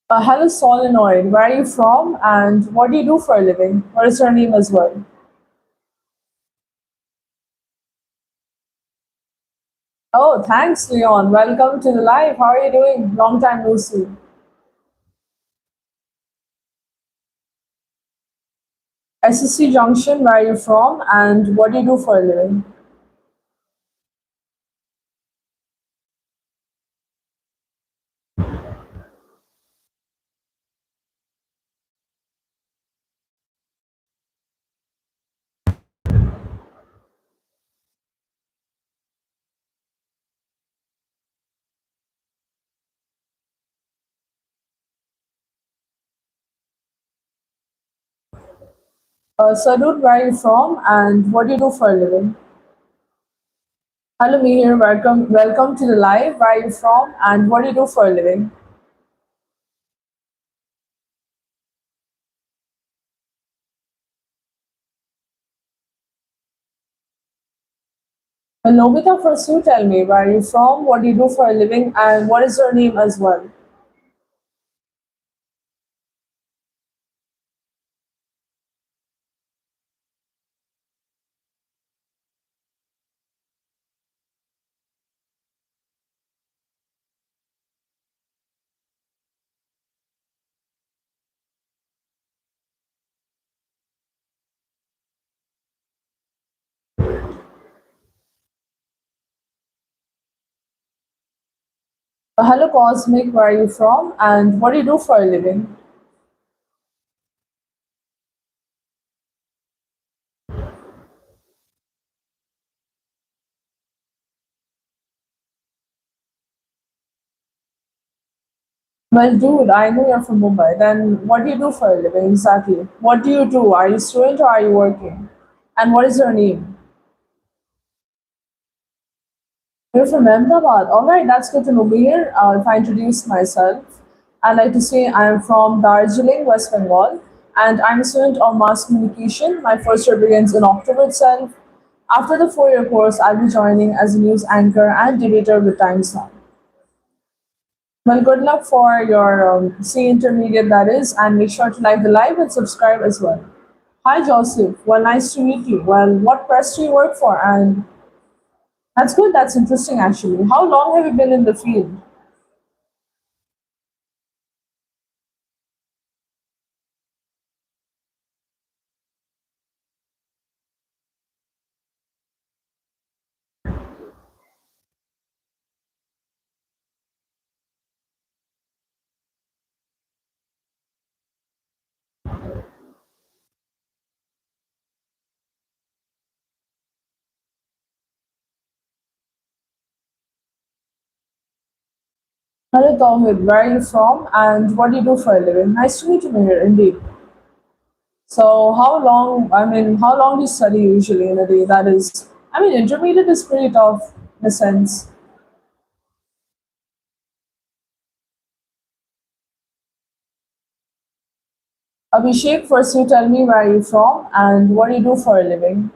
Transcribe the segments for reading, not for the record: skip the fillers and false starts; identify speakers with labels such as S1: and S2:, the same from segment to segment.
S1: Hello, Solenoid. Where are you from and what do you do for a living? What is your name as well? Oh, thanks, Leon. Welcome to the live. How are you doing? Long time no see. SSC Junction, where are you from and what do you do for a living? Sadud, where are you from and what do you do for a living? Hello, Mihir. Welcome to the live. Where are you from and what do you do for a living? Well, Nobita, first you tell me where are you from, what do you do for a living, and what is your name as well? Hello, Cosmic, where are you from, and what do you do for a living? Well, dude, I know you're from Mumbai. Then what do you do for a living exactly? What do you do? Are you a student or are you working? And what is your name? You're from Ahmedabad. All right, that's good to know. Here, if I introduce myself, I'd like to say I am from Darjeeling, West Bengal, and I'm a student of mass communication. My first year begins in October itself. After the 4 year course, I'll be joining as a news anchor and debater with Times Now. Well, good luck for your C intermediate, that is, and make sure to like the live and subscribe as well. Hi, Joseph. Well, nice to meet you. Well, what press do you work for? And that's good. That's interesting, actually. How long have you been in the field? Hello, Tawhid. Where are you from and what do you do for a living? Nice to meet you, Mahir, indeed. So, how long do you study usually in a day? That is, intermediate is pretty tough in a sense. Abhishek, first you tell me where are you from and what do you do for a living?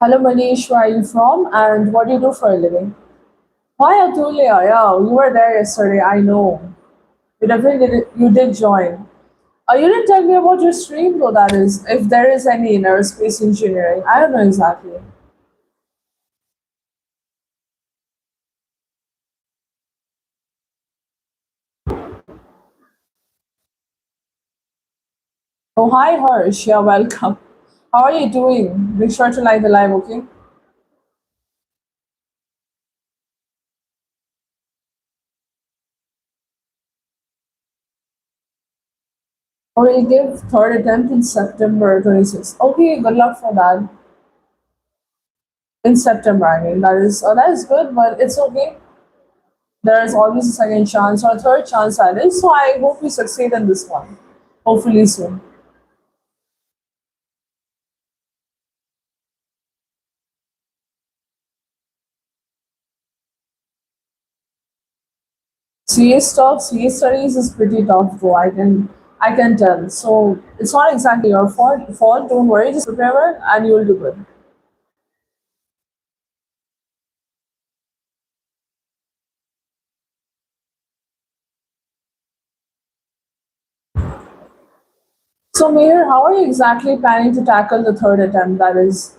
S1: Hello, Manish, where are you from and what do you do for a living? Hi, Atulia. Yeah, you were there yesterday. I know. You did join. You didn't tell me about your stream though, that is, if there is any in aerospace engineering. I don't know exactly. Oh, hi, Harsh. Yeah, welcome. How are you doing? Be sure to like the live, okay? Or we'll give third attempt in September 26th. Okay, good luck for that. In September, I mean, that is good, but it's okay. There is always a second chance or a third chance at it. So I hope you succeed in this one. Hopefully soon. CA stuff, CA studies is pretty tough though. I can tell. So it's not exactly your fault. Don't worry, just prepare well and you'll do good. So Mayor, how are you exactly planning to tackle the third attempt? That is,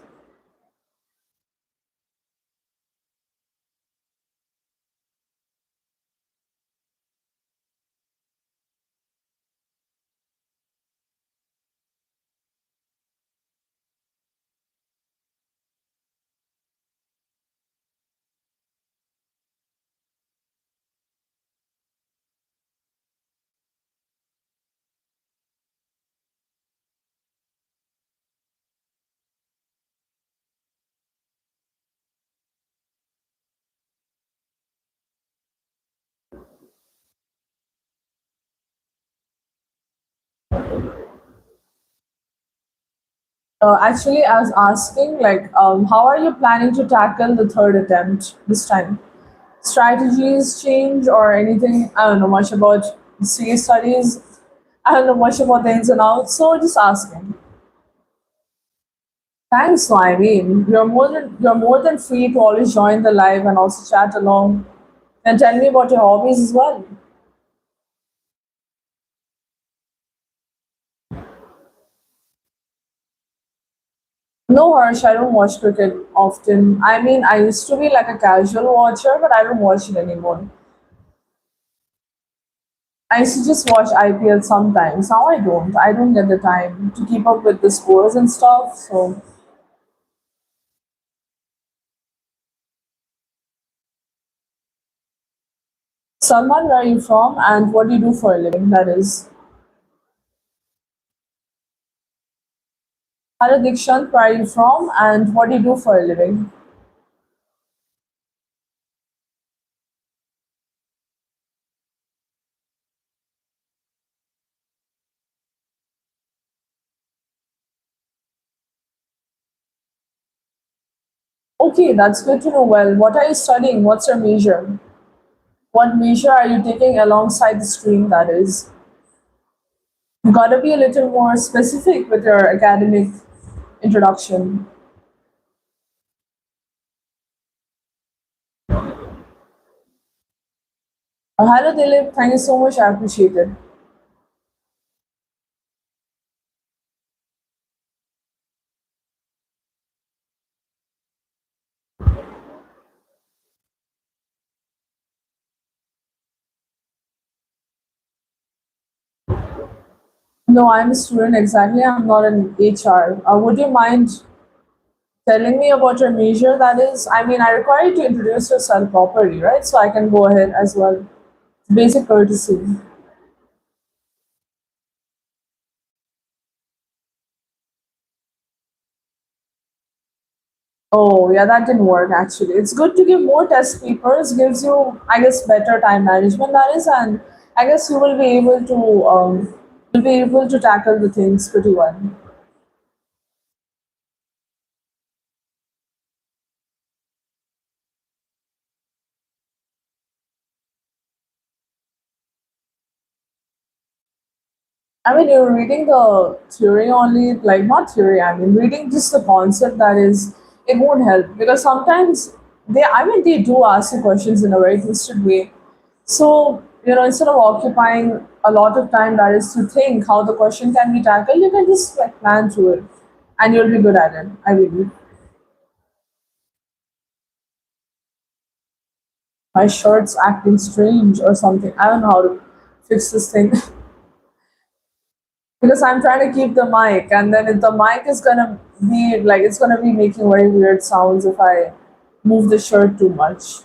S1: actually, I was asking, how are you planning to tackle the third attempt this time? Strategies change or anything? I don't know much about CA studies. I don't know much about the ins and outs, so just asking. Thanks, so I mean, you're more than free to always join the live and also chat along and tell me about your hobbies as well. No, Harsh, I don't watch cricket often. I mean, I used to be like a casual watcher, but I don't watch it anymore. I used to just watch IPL sometimes. Now I don't. I don't get the time to keep up with the scores and stuff. So, Salman, where are you from and what do you do for a living? That is. Hello, Dikshant, where are you from and what do you do for a living? Okay, that's good to know. Well, what are you studying? What's your major? What major are you taking alongside the stream? That is. You gotta be a little more specific with your academic introduction. Hello, Dilip. Thank you so much. I appreciate it. No, I'm a student exactly. I'm not an HR. Would you mind telling me about your major? That is, I mean, I require you to introduce yourself properly, right? So I can go ahead as well. Basic courtesy. Oh, yeah, that didn't work actually. It's good to give more test papers, gives you, I guess, better time management, that is, and I guess you will be able to tackle the things pretty well. I mean, you're reading the theory only, like not theory, I mean, reading just the concept that is, it won't help because sometimes I mean, they do ask you questions in a very twisted way. So, instead of occupying a lot of time that is to think how the question can be tackled, you can just like plan through it and you'll be good at it, I believe. My shirt's acting strange or something. I don't know how to fix this thing. Because I'm trying to keep the mic, and then if the mic is gonna be like it's gonna be making very weird sounds if I move the shirt too much.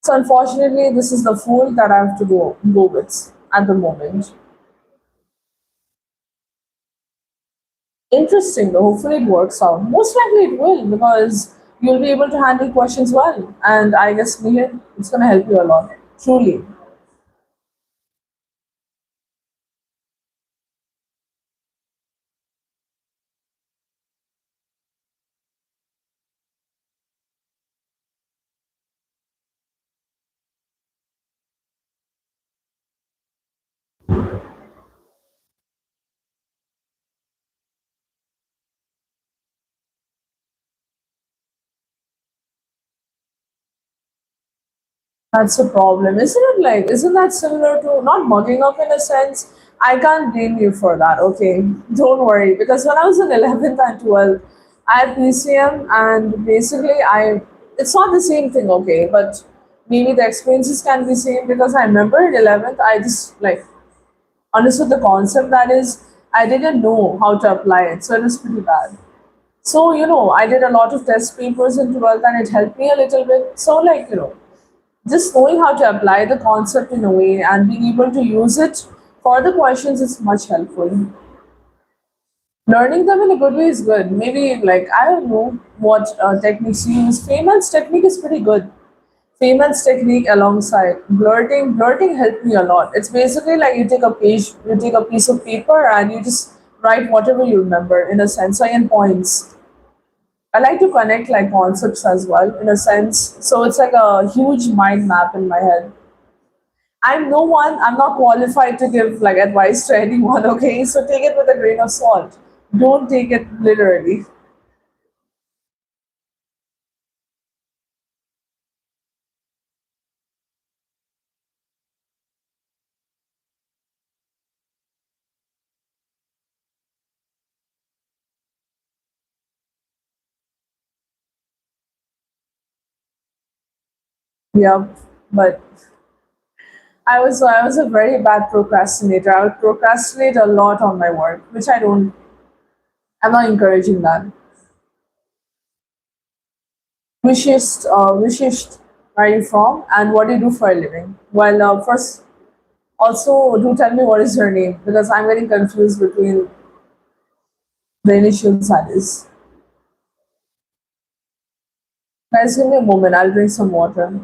S1: So unfortunately, this is the fool that I have to go with at the moment. Interesting though. Hopefully, it works out. Most likely, it will because you'll be able to handle questions well, and I guess Mihir, it's gonna help you a lot. Truly. That's a problem, isn't it? Like, isn't that similar to not mugging up in a sense? I can't blame you for that, okay? Don't worry, because when I was in 11th and 12th, I had PCM, and basically, it's not the same thing, okay? But maybe the experiences can be same because I remember in 11th, I just like understood the concept that is, I didn't know how to apply it, so it was pretty bad. So, I did a lot of test papers in 12th and it helped me a little bit. So, like, just knowing how to apply the concept in a way and being able to use it for the questions is much helpful. Learning them in a good way is good. Maybe like I don't know what techniques you use. Feynman's technique is pretty good. Feynman's technique alongside blurting helped me a lot. It's basically like you take a piece of paper and you just write whatever you remember in a sense, like in points. I like to connect like concepts as well in a sense. So it's like a huge mind map in my head. I'm no one, I'm not qualified to give like advice to anyone, okay? So take it with a grain of salt. Don't take it literally. Yep. But I was a very bad procrastinator. I would procrastinate a lot on my work, which I don't. I'm not encouraging that. Wishist, where are you from, and what do you do for a living? Well, first, also do tell me what is your name because I'm getting confused between the initials. That is, guys, give me a moment. I'll drink some water.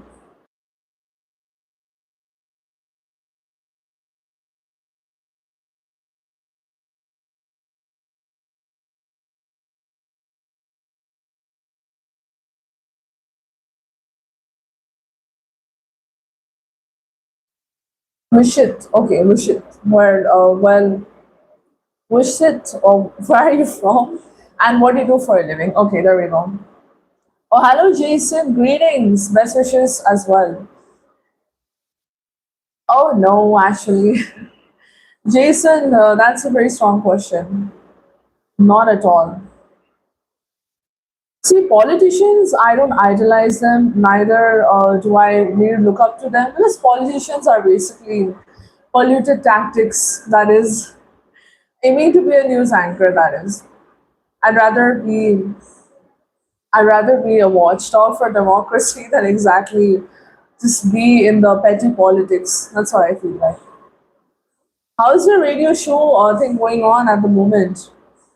S1: Wishit, okay, Wishit. Wishit, or where are you from, and what do you do for a living? Okay, there we go. Oh, hello, Jason. Greetings. Best wishes as well. Oh, no, actually. Jason, that's a very strong question. Not at all. See, politicians, I don't idolize them, neither do I really look up to them, because politicians are basically polluted tactics, that is, aiming to be a news anchor, that is. I'd rather be I'd rather be a watchdog for democracy than exactly just be in the petty politics. That's what I feel like. How's your radio show thing going on at the moment?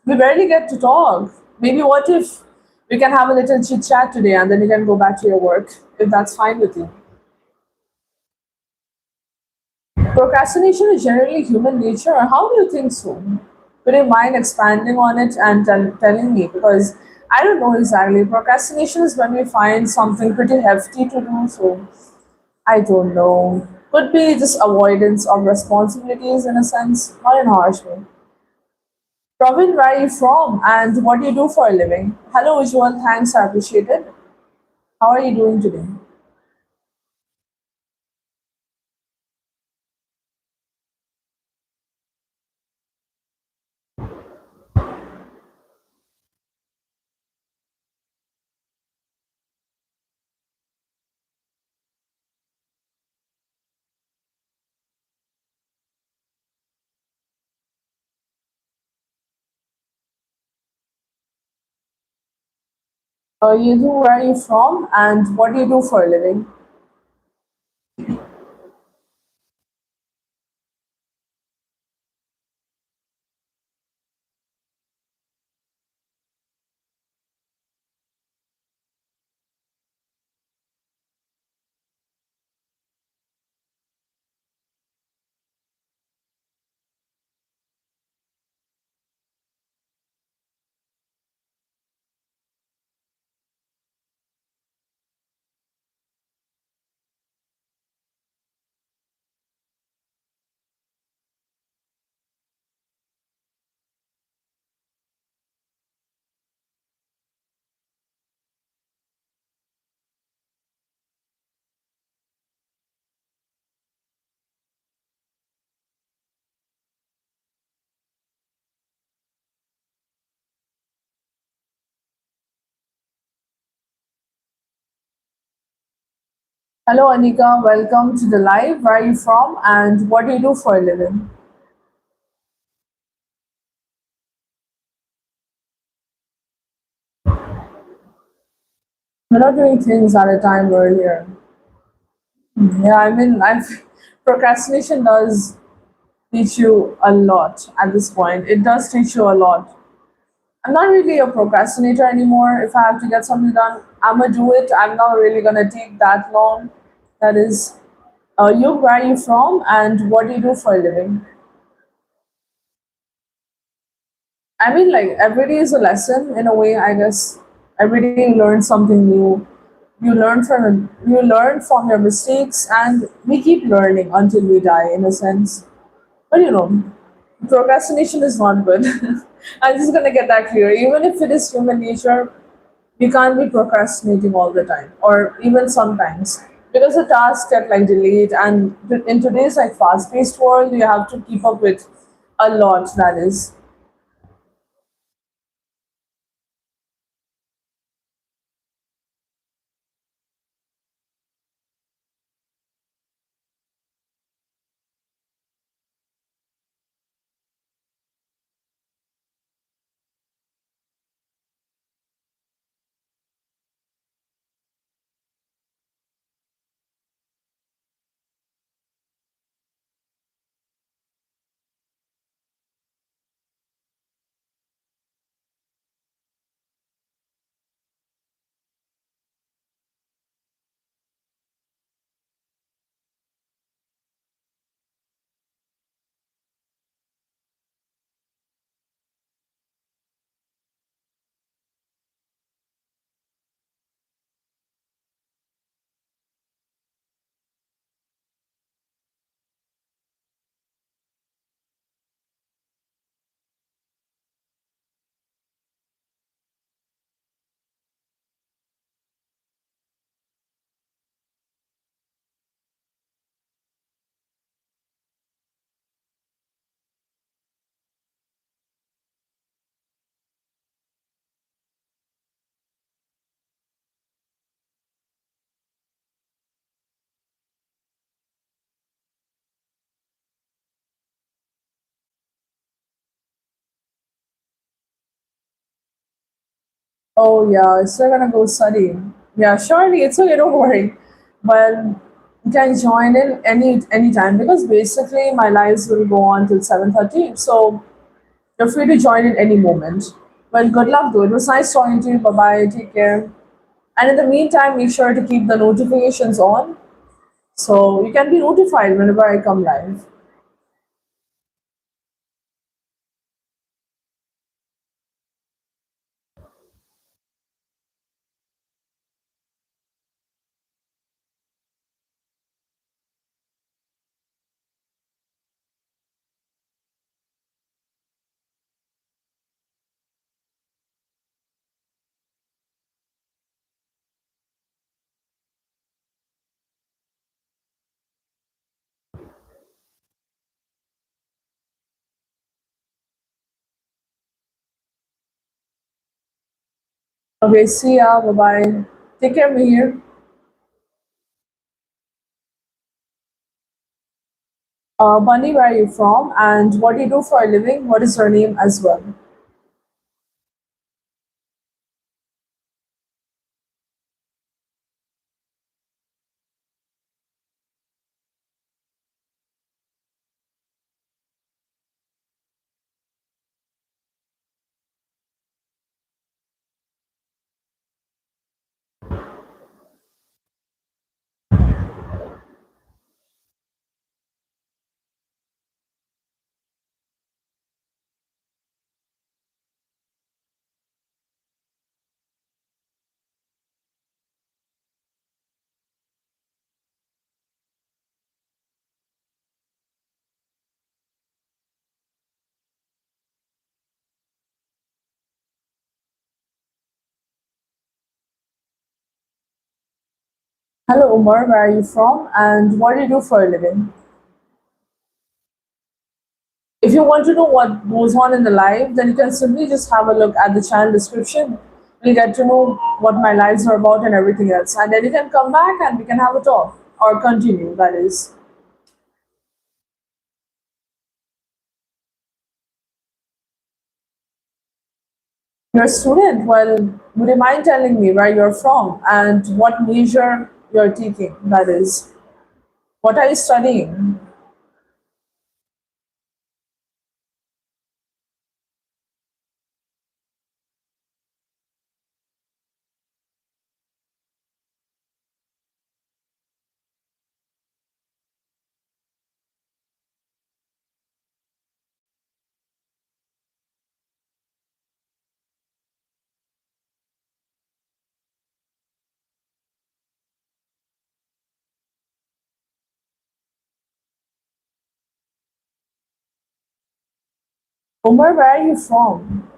S1: We barely get to talk. Maybe what if we can have a little chit chat today and then you can go back to your work if that's fine with you. Procrastination is generally human nature. How do you think so? Would you mind expanding on it and telling me? Because I don't know exactly. Procrastination is when we find something pretty hefty to do, so I don't know. Could be just avoidance of responsibilities in a sense, not in a harsh way. Pravin, where are you from and what do you do for a living? Hello, Ujwal. Thanks, I appreciate it. How are you doing today? Where are you from and what do you do for a living? Hello, Anika. Welcome to the live. Where are you from and what do you do for a living? We're not doing things at a time earlier. Yeah, I mean, procrastination does teach you a lot at this point. It does teach you a lot. I'm not really a procrastinator anymore. If I have to get something done, I'm gonna do it. I'm not really gonna take that long. That is, where are you from and what do you do for a living? I mean, like every day is a lesson in a way. I guess every day you learn something new. You learn from your mistakes, and we keep learning until we die, in a sense. But procrastination is not good. I'm just gonna get that clear. Even if it is human nature, we can't be procrastinating all the time, or even sometimes, because the tasks get like delayed. And in today's like fast-paced world, you have to keep up with a lot. That is. Oh yeah, still gonna go study. Yeah, surely it's okay. Don't worry. But you can join in any time because basically my lives will go on till 7:30. So you're free to join in any moment. Well, good luck though. It was nice talking to you. Bye bye. Take care. And in the meantime, make sure to keep the notifications on so you can be notified whenever I come live. Okay, see ya. Bye bye. Take care, Mihir. Bunny, where are you from? And what do you do for a living? What is your name as well? Hello, Umar. Where are you from? And what do you do for a living? If you want to know what goes on in the live, then you can simply just have a look at the channel description. You'll get to know what my lives are about and everything else. And then you can come back and we can have a talk or continue, that is. You're a student. Well, would you mind telling me where you're from and what major you're taking? That is, what are you studying? Umar, where are you from?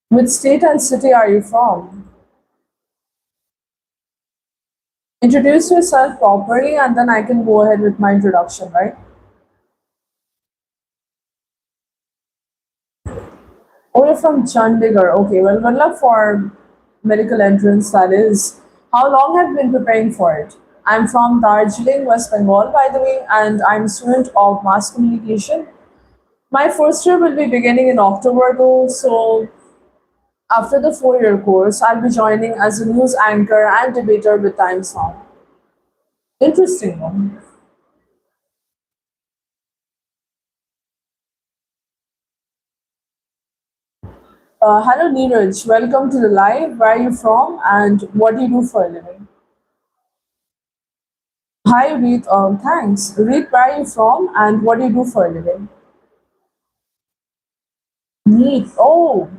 S1: Which state and city are you from? Introduce yourself properly and then I can go ahead with my introduction, right? Oh, you're from Chandigarh. Okay, well, good luck for medical entrance, that is. How long have you been preparing for it? I'm from Darjeeling, West Bengal, by the way, and I'm a student of mass communication. My first year will be beginning in October, though, so after the 4 year course, I'll be joining as a news anchor and debater with Times Now. Interesting one. Hello, Neeraj. Welcome to the live. Where are you from and what do you do for a living? Hi, Reet. Thanks. Reet, where are you from and what do you do for a living? Neat. Oh,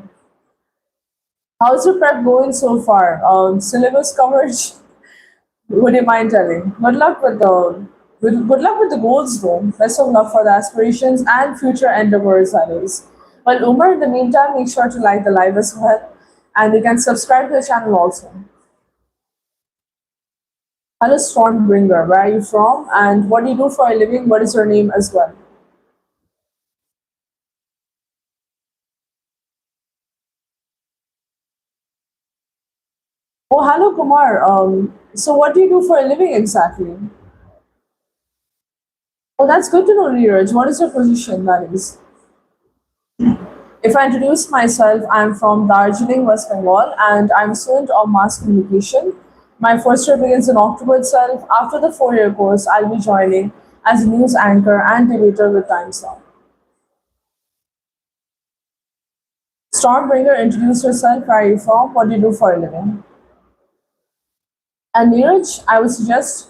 S1: how's your prep going so far? Syllabus coverage? Would you mind telling? Good luck with the goals, though. Best of luck for the aspirations and future endeavors, that is. Well, Umar, in the meantime, make sure to like the live as well, and you can subscribe to the channel also. Hello, Stormbringer. Where are you from? And what do you do for a living? What is your name as well? Oh, hello, Kumar. So what do you do for a living exactly? Oh, that's good to know, Neeraj. What is your position, that is? If I introduce myself, I'm from Darjeeling, West Bengal, and I'm a student of mass communication. My first year begins in October itself. After the 4 year course, I'll be joining as a news anchor and debater with Times Now. Stormbringer, introduce yourself, where are you from, what do you do for a living? And Neeraj, I would suggest,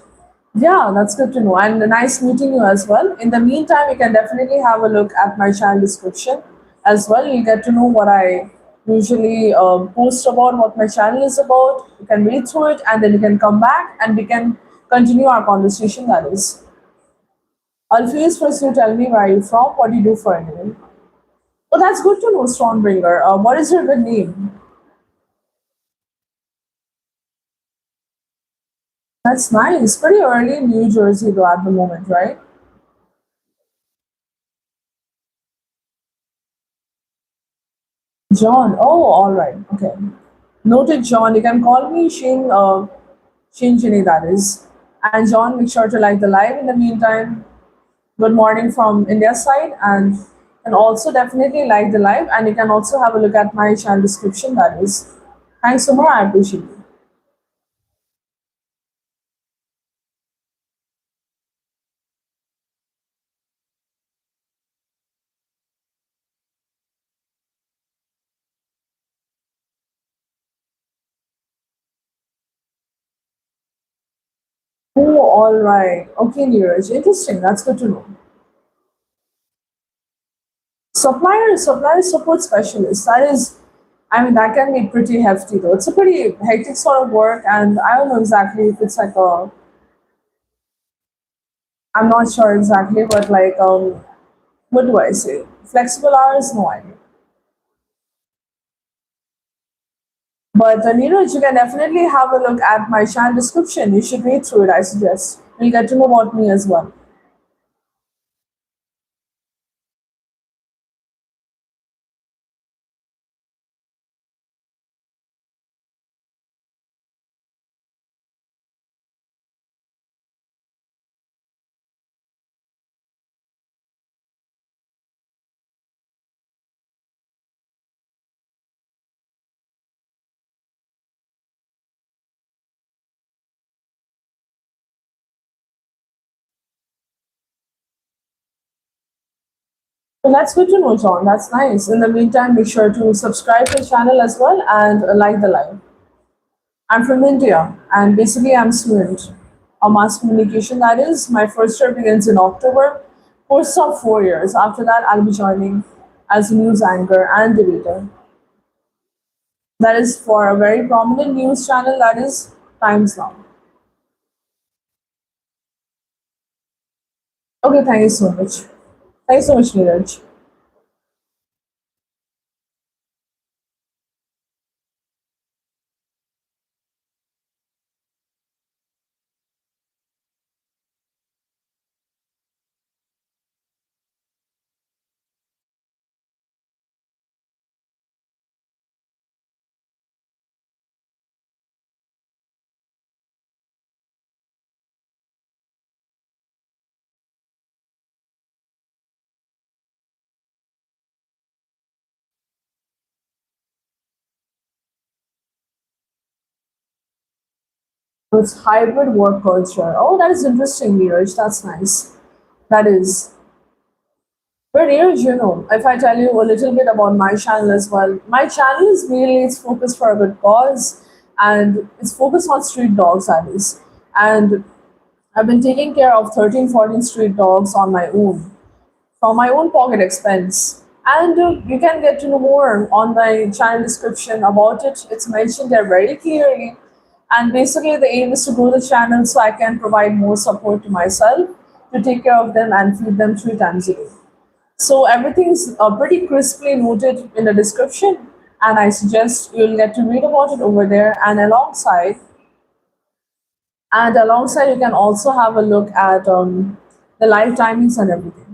S1: yeah, that's good to know. And nice meeting you as well. In the meantime, you can definitely have a look at my channel description as well. You'll get to know what I usually post about, what my channel is about. You can read through it and then you can come back and we can continue our conversation. That is. Alfiz, first you tell me where are you from, what do you do for a living? Oh, that's good to know, Stormbringer. What is your good name? That's nice. Pretty early in New Jersey though at the moment, right? John. Oh, all right. Okay. Noted, John. You can call me Sheen-Jinee, that is. And John, make sure to like the live. In the meantime, good morning from India's side. And also definitely like the live. And you can also have a look at my channel description, that is. Thanks so much. I appreciate it. Oh, all right. Okay, Neeraj. Interesting. That's good to know. Supplier support specialist. That is, I mean, that can be pretty hefty though. It's a pretty hectic sort of work, and I don't know exactly if it's like a. I'm not sure exactly, but like, what do I say? Flexible hours? No idea. But Neeraj, you can definitely have a look at my channel description. You should read through it, I suggest. You'll get to know about me as well. So that's good to know, John. That's nice. In the meantime, make sure to subscribe to the channel as well and like the live. I'm from India, and basically I'm a student of mass communication. That is, my first year begins in October. Course of 4 years. After that, I'll be joining as a news anchor and debater. That is for a very prominent news channel. That is Times Now. Okay, thank you so much. Thanks so much, Neeraj. It's hybrid work culture. Oh, that is interesting, Neeraj. That's nice. That is. But Neeraj, if I tell you a little bit about my channel as well, my channel is mainly it's focused for a good cause, and it's focused on street dogs, that is. And I've been taking care of 13, 14 street dogs on my own from my own pocket expense. And you can get to know more on my channel description about it. It's mentioned there very clearly. And basically, the aim is to grow the channel so I can provide more support to myself to take care of them and feed them 3 times a day. So everything's pretty crisply noted in the description, and I suggest you'll get to read about it over there. And alongside, you can also have a look at the live timings and everything.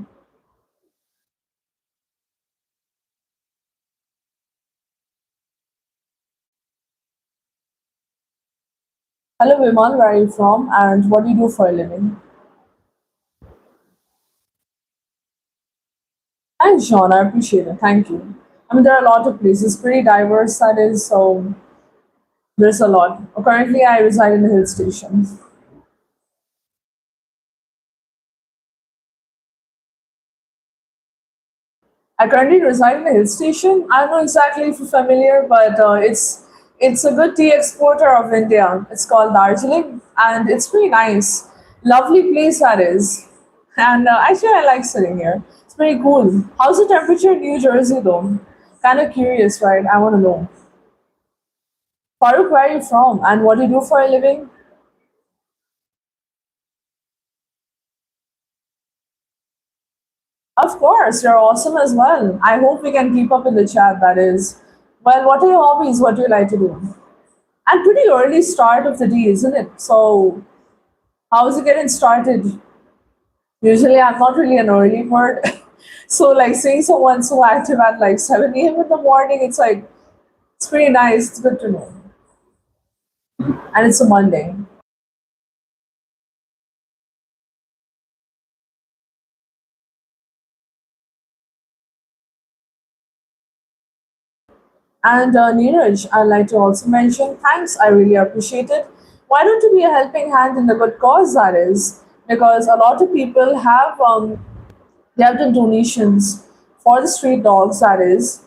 S1: Hello, Vimal, where are you from, and what do you do for a living? Thanks, John. I appreciate it. Thank you. I mean, there are a lot of places, pretty diverse that is, so there's a lot. Currently, I reside in a hill station. I currently reside in a hill station. I don't know exactly if you're familiar, but it's a good tea exporter of India. It's called Darjeeling, and it's pretty nice. Lovely place that is. And actually, I like sitting here. It's pretty cool. How's the temperature in New Jersey, though? Kind of curious, right? I want to know. Farooq, where are you from, and what do you do for a living? Of course, you're awesome as well. I hope we can keep up in the chat. That is. Well, what are your hobbies? What do you like to do? And pretty early start of the day, isn't it? So how's it getting started? Usually I'm not really an early bird. So like seeing someone so active at like 7 a.m. in the morning, it's like it's pretty nice. It's good to know. And it's a Monday. And Neeraj, I'd like to also mention thanks. I really appreciate it. Why don't you be a helping hand in the good cause that is? Because a lot of people have done donations for the street dogs that is,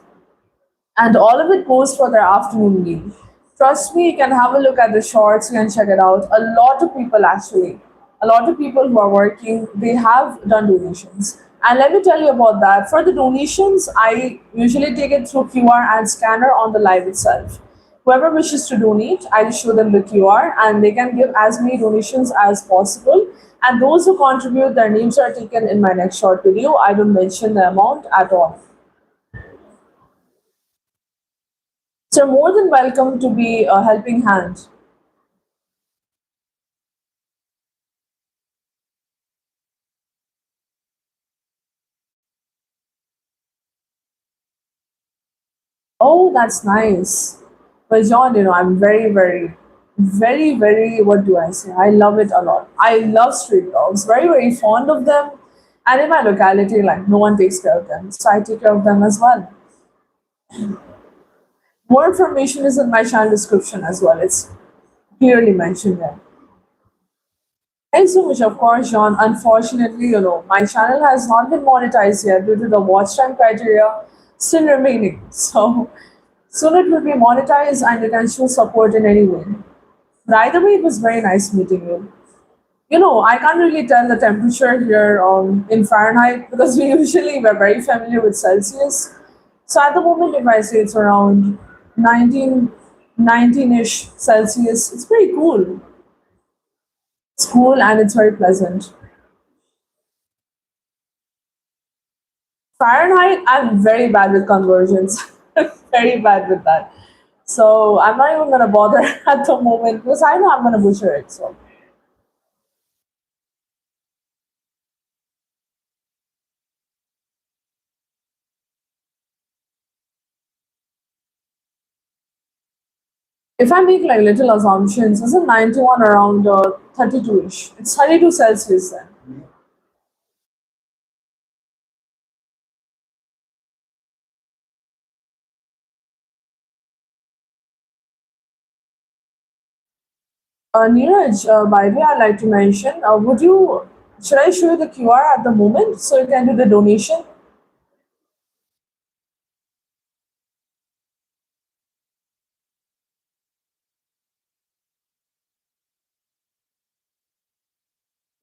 S1: and all of it goes for their afternoon meal. Trust me, you can have a look at the shorts, you can check it out. A lot of people actually, a lot of people who are working, they have done donations. And let me tell you about that. For the donations, I usually take it through QR and scanner on the live itself. Whoever wishes to donate, I'll show them the QR and they can give as many donations as possible. And those who contribute, their names are taken in my next short video. I don't mention the amount at all. So you're more than welcome to be a helping hand. Oh, that's nice. Well, John, I'm very, what do I say? I love it a lot. I love street dogs, very fond of them. And in my locality, like, no one takes care of them. So I take care of them as well. More information is in my channel description as well. It's clearly mentioned there. Thanks so much, of course, John. Unfortunately, my channel has not been monetized yet due to the watch time criteria still remaining. So soon it will be monetized and you can show support in any way. But either way, it was very nice meeting you. I can't really tell the temperature here in Fahrenheit because we're very familiar with Celsius. So at the moment, if I say it's around 19, 19-ish Celsius, it's pretty cool. It's cool and it's very pleasant. Fahrenheit, I'm very bad with conversions. Very bad with that. So I'm not even gonna bother at the moment because I know I'm gonna butcher it. So if I make like little assumptions, isn't 91 around 32-ish? It's 32 Celsius then. Neeraj, by the way, I'd like to mention, should I show you the QR at the moment so you can do the donation?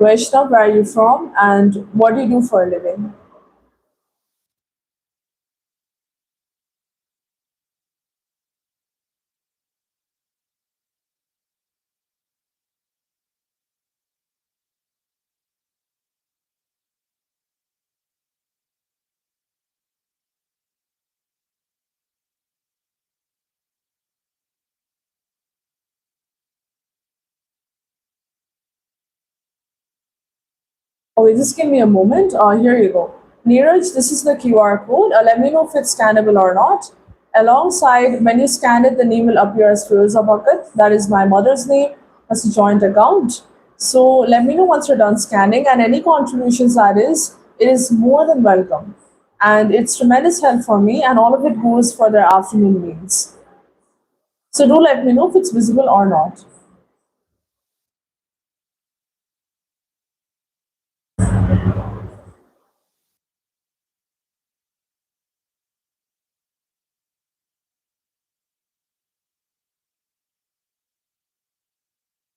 S1: Vaishnav, where are you from and what do you do for a living? Okay, just give me a moment. Here you go. Neeraj, this is the QR code. Let me know if it's scannable or not. Alongside, when you scan it, the name will appear as Firoza Bucket. That is my mother's name. That's a joint account. So let me know once you're done scanning and any contributions that is, it is more than welcome. and it's tremendous help for me, and all of it goes for their afternoon meals. So do let me know if it's visible or not.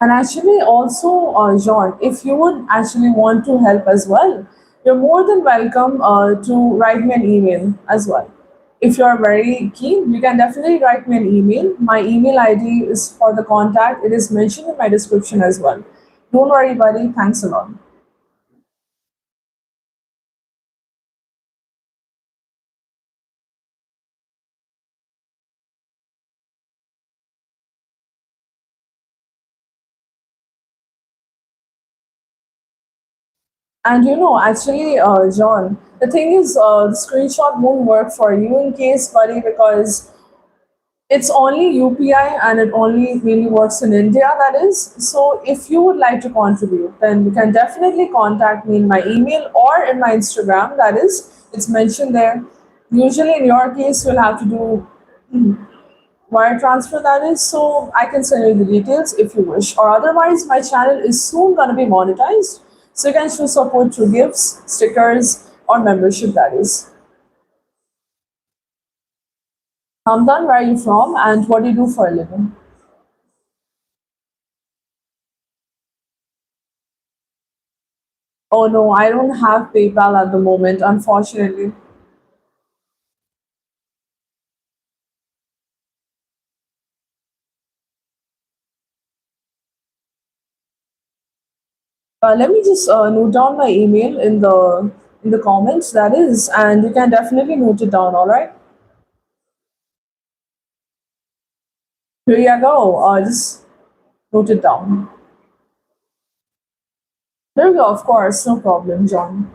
S1: And actually, also, John, if you would actually want to help as well, you're more than welcome to write me an email as well. If you're very keen, you can definitely write me an email. My email ID is for the contact, it is mentioned in my description as well. Don't worry, buddy. Thanks a lot. And actually, John, the thing is, the screenshot won't work for you in case, buddy, because it's only UPI and it only really works in India, that is. So if you would like to contribute, then you can definitely contact me in my email or in my Instagram, that is. It's mentioned there. Usually, in your case, you'll have to do wire transfer, that is. So I can send you the details if you wish. Or otherwise, my channel is soon going to be monetized. So you can show support through gifts, stickers, or membership, that is. Hamdan, where are you from and what do you do for a living? Oh no, I don't have PayPal at the moment, unfortunately. Let me just note down my email in the comments, that is, and you can definitely note it down. All right, here you go. Just note it down. There we go. Of course, no problem, John.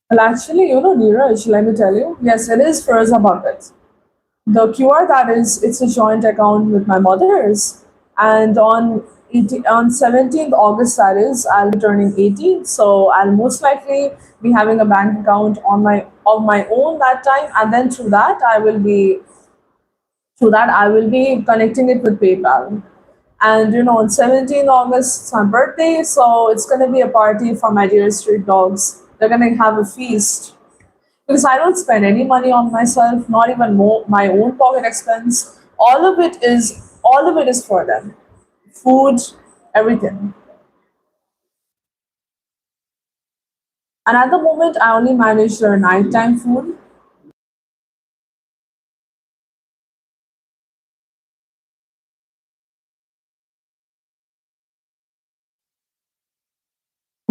S1: Well, actually, Neeraj, let me tell you. Yes, it is Firza Bucket. The QR, that is, it's a joint account with my mother's, and on 17th August, that is, I'll be turning 18, so I'll most likely be having a bank account on my own that time, and then through that I will be connecting it with PayPal. And on 17th August, it's my birthday, so it's gonna be a party for my dear street dogs. They're gonna have a feast because I don't spend any money on myself, not even my own pocket expense. All of it is for them. Food, everything. And at the moment, I only manage their nighttime food.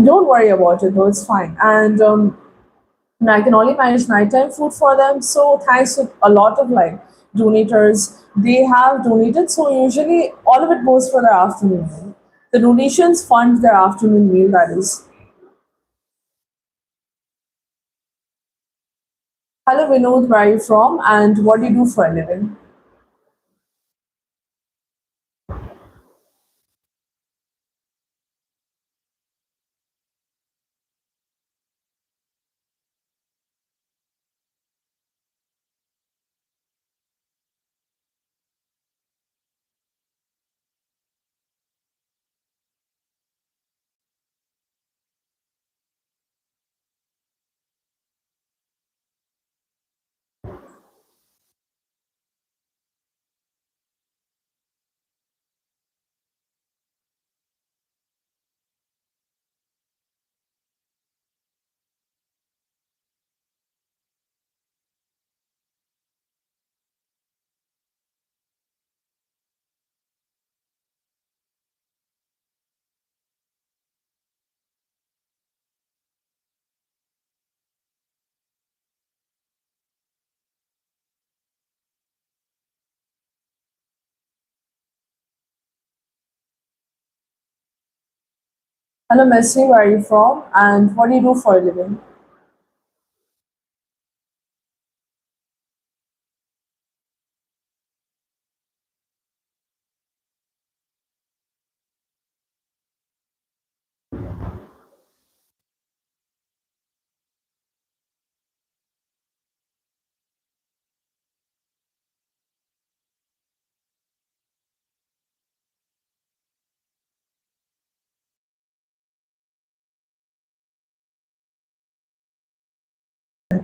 S1: Don't worry about it, though. It's fine. And I can only manage nighttime food for them. So thanks to a lot of like donators, they have donated. So usually all of it goes for their afternoon meal. The donations fund their afternoon meal. That is. Hello, Vinod, where are you from, and what do you do for a living? Hello, Messi, where are you from? And what do you do for a living?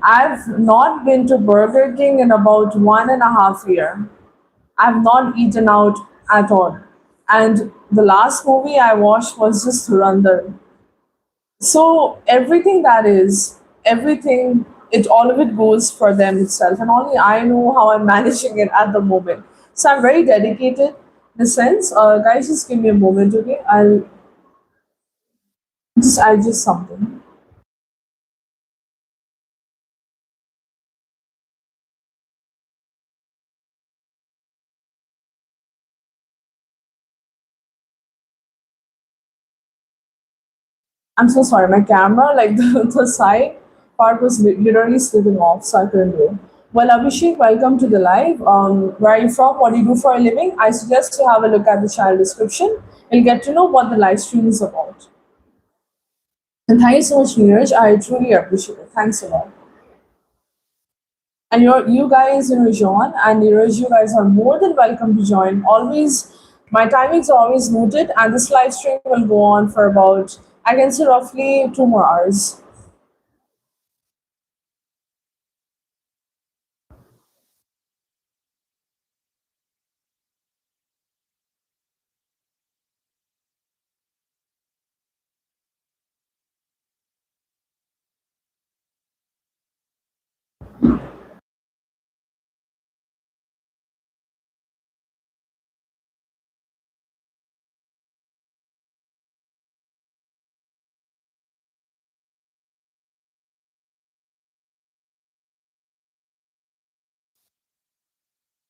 S1: I've not been to Burger King in about 1.5 years. I've not eaten out at all. And the last movie I watched was just Surrender. So everything that is, everything, all of it goes for them itself. And only I know how I'm managing it at the moment. So I'm very dedicated in the sense. Guys, just give me a moment, okay? I'll just something. I'm so sorry, my camera, like the side part was literally slipping off, so I couldn't do it. Well, Abhishek, welcome to the live. Where are you from? What do you do for a living? I suggest you have a look at the channel description. You'll get to know what the live stream is about. And thank you so much, Neeraj. I truly appreciate it. Thanks a lot. And you guys, John and Neeraj, you guys are more than welcome to join. Always, my timings are always noted, and this live stream will go on for about, I can say, roughly 2 more hours.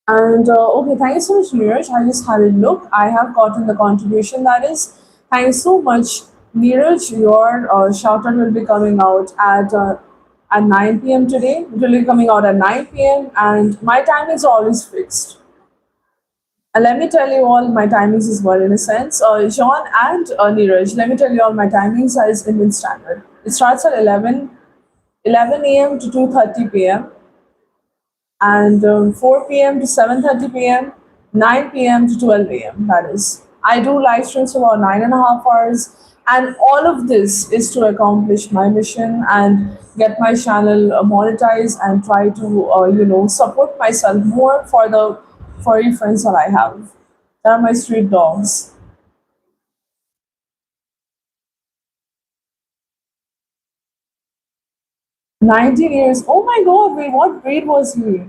S1: And okay, thank you so much, Neeraj. I just had a look. I have gotten the contribution that is. Thank you so much, Neeraj. Your shout out will be coming out at 9 p.m. today. It will be coming out at 9 p.m. and my time is always fixed. And let me tell you all my timings as well, in a sense. John and Neeraj, let me tell you all my timings as Indian Standard. It starts at 11 a.m. to 2:30 p.m. and 4 p.m. to 7:30 p.m., 9 p.m. to 12 a.m. That is, I do live streams for about 9.5 hours, and all of this is to accomplish my mission and get my channel monetized and try to support myself more for the furry friends that I have. They are my street dogs. 19 years. Oh my God! Wait, what grade was he?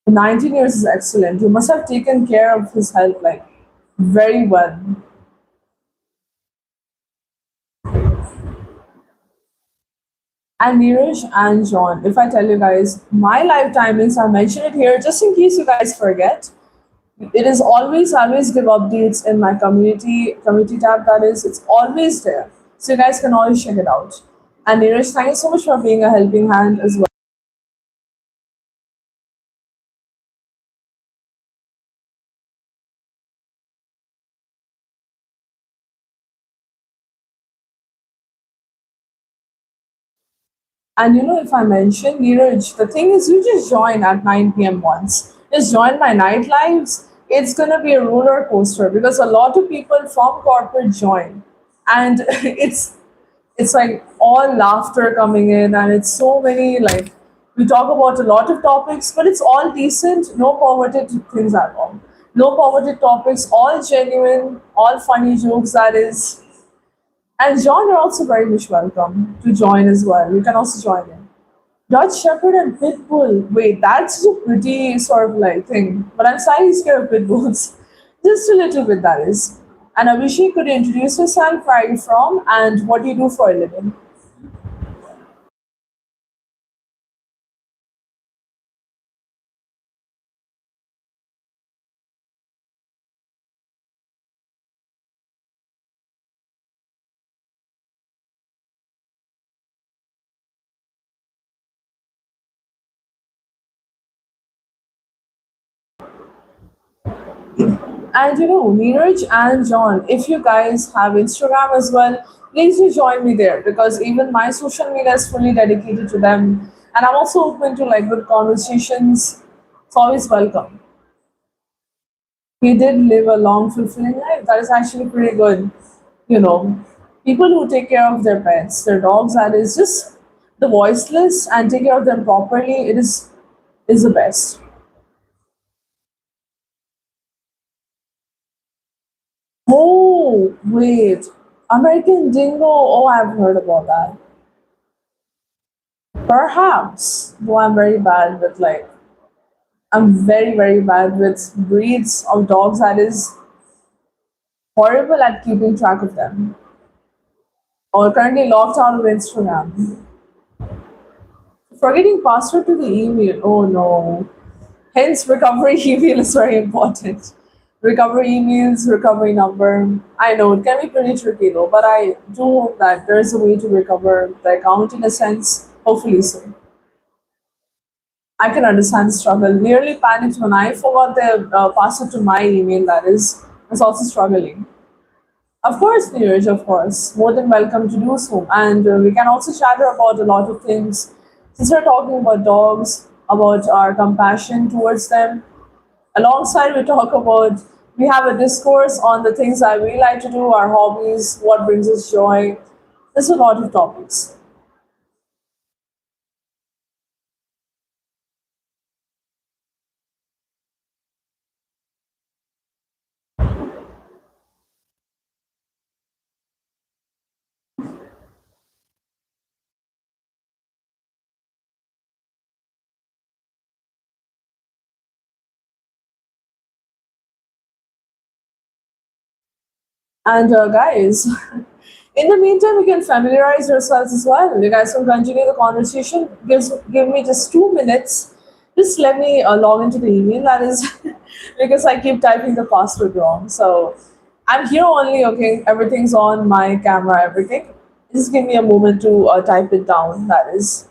S1: 19 years is excellent. You must have taken care of his health like very well. And Neeraj and John, if I tell you guys my live timings, I mention it here just in case you guys forget. It is always give updates in my community tab. That is, it's always there, so you guys can always check it out. And Neeraj, thank you so much for being a helping hand as well. And if I mention Neeraj, the thing is, you just join at 9 p.m. once. Just join my night lives. It's gonna be a roller coaster because a lot of people from corporate join, and it's like all laughter coming in, and it's so many like we talk about a lot of topics, but it's all decent, no perverted things at all. No perverted topics, all genuine, all funny jokes. That is, and John, you're also very much welcome to join as well. You can also join in. Dutch Shepherd and Pitbull. Wait, that's a pretty sort of like thing. But I'm slightly scared of Pitbulls. Just a little bit, that is. And Abhishek, could you introduce yourself? Where are you from? And what do you do for a living? And Neeraj and John, if you guys have Instagram as well, please do join me there because even my social media is fully dedicated to them. And I'm also open to like good conversations. It's always welcome. He did live a long, fulfilling life. That is actually pretty good. You know, people who take care of their pets, their dogs, that is just the voiceless and take care of them properly. It is the best. Oh wait, American Dingo. Oh, I've heard about that. Perhaps, though I'm very bad with breeds of dogs. That is horrible at keeping track of them. Or currently locked out of Instagram. Forgetting password to the email. Oh no. Hence, recovery email is very important. Recovery emails, recovery number. I know it can be pretty tricky though, but I do hope that there is a way to recover the account in a sense. Hopefully so. I can understand the struggle. Nearly panicked when I forgot the password to my email. That is, was also struggling. Of course, Neeraj, of course. More than welcome to do so. And we can also chatter about a lot of things. Since we're talking about dogs, about our compassion towards them, alongside we have a discourse on the things that we like to do, our hobbies, what brings us joy. There's a lot of topics. And guys, in the meantime, you can familiarize yourselves as well. You guys can continue the conversation. Give me just 2 minutes. Just let me log into the email. That is because I keep typing the password wrong. So I'm here only. Okay, everything's on my camera. Everything. Just give me a moment to type it down. That is.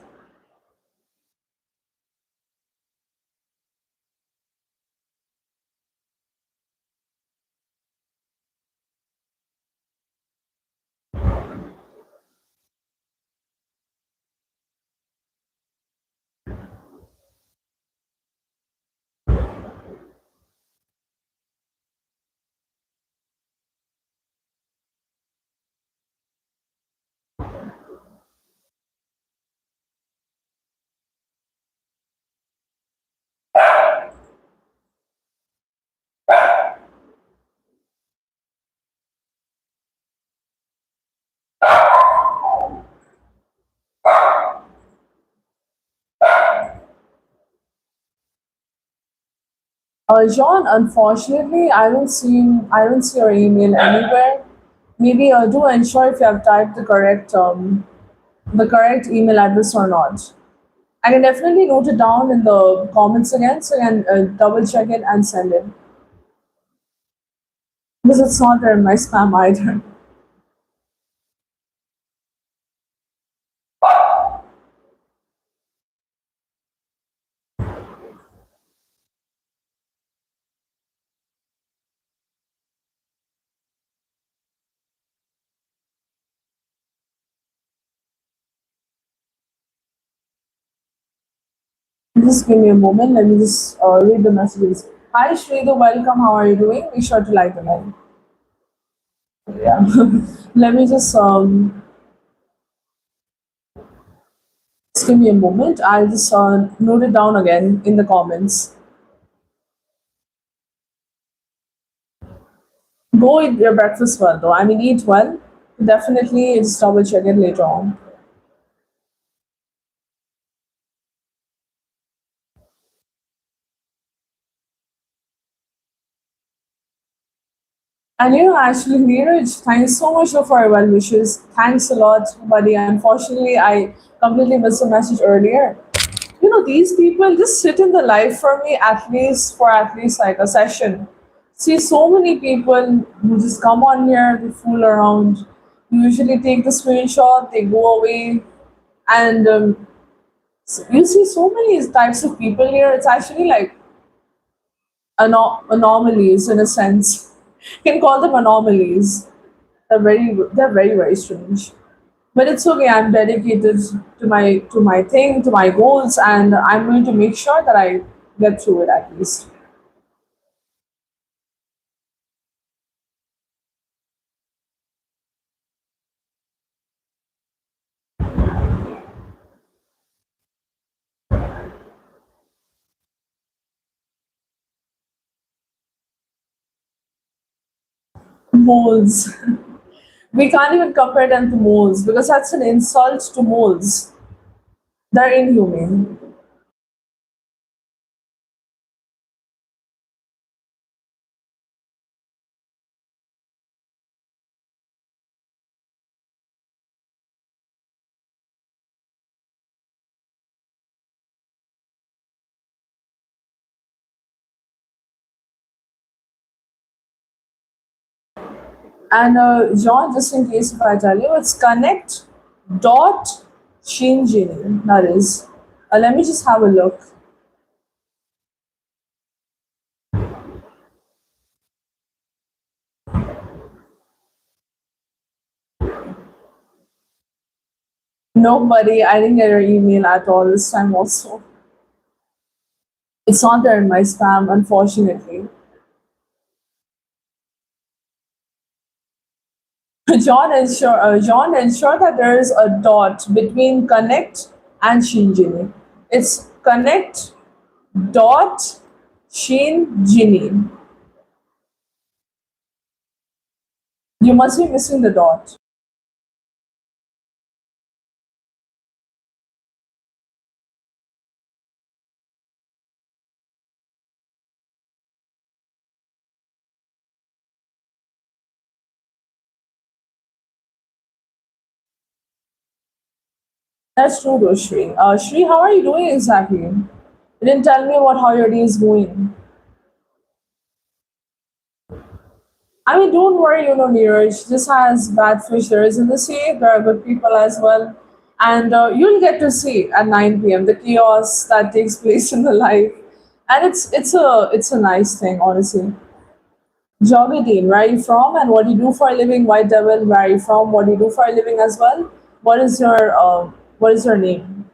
S1: John, unfortunately, I don't see your email anywhere. Maybe do ensure if you have typed the correct email address or not. I can definitely note it down in the comments again, so you can double check it and send it because it's not there in my spam either. Just give me a moment. Let me just read the messages. Hi Shrida, welcome. How are you doing? Be sure to like the like. Yeah. Let me just give me a moment. I'll just note it down again in the comments. Go eat your breakfast well, though. I mean, eat well. Definitely, just double check it later on. And actually, Neeraj, thanks so much for your well wishes. Thanks a lot, buddy. Unfortunately, I completely missed the message earlier. These people just sit in the live for me at least like a session. See, so many people who just come on here, they fool around. Usually take the screenshot, they go away, and you see so many types of people here. It's actually like anomalies in a sense. You can call them anomalies. They're very strange. But it's okay. I'm dedicated to my thing, to my goals, and I'm going to make sure that I get through it at least. Moles. We can't even compare them to moles because that's an insult to moles. They're inhumane. And John, just in case if I tell you, it's connect.sheenjinee. That is. Let me just have a look. Nobody, I didn't get your email at all this time also. It's not there in my spam, unfortunately. John, ensure that there is a dot between connect and Sheen-Jinee. It's connect dot Sheen-Jinee. You must be missing the dot. That's true though, Shri. Shri, how are you doing exactly? You didn't tell me about how your day is going. I mean, don't worry, Neeraj. This has bad fish. There is in the sea. There are good people as well. And you'll get to see at 9 p.m. the chaos that takes place in the life. And it's a nice thing, honestly. Jogadine, where are you from and what do you do for a living? White Devil, where are you from? What do you do for a living as well? What is your name?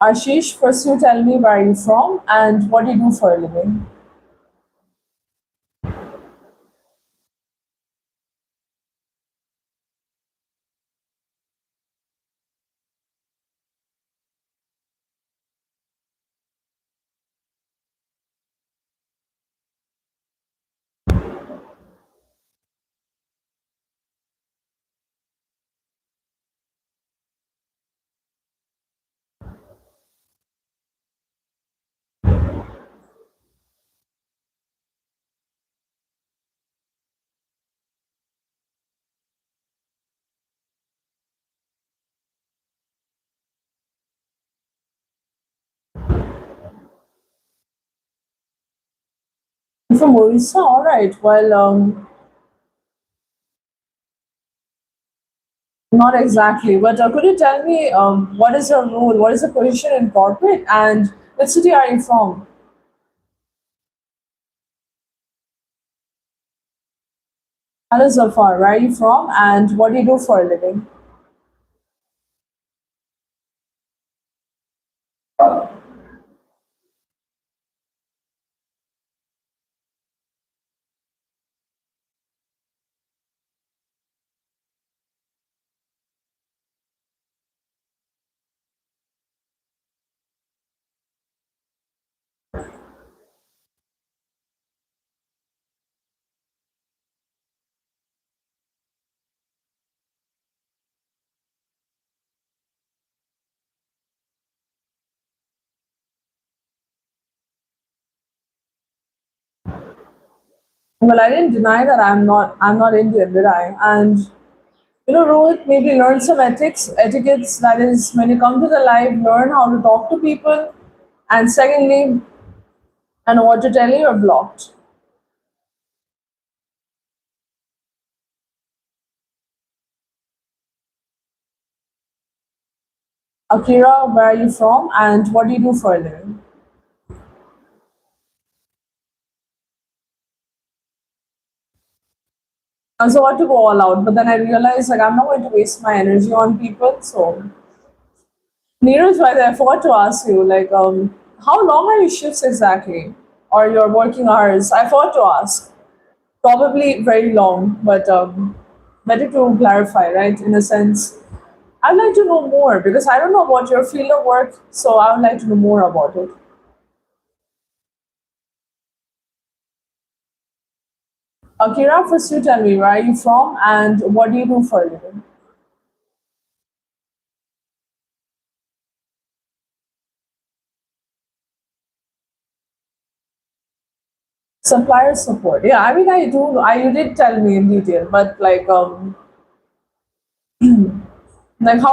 S1: Ashish, first you tell me where are you from and what do you do for a living? I'm from Orissa, all right. Well, not exactly, but could you tell me what is your role? What is the position in corporate and which city are you from? Hello, Zafar, where are you from and what do you do for a living? Well, I didn't deny that I'm not Indian, did I? And Rohit, maybe learn some etiquettes. That is, when you come to the live, learn how to talk to people. And secondly, and what to tell you, you're blocked. Akira, where are you from, and what do you do for a living? I also want to go all out, but then I realized like I'm not going to waste my energy on people. So, Neeraj, by the way, I forgot to ask you, like, how long are your shifts exactly, or your working hours? I forgot to ask. Probably very long, but better to clarify, right? In a sense, I'd like to know more because I don't know about your field of work, so I would like to know more about it. Akira, first you tell me where are you from and what do you do for a living? Supplier support. Yeah, I mean I do. You did tell me in detail, but like how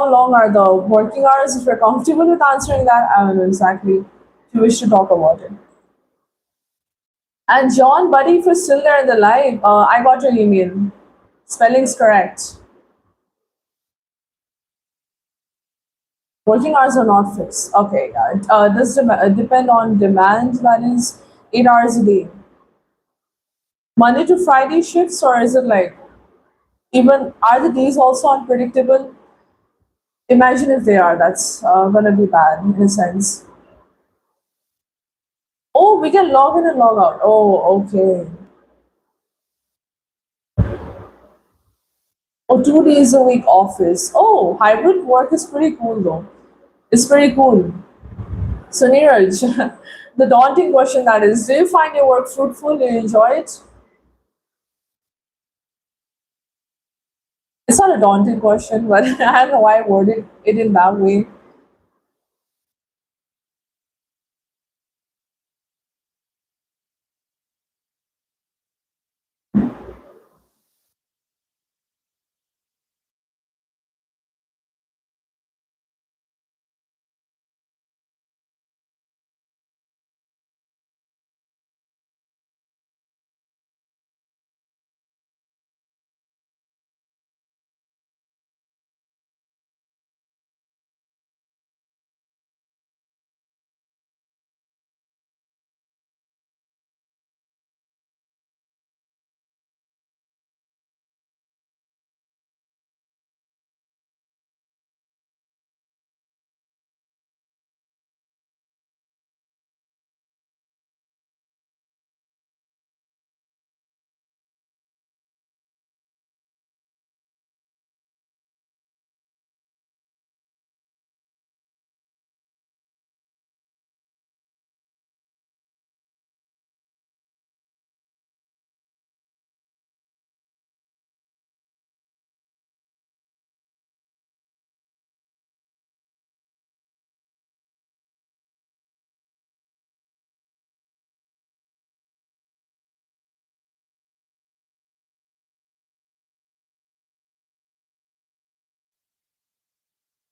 S1: long are the working hours? If you're comfortable with answering that, I don't know exactly if you wish to talk about it. And John, buddy, if you're still there in the live, I got your email. Spelling's correct. Working hours are not fixed. Okay, does depend on demand. That is 8 hours a day. Monday to Friday shifts, or is it like even are the days also unpredictable? Imagine if they are. That's gonna be bad in a sense. Oh, we can log in and log out. Oh, okay. Oh, 2 days a week office. Oh, hybrid work is pretty cool though. It's pretty cool. So Neeraj, the daunting question that is, do you find your work fruitful? Do you enjoy it? It's not a daunting question, but I don't know why I worded it in that way.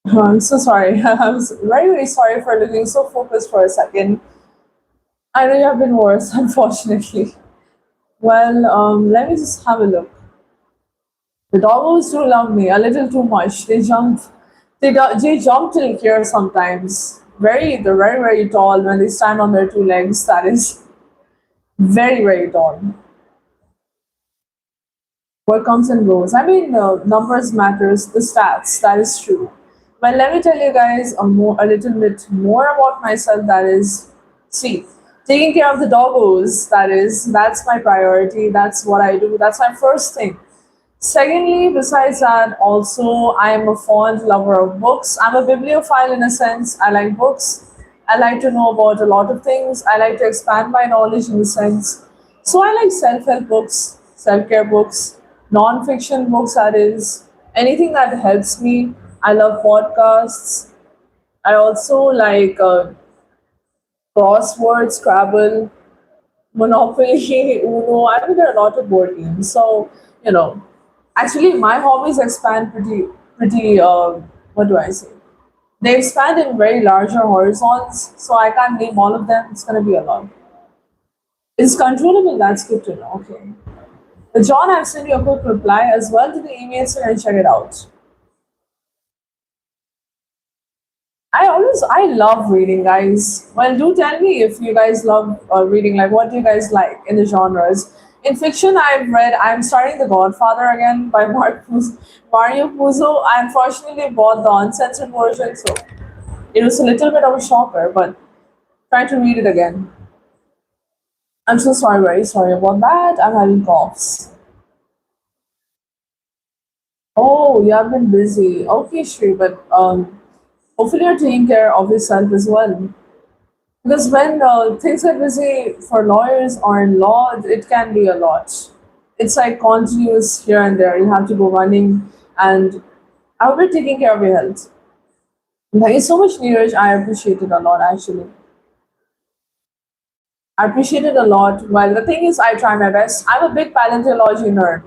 S1: I'm so sorry. I was very, very sorry for looking so focused for a second. I know you have been worse, unfortunately. Well, let me just have a look. The doggos do love me a little too much. They jump till here sometimes. They're very, very tall when they stand on their two legs. That is very, very tall. What comes and goes. I mean, numbers matters, the stats. That is true. But let me tell you guys a little bit more about myself. That is, see, taking care of the doggos. That's my priority. That's what I do. That's my first thing. Secondly, besides that, also I am a fond lover of books. I'm a bibliophile in a sense. I like books. I like to know about a lot of things. I like to expand my knowledge in a sense. So I like self-help books, self-care books, non-fiction books. That is anything that helps me. I love podcasts. I also like crossword, Scrabble, Monopoly, Uno. I mean, there are a lot of board games. So you know, Actually, my hobbies expand pretty. What do I say? They expand in very larger horizons, so I can't name all of them. It's gonna be a lot. It's controllable. That's good to know. Okay. John, I've sent you a quick reply as well to the email, so you can check it out. I love reading, guys. Well, do tell me if you guys love reading. Like, what do you guys like in the genres? In fiction, I've read. I'm starting The Godfather again by Mario Puzo. I unfortunately bought the uncensored version, so it was a little bit of a shocker. But trying to read it again. I'm so sorry, very sorry about that. I'm having coughs. Oh, you have been busy. Okay, Shri, but hopefully you're taking care of yourself as well. Because when things are busy for lawyers or in law, it can be a lot. It's like continuous here and there. You have to go running, and I will be taking care of your health. Thank you so much, Neeraj. I appreciate it a lot, actually. I appreciate it a lot. Well, the thing is, I try my best. I'm a big paleontology nerd.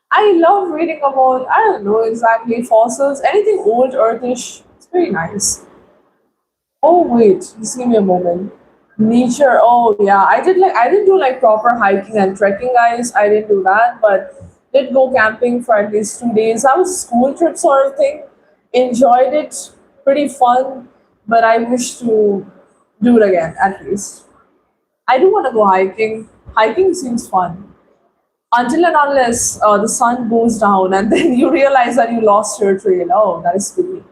S1: I love reading about, I don't know exactly, fossils, anything old, earthish. It's very nice. Oh, wait, just give me a moment. Nature. Oh yeah, I didn't do like proper hiking and trekking, guys. I didn't do that, but did go camping for at least 2 days. That was a school trip sort of thing. Enjoyed it, pretty fun, but I wish to do it again at least. I do want to go hiking. Hiking seems fun until and unless the sun goes down and then you realize that you lost your trail. Oh, that is spooky.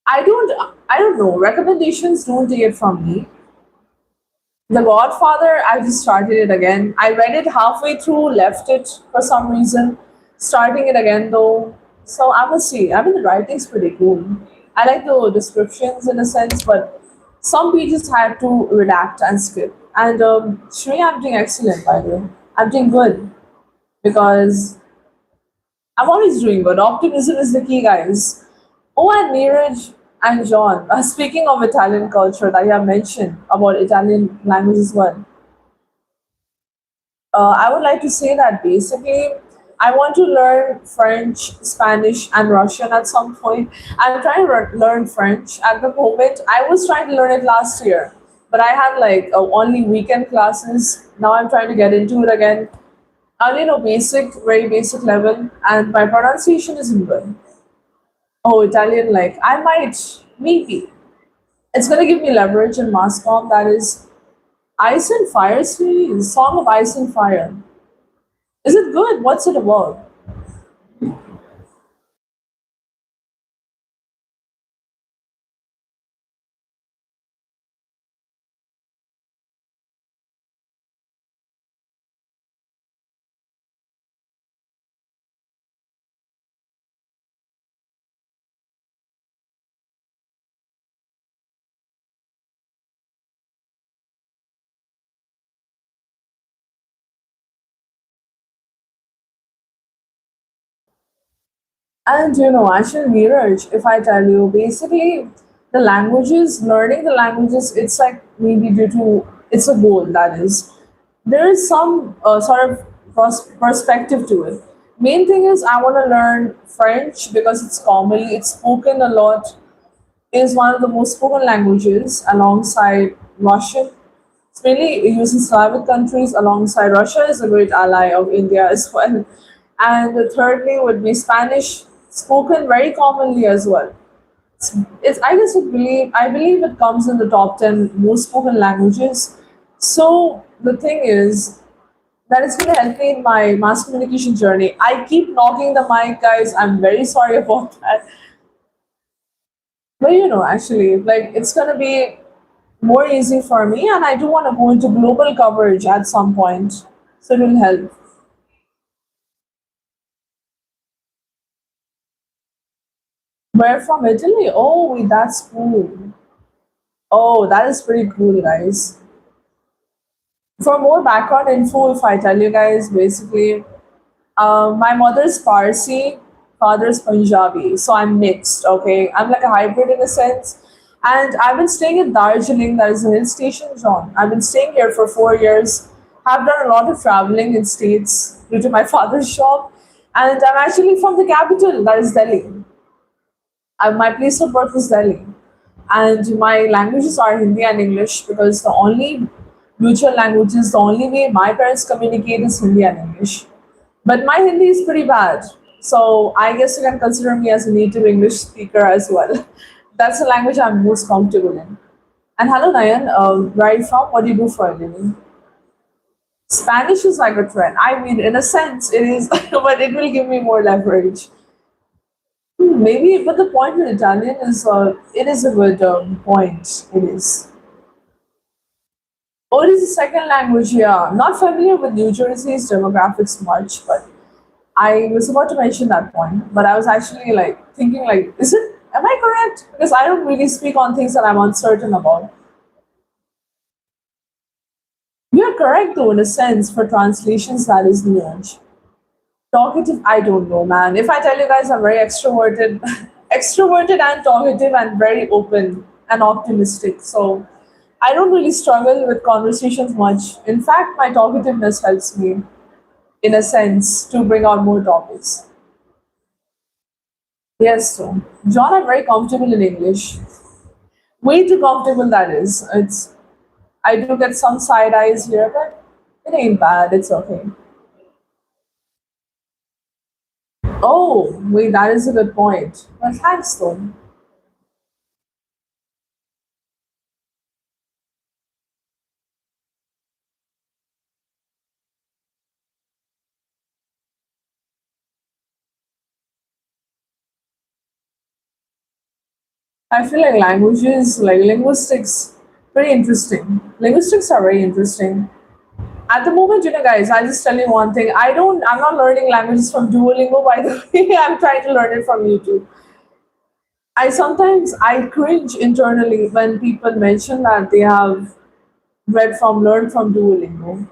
S1: I don't know. Recommendations don't take it from me. The Godfather, I just started it again. I read it halfway through, left it for some reason. Starting it again though. So I must see. I mean, the writing's pretty cool. I like the descriptions in a sense, but some pages had to redact and skip. And Shri, I'm doing excellent, by the way. I'm doing good because I'm always doing good. Optimism is the key, guys. Oh, and Neeraj and John, speaking of Italian culture that you have mentioned about Italian language as well, I would like to say that basically I want to learn French, Spanish, and Russian at some point. I'm trying to learn French at the moment. I was trying to learn it last year, but I had like only weekend classes. Now I'm trying to get into it again. I only know basic, very basic level, and my pronunciation isn't good. Oh, Italian, like I might, maybe. It's gonna give me leverage in mass comm. That is Ice and Fire series, Song of Ice and Fire. Is it good? What's it about? And actually, Neeraj, if I tell you, basically, the languages, learning the languages, it's like maybe due to, it's a goal that is. There is some sort of perspective to it. Main thing is, I want to learn French because it's commonly, it's spoken a lot, is one of the most spoken languages alongside Russian. It's mainly used in Slavic countries alongside Russia is a great ally of India as well. And the thirdly would be Spanish, spoken very commonly as well. It's I guess I believe it comes in the top 10 most spoken languages. So the thing is that it's going to help me in my mass communication journey. I keep knocking the mic, guys. I'm very sorry about that. But actually, like it's gonna be more easy for me, and I do want to go into global coverage at some point, so it will help. Where from Italy? Oh, that's cool. Oh, that is pretty cool, guys. For more background info, if I tell you guys, basically, my mother's Parsi, father's Punjabi, so I'm mixed. Okay, I'm like a hybrid in a sense. And I've been staying in Darjeeling, that is a hill station, John. I've been staying here for 4 years. I've done a lot of traveling in states due to my father's shop, and I'm actually from the capital, that is Delhi. My place of birth is Delhi, and my languages are Hindi and English because the only mutual languages, the only way my parents communicate is Hindi and English. But my Hindi is pretty bad, so I guess you can consider me as a native English speaker as well. That's the language I'm most comfortable in. And hello, Nayan. Where are you from? What do you do for a living? Spanish is like a trend. I mean, in a sense, it is, but it will give me more leverage. Maybe, but the point with Italian is, it is a good point. It is. Oh, it is a second language. Yeah, not familiar with New Jersey's demographics much, but I was about to mention that point. But I was actually like thinking, like, is it? Am I correct? Because I don't really speak on things that I'm uncertain about. You're correct, though, in a sense, for translations, that is nuance. Talkative, I don't know, man. If I tell you guys I'm very extroverted, extroverted and talkative and very open and optimistic. So I don't really struggle with conversations much. In fact, my talkativeness helps me, in a sense, to bring out more topics. Yes, so John, I'm very comfortable in English. Way too comfortable that is. It's I do get some side eyes here, but it ain't bad. It's okay. Oh, wait, that is a good point. Well, thanks, though. I feel like languages, like linguistics, very interesting. Linguistics are very interesting. At the moment, guys, I'll just tell you one thing. I'm not learning languages from Duolingo, by the way. I'm trying to learn it from YouTube. I cringe internally when people mention that they have learned from Duolingo.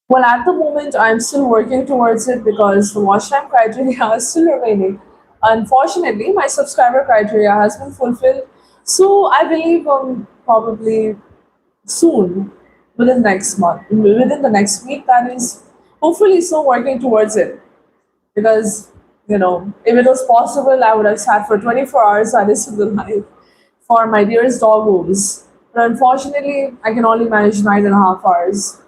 S1: Well, at the moment, I'm still working towards it because the watch time criteria is still remaining. Unfortunately, my subscriber criteria has been fulfilled. So I believe probably soon, within next month, within the next week, that is, hopefully, so working towards it. Because, if it was possible, I would have sat for 24 hours at a single night for my dearest doggos. But unfortunately, I can only manage 9.5 hours.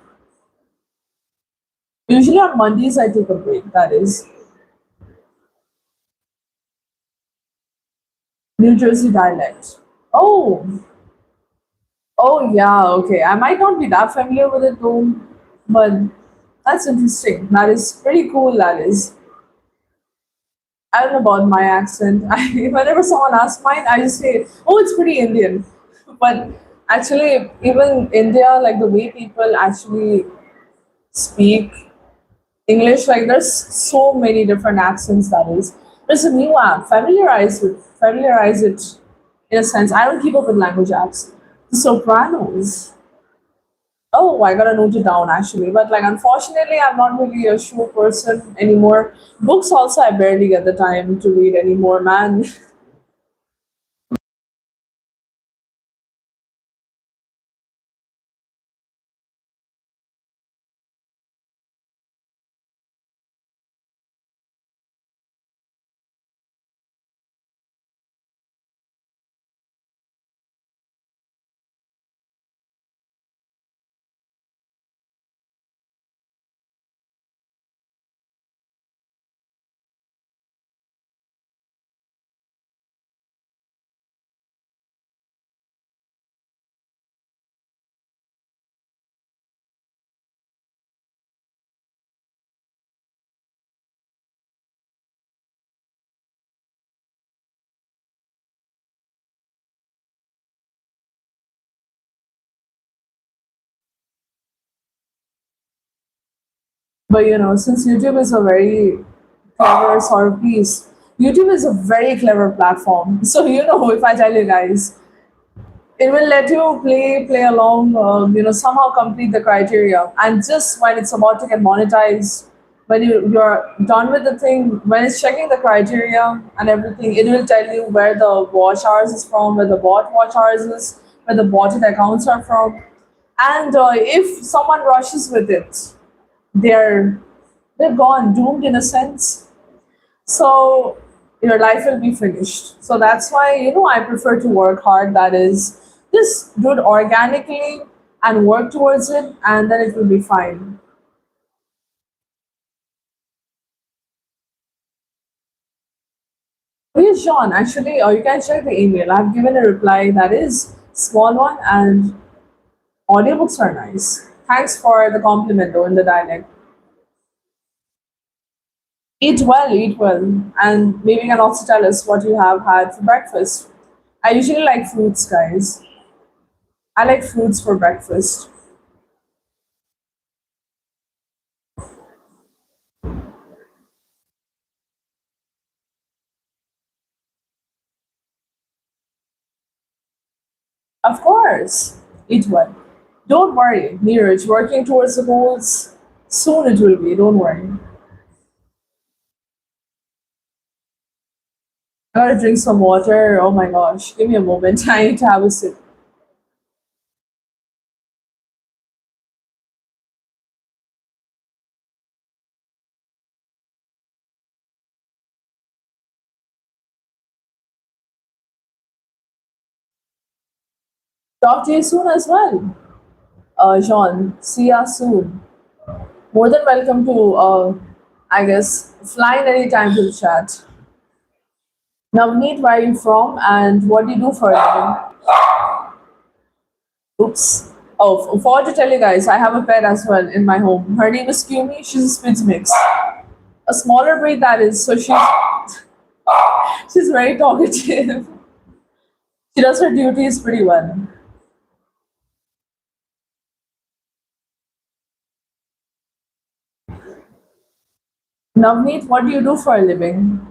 S1: Usually on Mondays, I take a break, that is. New Jersey dialect. Oh, oh yeah, okay. I might not be that familiar with it though, but that's interesting. That is pretty cool, that is. I don't know about my accent. Whenever someone asks mine, I just say, oh, it's pretty Indian. But actually, even India, like the way people actually speak English, like there's so many different accents that is. There's a new app, familiarize it in a sense. I don't keep up with language apps. The Sopranos. Oh, I gotta note it down actually. But like unfortunately I'm not really a show person anymore. Books also I barely get the time to read anymore, man. But since YouTube is a very clever sort of piece, YouTube is a very clever platform. So if I tell you guys, it will let you play along, somehow complete the criteria, and just when it's about to get monetized, when you're done with the thing, when it's checking the criteria and everything, it will tell you where the watch hours is from, where the bot watch hours is, where the botted accounts are from. And if someone rushes with it, they're they're gone, doomed in a sense. So your life will be finished. So that's why, I prefer to work hard. That is, just do it organically and work towards it, and then it will be fine. Yes, Sean, actually, you can check the email. I've given a reply that is small one, and audiobooks are nice. Thanks for the compliment though in the dialect. Eat well, and maybe you can also tell us what you have had for breakfast. I usually like fruits, guys. I like fruits for breakfast. Of course, eat well. Don't worry, Neeraj, working towards the goals. Soon it will be, don't worry. I gotta drink some water. Oh my gosh, give me a moment. I need to have a sip. Talk to you soon as well. John, see ya soon. More than welcome to, I guess, fly in any time to the chat. Navneet, where are you from and what do you do for a living? Oops. Oh, forgot to tell you guys, I have a pet as well in my home. Her name is Kumi. She's a Spitz mix. A smaller breed that is, so she's very talkative. She does her duties pretty well. Navneet, what do you do for a living?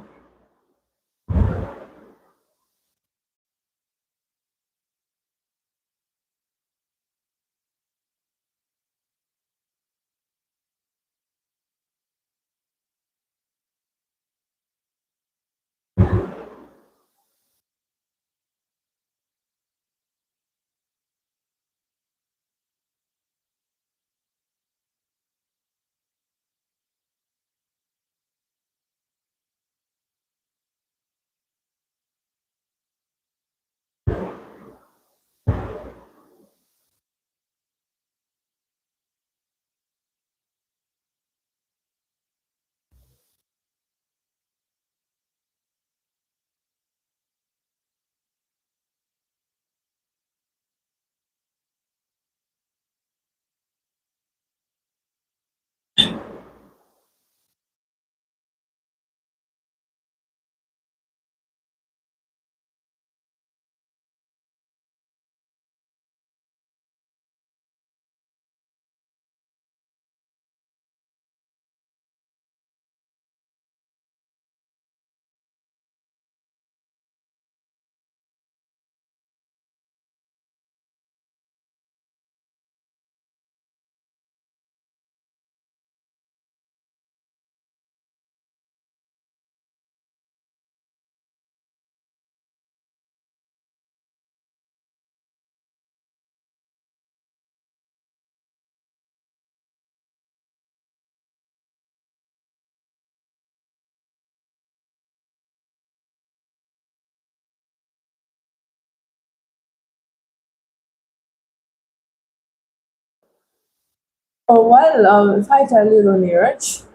S1: Oh, well, if I tell you the Neeraj,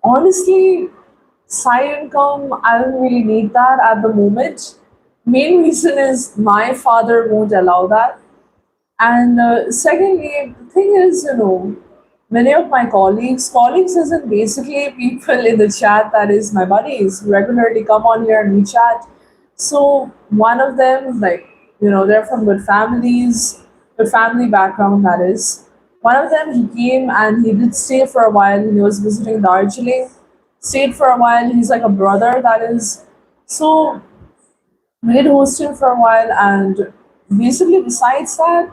S1: honestly, side income, I don't really need that at the moment. Main reason is my father won't allow that. And secondly, the thing is, many of my colleagues isn't basically people in the chat that is my buddies who regularly come on here and we chat. So one of them, like, they're from good families, good family background that is. One of them, he came and he did stay for a while. He was visiting Darjeeling, stayed for a while. He's like a brother that is. So we did host him for a while, and basically besides that,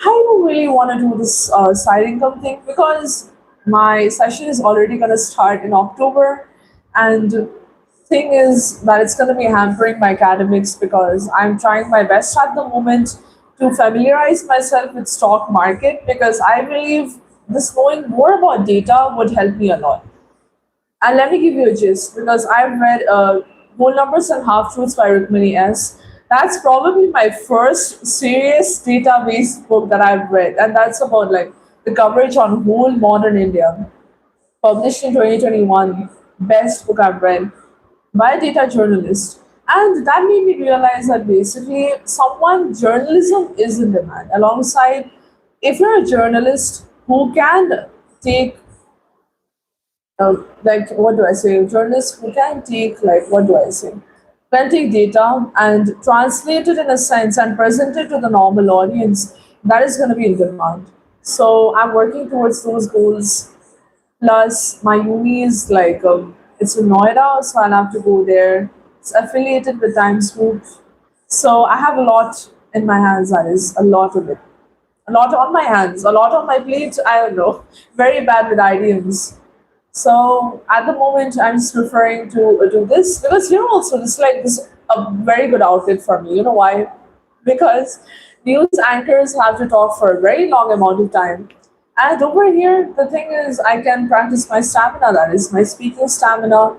S1: I don't really want to do this side income thing because my session is already going to start in October, and thing is that it's going to be hampering my academics because I'm trying my best at the moment to familiarize myself with stock market because I believe this knowing more about data would help me a lot. And let me give you a gist because I've read Whole Numbers and Half Truths by Rukmini S. That's probably my first serious database book that I've read, and that's about like the coverage on whole modern India, published in 2021. Best book I've read by a data journalist. And that made me realize that basically someone journalism is in demand. Alongside, if you're a journalist who can take like what do I say? Journalists who can take like what do I say? Can take data and translate it in a sense and present it to the normal audience. That is going to be in demand. So I'm working towards those goals. Plus, my uni is like it's in Noida, so I'll have to go there. It's affiliated with Times Group, so I have a lot in my hands. That is a lot of it, a lot on my hands, a lot on my plate. I don't know, very bad with idioms. So at the moment, I'm just preferring to do this because also this like this a very good outlet for me. You know why? Because news anchors have to talk for a very long amount of time. And over here, the thing is, I can practice my stamina, that is, my speaking stamina,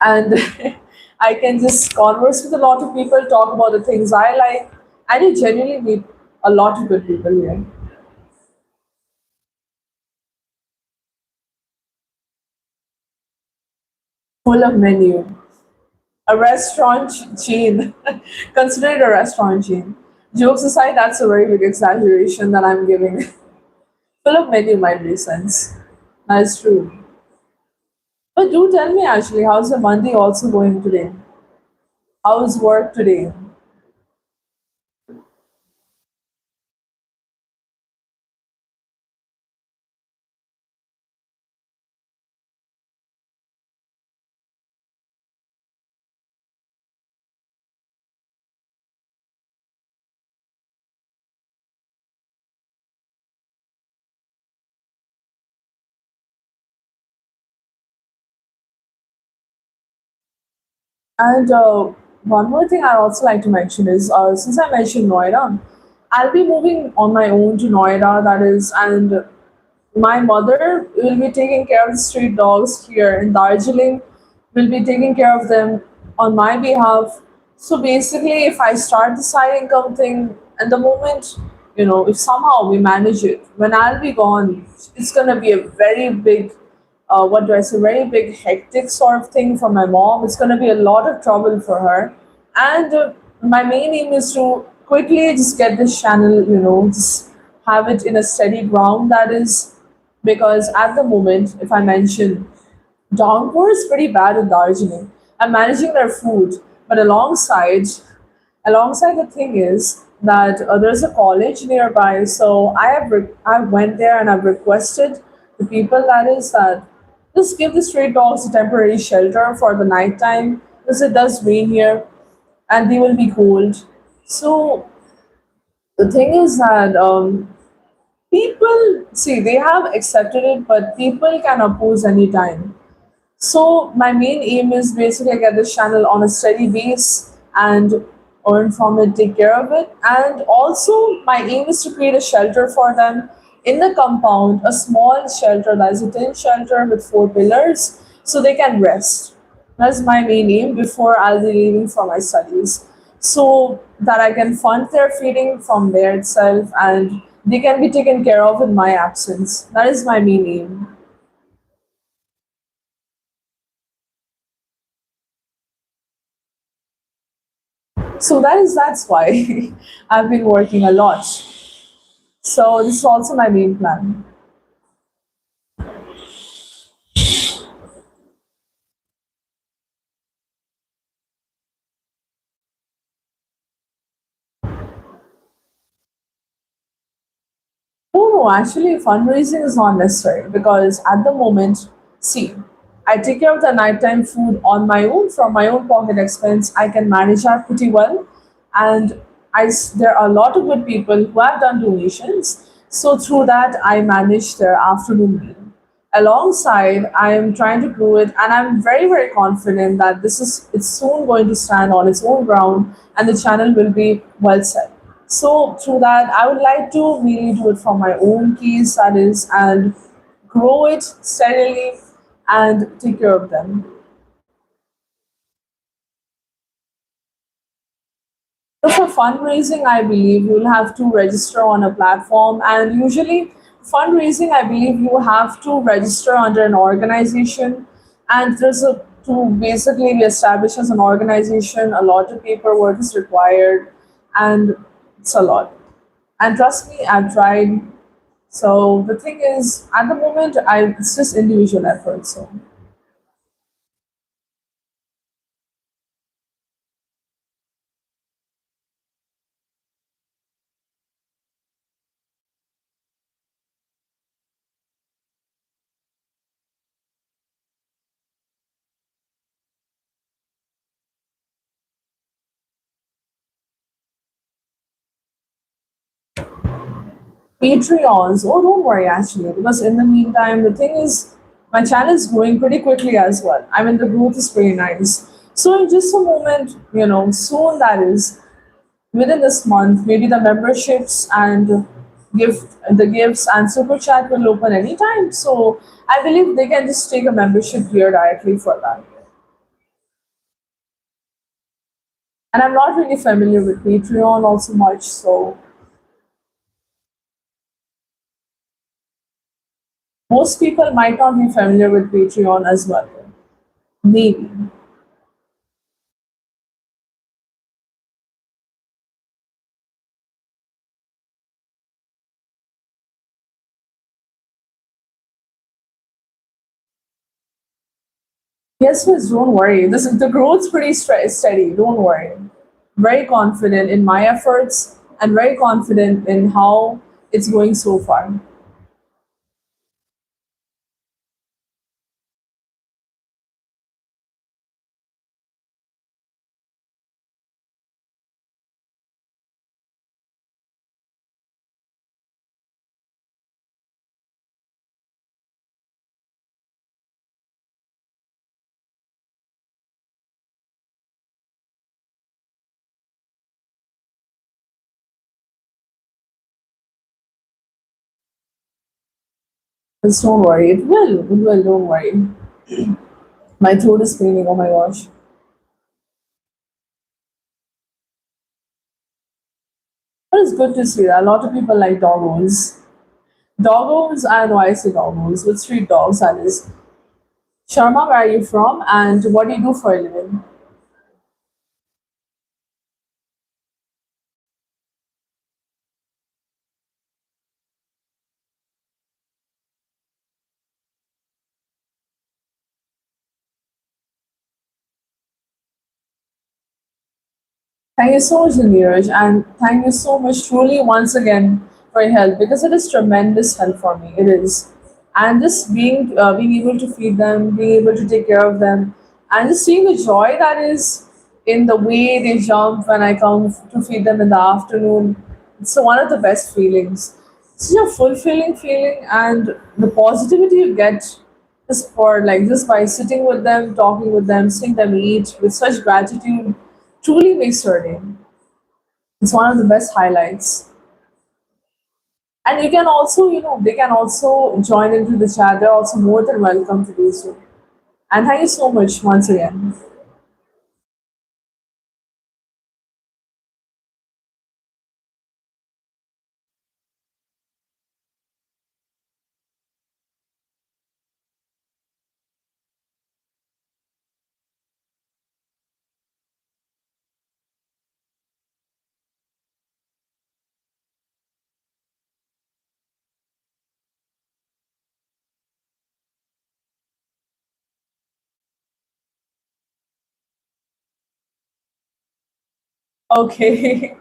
S1: and I can just converse with a lot of people, talk about the things I like, and you genuinely meet a lot of good people here. Full of menu. A restaurant chain. Consider it a restaurant chain. Jokes aside, that's a very big exaggeration that I'm giving. Full of menu might make sense. That's true. But do tell me actually, how's the Monday also going today? How's work today? And one more thing I'd also like to mention is since I mentioned Noida, I'll be moving on my own to Noida, that is, and my mother will be taking care of the street dogs here in Darjeeling, will be taking care of them on my behalf. So basically, if I start the side income thing, and the moment, if somehow we manage it, when I'll be gone, it's going to be a very big, what do I say, very big, hectic sort of thing for my mom. It's going to be a lot of trouble for her. And my main aim is to quickly just get this channel, just have it in a steady ground, that is, because at the moment, if I mention, downpour is pretty bad in Darjeeling. I'm managing their food, but alongside the thing is that there's a college nearby, so I went there and I've requested the people, that is, that just give the stray dogs a temporary shelter for the night time because it does rain here and they will be cold. So the thing is that people see they have accepted it, but people can oppose anytime. So my main aim is basically get this channel on a steady base and earn from it, take care of it. And also my aim is to create a shelter for them in the compound, a small shelter that is a tin shelter with four pillars so they can rest. That's my main aim before I'll be leaving for my studies. So that I can fund their feeding from there itself and they can be taken care of in my absence. That is my main aim. So that's why I've been working a lot. So this is also my main plan. No, actually, fundraising is not necessary because at the moment, see, I take care of the nighttime food on my own from my own pocket expense. I can manage that pretty well, and there are a lot of good people who have done donations. So through that, I manage their afternoon meal. Alongside, I am trying to grow it, and I'm very, very confident that this is it's soon going to stand on its own ground, and the channel will be well set. So through that, I would like to really do it from my own keys, that is, and grow it steadily and take care of them. So for fundraising, I believe you'll have to register on a platform, and usually fundraising, I believe you have to register under an organization, and there's a to basically be established as an organization. A lot of paperwork is required, and it's a lot. And trust me, I've tried. So the thing is, at the moment, I it's just individual effort. So Patreons. Oh, don't worry, actually, because in the meantime, the thing is, my channel is growing pretty quickly as well. I mean, the growth is pretty nice. So, in just a moment, soon that is, within this month, maybe the memberships and the gifts and super chat will open anytime. So, I believe they can just take a membership here directly for that. And I'm not really familiar with Patreon also much, so most people might not be familiar with Patreon as well. Maybe. Yes, yes, don't worry. This is the growth's pretty steady. Don't worry. Very confident in my efforts and very confident in how it's going so far. Just don't worry. It will. It will. Don't worry. My throat is paining. Oh my gosh. But it's good to see that a lot of people like doggos. Doggos, I know I say doggos, with street dogs, that is. Sharma, where are you from and what do you do for a living? Thank you so much, Neeraj, and thank you so much, truly, once again, for your help because it is tremendous help for me. It is, and just being able to feed them, being able to take care of them, and just seeing the joy that is in the way they jump when I come to feed them in the afternoon. It's one of the best feelings. It's such a fulfilling feeling, and the positivity you get just for like just by sitting with them, talking with them, seeing them eat with such gratitude truly makes your day. It's one of the best highlights. And you can also, they can also join into the chat. They're also more than welcome to do so. And thank you so much once again. Okay.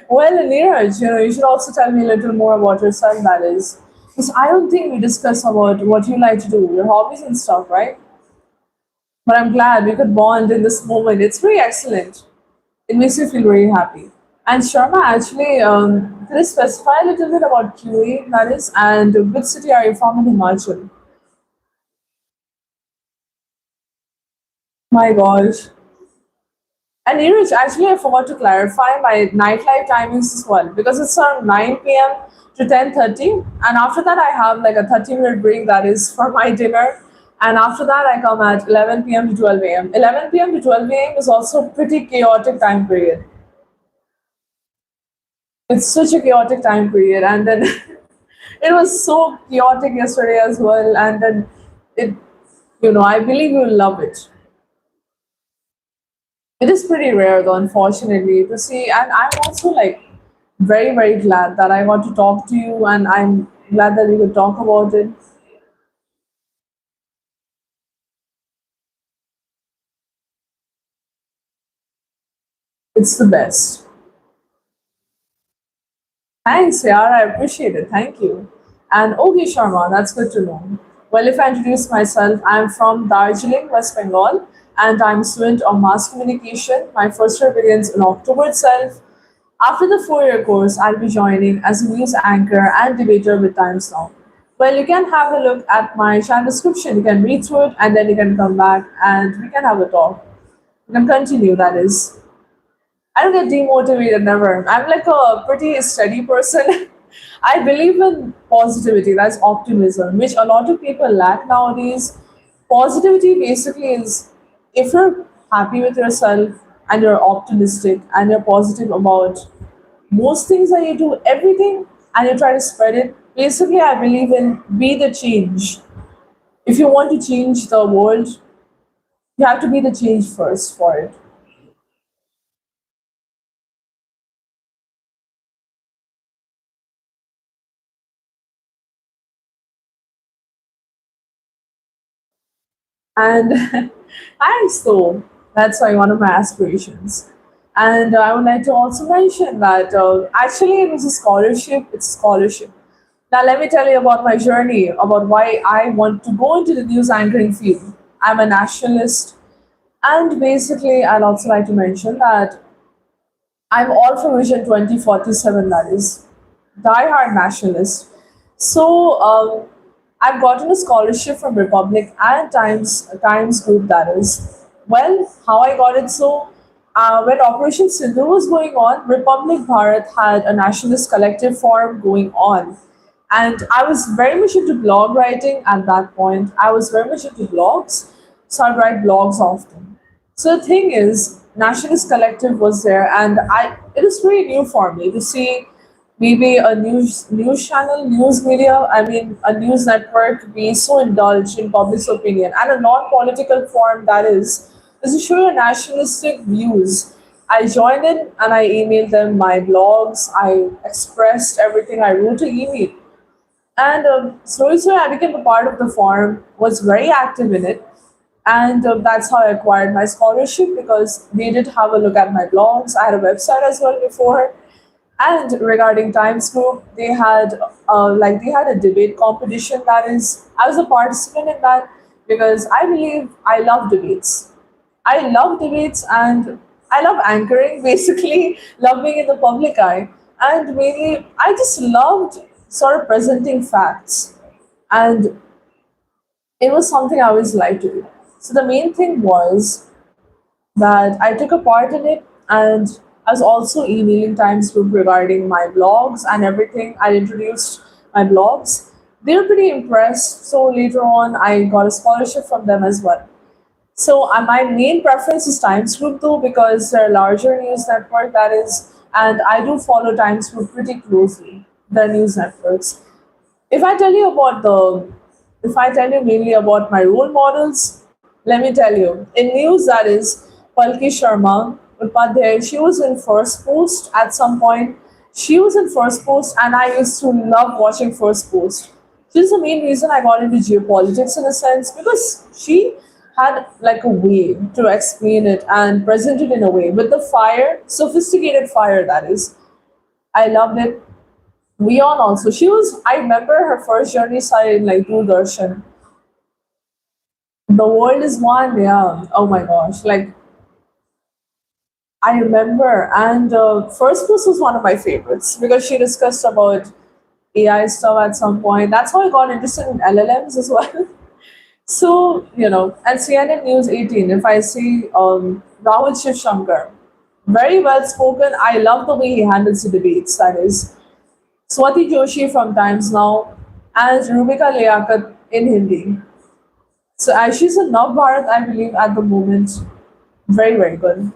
S1: Well, Neeraj, you should also tell me a little more about yourself, that is. Because I don't think we discuss about what you like to do, your hobbies and stuff, right? But I'm glad we could bond in this moment. It's very excellent. It makes me feel very happy. And Sharma, actually, can you specify a little bit about QA, that is, and which city are you from in Himachal? My gosh. And Neeraj, actually, I forgot to clarify my nightlife timings as well because it's around 9 p.m. to 10:30, and after that I have like a 30-minute break that is for my dinner, and after that I come at 11 p.m. to 12 a.m. 11 p.m. to 12 a.m. is also a pretty chaotic time period. It's such a chaotic time period, and then it was so chaotic yesterday as well, and then it, I believe you'll love it. It is pretty rare, though, unfortunately, to see. And I'm also like very, very glad that I got to talk to you, and I'm glad that we could talk about it. It's the best. Thanks, Yar. I appreciate it. Thank you. And okay, Sharma, that's good to know. Well, if I introduce myself, I'm from Darjeeling, West Bengal, and I'm a student of mass communication. My first year begins in October itself. After the 4-year course, I'll be joining as a news anchor and debater with Times Now. Well, you can have a look at my channel description. You can read through it, and then you can come back and we can have a talk. We can continue, that is. I don't get demotivated, never. I'm like a pretty steady person. I believe in positivity, that's optimism, which a lot of people lack nowadays. Positivity basically is if you're happy with yourself and you're optimistic and you're positive about most things that you do, everything, and you try to spread it. Basically, I believe in be the change. If you want to change the world, you have to be the change first for it. And and so that's why one of my aspirations. And I would like to also mention that actually it was a scholarship. It's a scholarship. Now let me tell you about my journey, about why I want to go into the news anchoring field. I'm a nationalist, and basically I'd also like to mention that I'm all for Vision 2047, that is die-hard nationalist. So I've gotten a scholarship from Republic and Times Group, that is. Well, how I got it so, when Operation Sindhu was going on, Republic Bharat had a nationalist collective forum going on. And I was very much into blog writing at that point. I was very much into blogs, so I'd write blogs often. So the thing is, Nationalist Collective was there, and it was very new for me to see maybe a news channel, news media, I mean a news network be so indulged in public opinion and a non-political forum that is to show your nationalistic views. I joined in and I emailed them my blogs. I expressed everything. I wrote an email. And slowly, I became a part of the forum, was very active in it. And that's how I acquired my scholarship because they did have a look at my blogs. I had a website as well before. And regarding Times Group, they had a debate competition. That is, I was a participant in that because I believe I love debates. I love debates and I love anchoring. Basically, love being in the public eye, and mainly I just loved sort of presenting facts, and it was something I always liked to do. So the main thing was that I took a part in it, and I was also emailing Times Group regarding my blogs and everything. I introduced my blogs. They were pretty impressed. So later on, I got a scholarship from them as well. So my main preference is Times Group though because they're a larger news network that is, and I do follow Times Group pretty closely. Their news networks. If I tell you about the, if I tell you mainly about my role models, let me tell you. In news, that is Palki Sharma Upadhyay. She was in First Post at some point. She was in First Post, and I used to love watching First Post. This is the main reason I got into geopolitics in a sense because she had like a way to explain it and present it in a way with the fire, sophisticated fire that is. I loved it. Leon also. She was. I remember her first journey started in like Doordarshan. The world is one. Yeah. Oh my gosh. Like I remember, and First Plus was one of my favorites because she discussed about AI stuff at some point. That's how I got interested in LLMs as well. So, and CNN News 18, if I see Rahul Shivshankar, very well spoken. I love the way he handles the debates. That is Swati Joshi from Times Now and Rubika Liaquat in Hindi. So, she's in Nav Bharat, I believe, at the moment. Very, very good.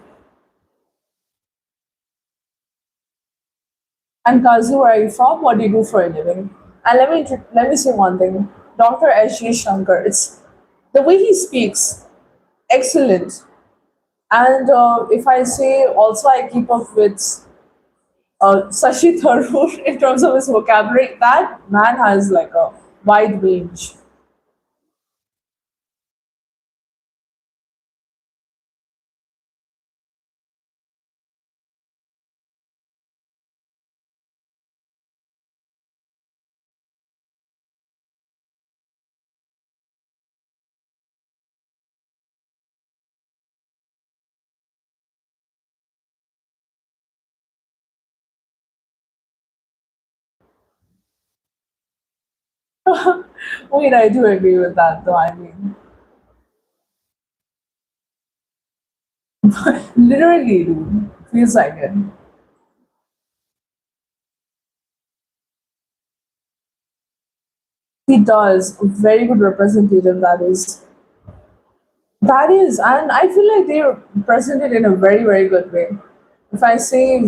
S1: And Kazu, where are you from? What do you do for a living? And let me say one thing. Dr. S.G. Shankar, it's the way he speaks, excellent. And if I say also I keep up with Sashi Tharoor in terms of his vocabulary, that man has like a wide range. Wait, I do agree with that though. I mean, literally, dude, feels like it. He does. Very good representative, that is. That is, and I feel like they're presented in a very, very good way. If I say,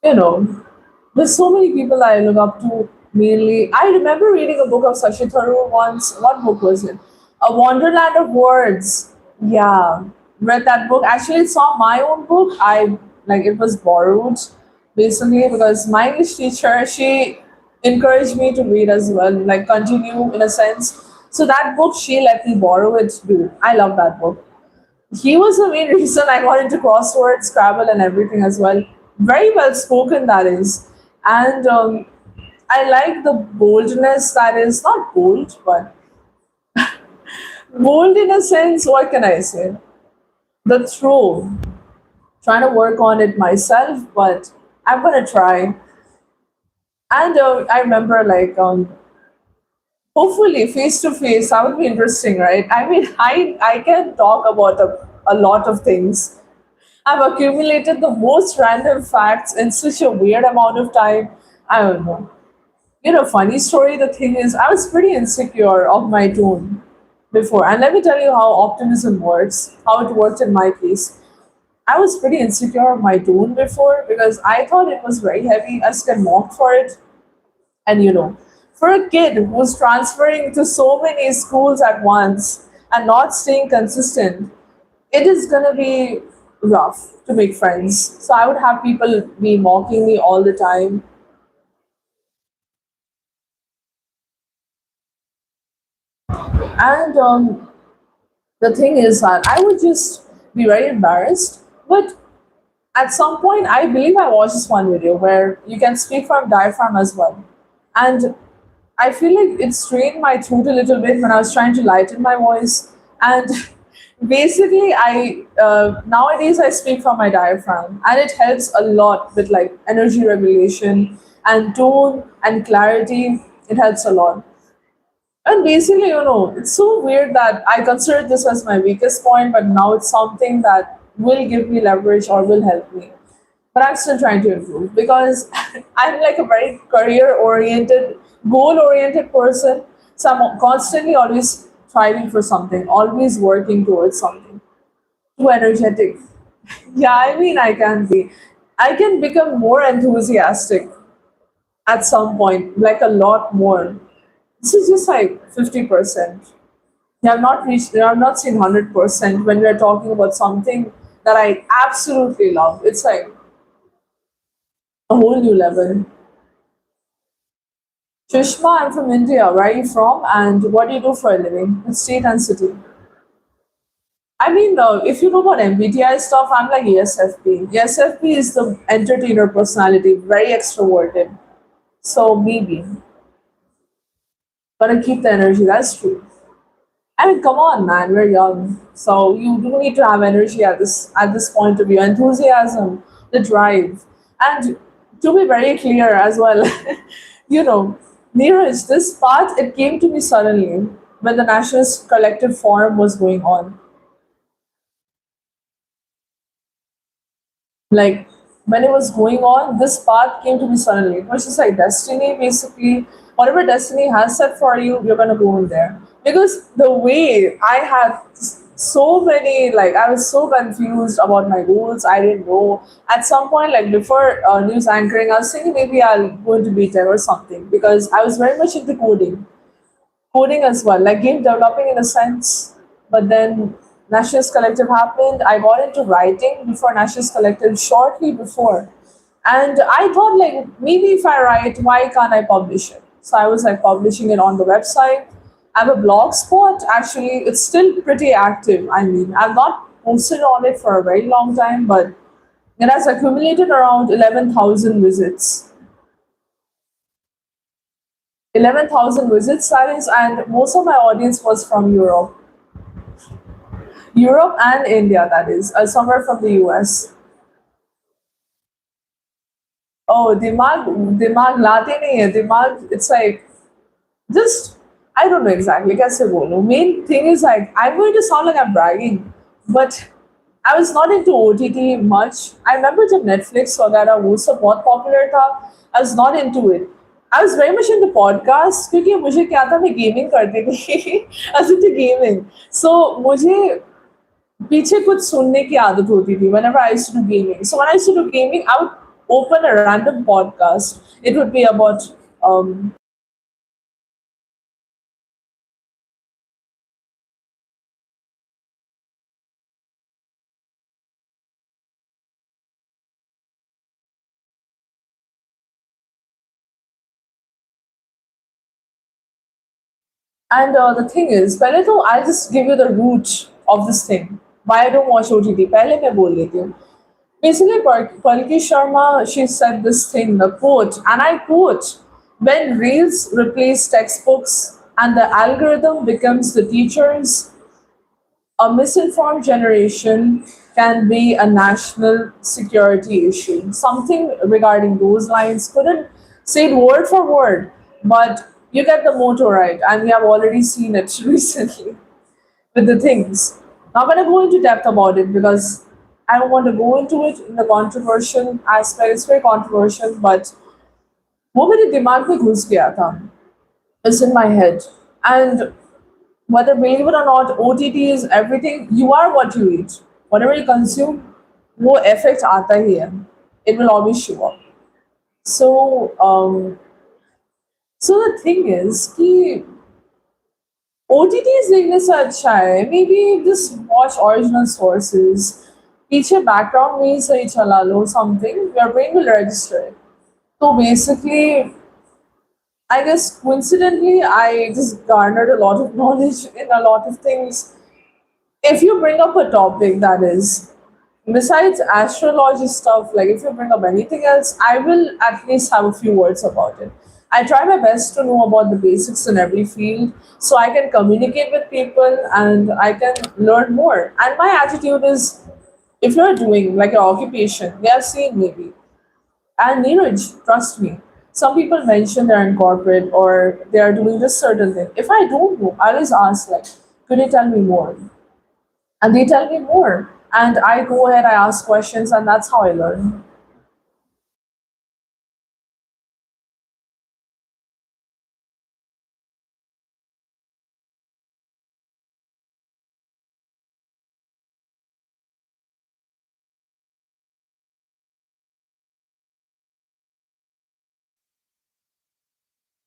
S1: know, there's so many people I look up to mainly. I remember reading a book of Sashi Tharoor once. What book was it? A Wonderland of Words. Yeah, read that book. Actually, it's not my own book. I like it was borrowed basically because my English teacher she encouraged me to read as well, like continue in a sense. So that book she let me borrow it. Dude, I love that book. He was the main reason I got into crossword, Scrabble, and everything as well. Very well spoken, that is. And I like the boldness that is not bold, but bold in a sense. What can I say? The throw. Trying to work on it myself, but I'm gonna try. And I remember, like, hopefully face to face, that would be interesting, right? I mean, I can talk about a lot of things. I've accumulated the most random facts in such a weird amount of time. I don't know. Funny story, the thing is, I was pretty insecure of my tone before. And let me tell you how optimism works, how it worked in my case. I was pretty insecure of my tone before because I thought it was very heavy. I was getting mocked for it. And for a kid who's transferring to so many schools at once and not staying consistent, it is gonna be rough to make friends. So I would have people be mocking me all the time. And the thing is that I would just be very embarrassed. But at some point, I believe I watched this one video where you can speak from diaphragm as well. And I feel like it strained my throat a little bit when I was trying to lighten my voice. And basically, I nowadays I speak from my diaphragm, and it helps a lot with like energy regulation and tone and clarity. It helps a lot. And basically, it's so weird that I considered this as my weakest point, but now it's something that will give me leverage or will help me. But I'm still trying to improve because I'm like a very career oriented, goal oriented person. So I'm constantly always striving for something, always working towards something. Too energetic. Yeah, I mean, I can be. I can become more enthusiastic at some point, like a lot more. This is just like 50%. They have not seen 100% when we're talking about something that I absolutely love. It's like a whole new level. Shushma, I'm from India. Where are you from? And what do you do for a living? What state and city? I mean, if you know about MBTI stuff, I'm like ESFP. ESFP is the entertainer personality, very extroverted. So maybe, but I keep the energy. That's true. I mean, come on, man, we're young, so you do need to have energy at this point of view, enthusiasm, the drive, and to be very clear as well, you know, Neeraj, this path it came to me suddenly when the Nationalist Collective Forum was going on. Like when it was going on, this path came to me suddenly. It was just like destiny, basically. Whatever destiny has set for you, you're gonna go in there. Because the way I had so many, like I was so confused about my goals. I didn't know. At some point, like before news anchoring, I was thinking maybe I'll go into BTech or something because I was very much into coding as well, like game developing in a sense. But then Nationalist Collective happened. I got into writing before Nationalist Collective, shortly before. And I thought, like, maybe if I write, why can't I publish it? So I was like publishing it on the website. I have a blog spot. Actually, it's still pretty active. I mean, I've not posted on it for a very long time, but it has accumulated around 11,000 visits. 11,000 visits, that is, and most of my audience was from Europe and India, that is, somewhere from the US. Oh, दिमाग लाते नहीं है दिमाग. It's like just I don't know exactly कैसे बोलूं. Main thing is like I'm going to sound like I'm bragging, but I was not into OTT much. I remember जब Netflix वगैरह वो सब बहुत popular था. I was not into it. I was very much into podcasts क्योंकि मुझे क्या था मैं गेमिंग करती थी. I was into gaming. So मुझे पीछे कुछ सुनने की आदत होती थी whenever I used to do gaming. So when I used to do gaming, I would open a random podcast. It would be about and the thing is, पहले तो I'll just give you the root of this thing. Why I don't watch OTT. पहले मैं बोल देती हूँ. Basically, Palki Sharma, she said this thing, the quote, and I quote, when reels replace textbooks and the algorithm becomes the teachers, a misinformed generation can be a national security issue. Something regarding those lines. Couldn't say it word for word, but you get the motto right, and we have already seen it recently with the things. Not going to go into depth about it because I don't want to go into it in the controversial aspect. It's very controversial, but वो मेरे दिमाग में घुस गया था. It's in my head. And whether believe it or not, OTT is everything. You are what you eat. Whatever you consume, वो effect आता ही है. It will always show up. So, so the thing is कि OTTs देखने से अच्छा है. Maybe just watch original sources. पीछे background में ही सही चला लो something. Your brain will register it. So basically, I guess coincidentally, I just garnered a lot of knowledge in a lot of things. If you bring up a topic that is, besides astrology stuff, like if you bring up anything else, I will at least have a few words about it. I try my best to know about the basics in every field so I can communicate with people and I can learn more. And my attitude is if you're doing like an occupation, they have seen maybe. And Neeraj, trust me, some people mention they're in corporate or they are doing this certain thing. If I don't know, I always ask like, could you tell me more? And they tell me more. And I go ahead, I ask questions, and that's how I learn.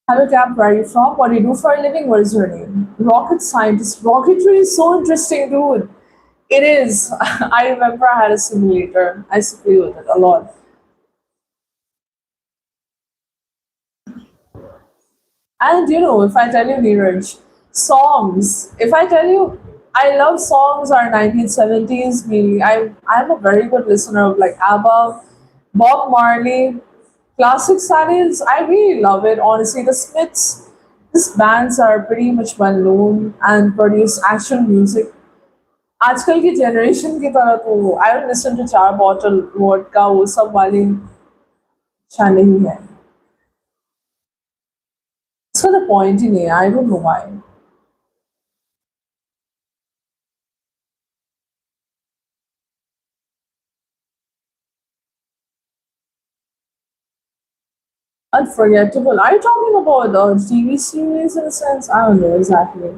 S1: Hello, Cap, where are you from? What do you do for a living? What is your name? Rocket scientist. Rocketry is so interesting, dude. It is. I remember I had a simulator. I used to play with it a lot. And you know, if I tell you, Neeraj, songs, if I tell you, I love songs are 1970s, me. I'm a very good listener of like ABBA, Bob Marley, classic styles. I really love it, honestly. The Smiths, These bands are pretty much well known and produce actual music. आजकल की generation की तरह तो I don't listen to चार bottle vodka वो सब वाली अच्छा नहीं है. So the point in it, I don't know why. Unforgettable. Are you talking about the TV series in a sense? I don't know exactly.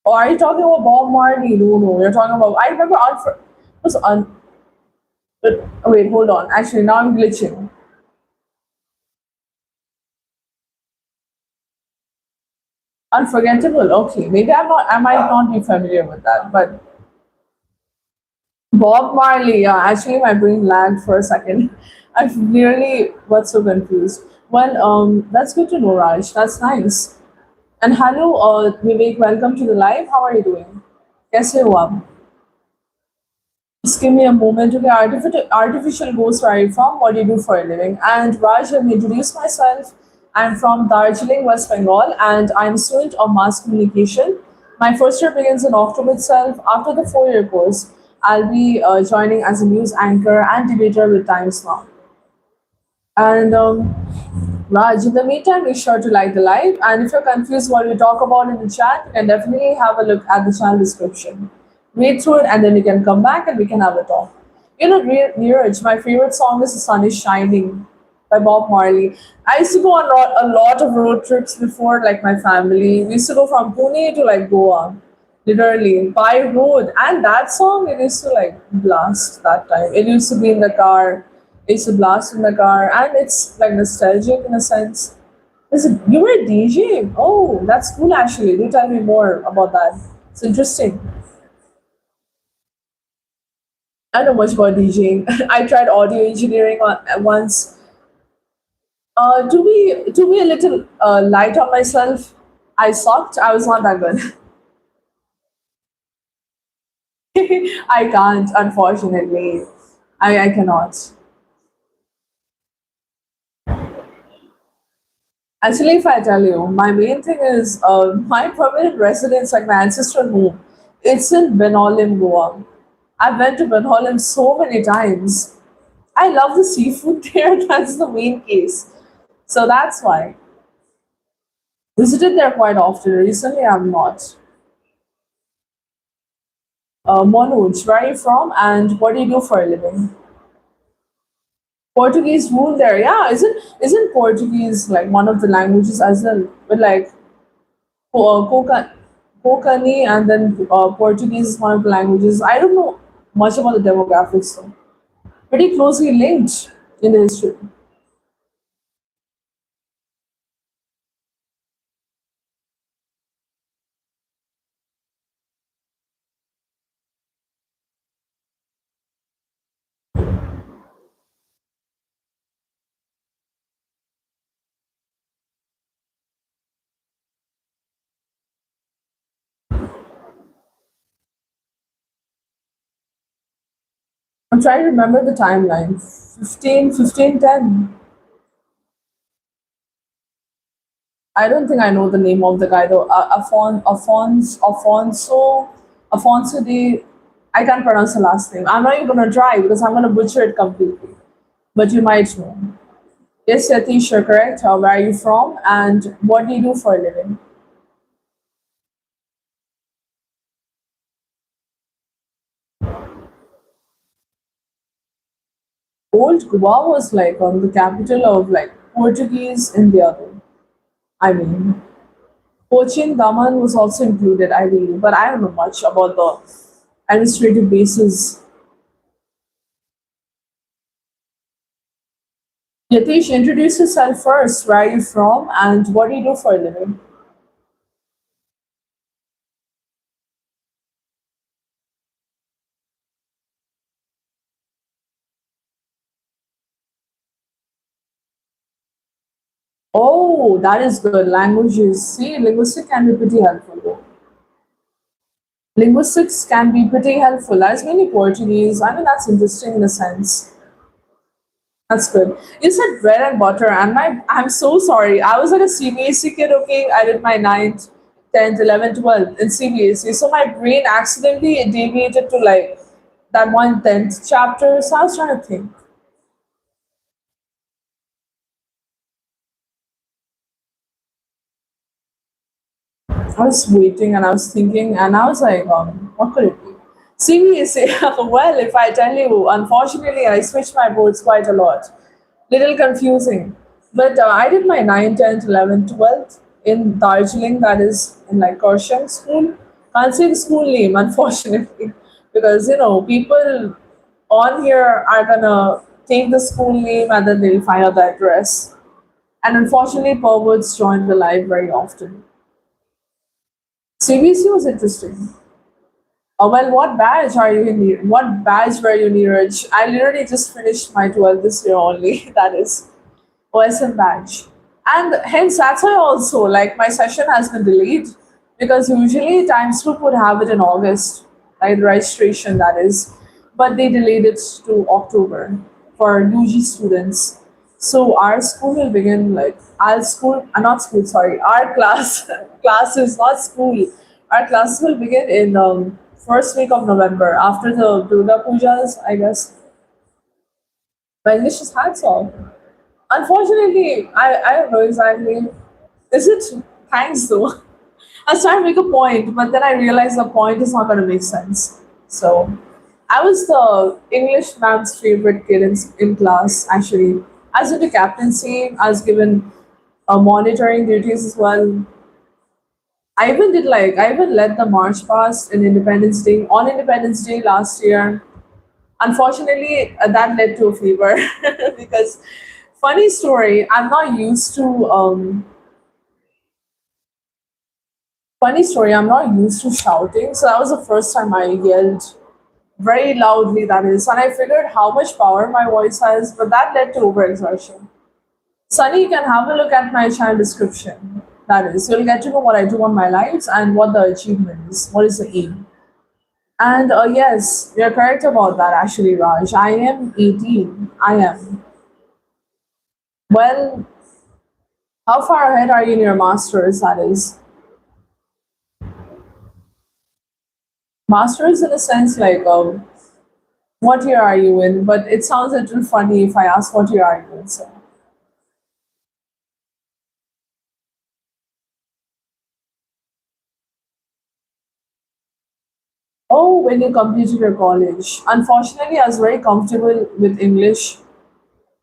S1: Or are you talking about Bob Marley? No, no. You're talking about. I remember was wait, hold on. Actually, now I'm glitching. Unforgettable. Okay, maybe I'm not. I might not be familiar with that, but Bob Marley. Yeah, actually, my brain lagged for a second. I've nearly got so confused. Well, that's good to know, Raj. That's nice. And hello, Vivek. Welcome to the live. How are you doing? कैसे हो आप? Just give me a moment. Okay, artificial ghost, where are you from? What do you do for a living? And Raj, let me introduce myself. I'm from Darjeeling, West Bengal, and I'm a student of mass communication. My first year begins in October itself. After the 4 year course, I'll be joining as a news anchor and debater with Times Now. And Raj, in the meantime, be sure to like the live. And if you're confused what we talk about in the chat, you can definitely have a look at the channel description. Read through it, and then you can come back and we can have a talk. You know, Neeraj, my favorite song is The Sun is Shining by Bob Marley. I used to go on a lot of road trips before, like my family. We used to go from Pune to like Goa, literally by road. And that song, it used to like blast that time. It used to be in the car, it used to blast in the car, and it's like nostalgic in a sense. Is it, you were a DJ? Oh, that's cool actually. Do tell me more about that. It's interesting. I don't know much about DJing. I tried audio engineering once. To be a little light on myself, I sucked. I was not that good. I can't, unfortunately. I cannot. Actually, if I tell you, my main thing is my permanent residence, like my ancestral home. It's in Benolim, Goa. I've been to Benolim so many times. I love the seafood there. That's the main case. So that's why. Visited there quite often. Recently, I'm not. Manoj, where are you from and what do you do for a living? Portuguese rule there, yeah. Isn't Portuguese like one of the languages as well? But like Coca, Kokani and then Portuguese is one of the languages. I don't know much about the demographics though. Pretty closely linked in the history. I'm trying to remember the timeline. 15, 10. I don't think I know the name of the guy though. Afonso de. I can't pronounce the last name. I'm not even gonna try because I'm gonna butcher it completely. But you might know. Yes, Yatish, you're correct. Where are you from? And what do you do for a living? Old Goa was like the capital of like Portuguese India though. I mean, Cochin Daman was also included, I believe, but I don't know much about the administrative bases. Yatish, introduce yourself first. Where are you from and what do you do for a living? Oh, that is good. Languages. See, linguistics can be pretty helpful though. Linguistics can be pretty helpful. As many Portuguese. I mean, that's interesting in a sense. That's good. You said bread and butter, and I'm so sorry. I was like a CBSE kid, okay? I did my ninth, 10th, 11th, 12th in CBSE. So my brain accidentally deviated to like that one tenth chapter. So I was trying to think. I was waiting and I was thinking, and I was like, what could it be? CBSE. Well, if I tell you, unfortunately, I switched my boards quite a lot. Little confusing. But I did my 9th, 10th, 11th, 12th in Darjeeling, that is in like Korsham school. Can't say the school name, unfortunately, because people on here are gonna take the school name and then they'll find out the address. And unfortunately, perverts join the live very often. CBC was interesting. Well, what badge are you in? What badge were you, Neeraj? I literally just finished my 12th this year only. That is OSM badge. And hence, that's why also, like, my session has been delayed because usually Times Group would have it in August, right? Registration, that is. But they delayed it to October for UG students. So our school will begin like our school, not school, sorry, our class, classes, not school. Our classes will begin in first week of November after the Durga Pujas, I guess. My English is hats off. Unfortunately, I don't know exactly. Is it? Thanks though. I was trying to make a point, but then I realized the point is not going to make sense. So, I was the English ma'am's favorite kid in class, actually. I was into captaincy, I was given monitoring duties as well. I even led the march past in Independence Day, on Independence Day last year. Unfortunately, that led to a fever because funny story, I'm not used to shouting. So that was the first time I yelled very loudly, that is. And I figured how much power my voice has, but that led to overexertion. Sunny, you can have a look at my channel description. That is, you'll get to know what I do on my lives and what the achievement is, what is the aim. And yes, you're correct about that actually, Raj. I am 18. I am. Well, how far ahead are you in your masters, that is? Masters in a sense like what year are you in? But it sounds a little funny if I ask what year are you in. So, oh, when you completed your college. Unfortunately, I was very comfortable with English.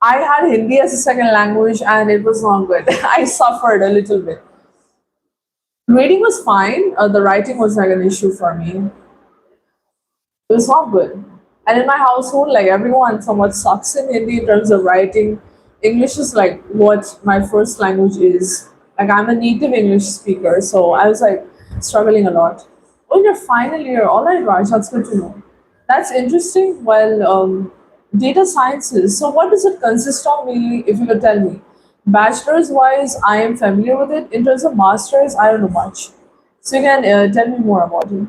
S1: I had Hindi as a second language and it was not good. I suffered a little bit. Reading was fine. The writing was like an issue for me. It was not good. And in my household, like everyone somewhat sucks in Hindi in terms of writing. English is like what my first language is. Like I'm a native English speaker, so I was like struggling a lot. Oh, in your final year, all right, Raj, that's good to know. That's interesting. Well, data sciences. So, what does it consist of, mainly, if you could tell me? Bachelor's wise, I am familiar with it. In terms of masters, I don't know much. So, you can tell me more about it.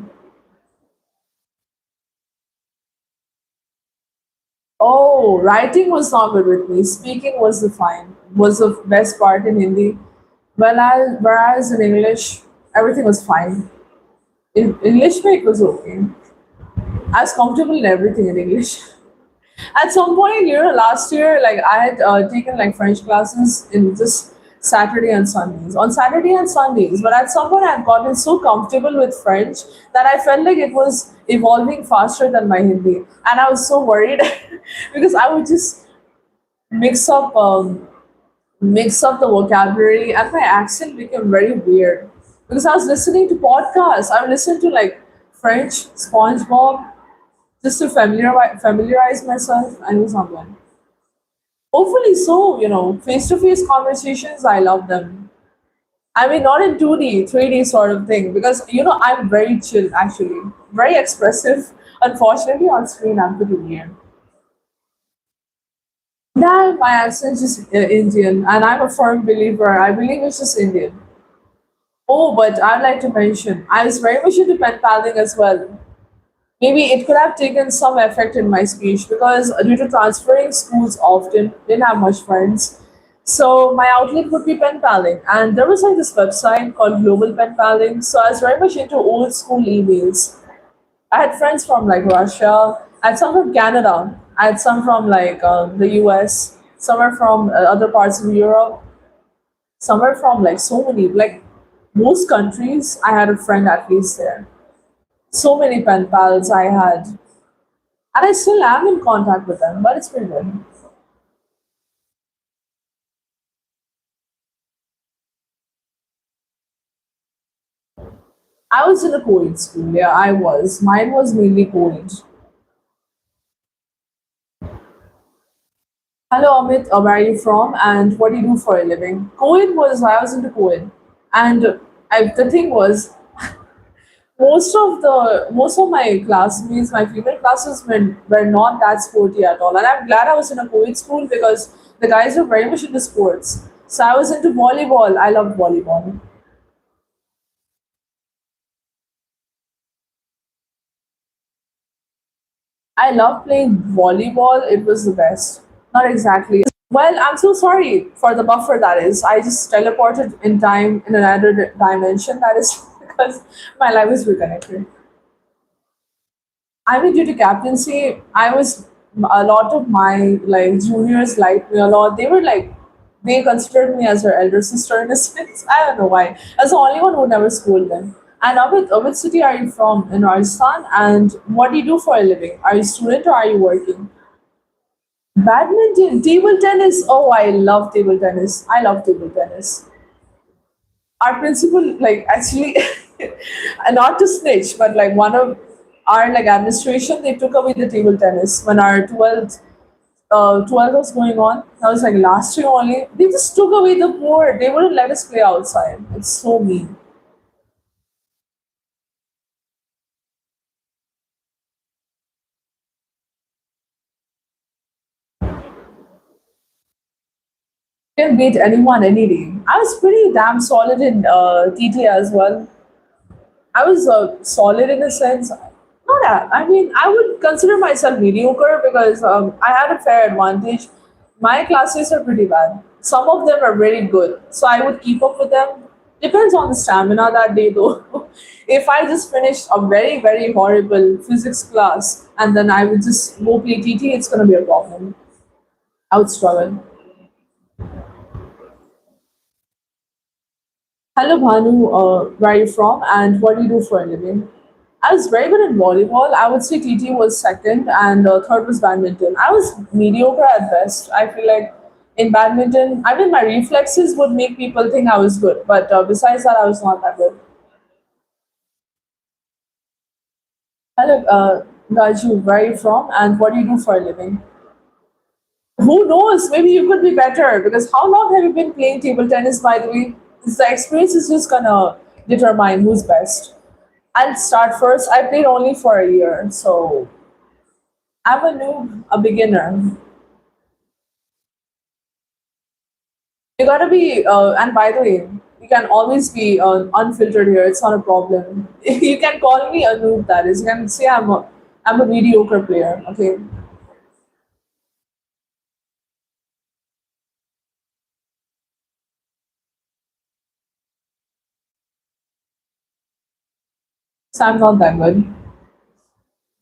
S1: Oh, writing was not good with me. Speaking was the fine, was the best part in Hindi. Whereas in English, everything was fine. In English, it was okay. I was comfortable in everything in English. At some point, last year, like I had taken like French classes in just Saturday and Sundays. On Saturday and Sundays, but at some point, I had gotten so comfortable with French that I felt like it was evolving faster than my Hindi, and I was so worried because I would just mix up um, mix up the vocabulary, and my accent became very weird because I was listening to podcasts. I would listen to like French SpongeBob just to familiarize myself, and it was not good. Hopefully so, face to face conversations, I love them. I mean, not in 2D, 3D sort of thing, because, I'm very chill actually, very expressive. Unfortunately, on screen, I'm pretty weird. Yeah, my accent is Indian, and I'm a firm believer. I believe it's just Indian. Oh, but I'd like to mention, I was very much into pen paling as well. Maybe it could have taken some effect in my speech because due to transferring schools often, didn't have much friends. So my outlet would be pen paling, and there was like this website called Global Pen Paling. So I was very much into old school emails. I had friends from like Russia. I had some from Canada. I had some from like the US. Some are from other parts of Europe. Some are from like so many like most countries. I had a friend at least there. So many pen pals I had, and I still am in contact with them. But it's pretty good. I was in a co-ed school. Yeah, I was. Mine was mainly co-ed. Hello, Amit. Where are you from? And what do you do for a living? Co-ed was I was into co-ed, and the thing was most of my classmates, my female classes were not that sporty at all. And I'm glad I was in a co-ed school because the guys were very much into sports. So I was into volleyball. I loved volleyball. I love playing volleyball. It was the best. Not exactly. Well, I'm so sorry for the buffer that is. I just teleported in time in another dimension. That is because my life is reconnected. I mean, due to captaincy, I was a lot of my like juniors liked me a lot. They were like, they considered me as their elder sister in a sense. I don't know why. I was the only one who never schooled them. And which city are you from in Rajasthan? And what do you do for a living? Are you a student or are you working? Badminton, table tennis. Oh, I love table tennis. I love table tennis. Our principal, like, actually, not to snitch, but like one of our like administration, they took away the table tennis when our 12th was going on. That was like last year only. They just took away the board. They wouldn't let us play outside. It's so mean. Can beat anyone any day. I was pretty damn solid in TT as well. I was solid in a sense. Not that. I mean, I would consider myself mediocre because I had a fair advantage. My classes are pretty bad. Some of them are very good, so I would keep up with them. Depends on the stamina that day, though. If I just finished a very, very horrible physics class and then I would just go play TT, it's gonna be a problem. I would struggle. Hello, Bhanu. Where are you from and what do you do for a living? I was very good in volleyball. I would say TT was second, and third was badminton. I was mediocre at best. I feel like in badminton, I mean, my reflexes would make people think I was good, but besides that, I was not that good. Hello, Raju, where are you from, and what do you do for a living? Who knows? Maybe you could be better because how long have you been playing table tennis, by the way? The experience is just gonna determine who's best. I'll start first. I played only for a year, so I'm a noob, a beginner. You gotta be, and by the way, you can always be unfiltered here. It's not a problem. You can call me a noob. That is, you can say I'm a mediocre player. Okay, so I'm not that good.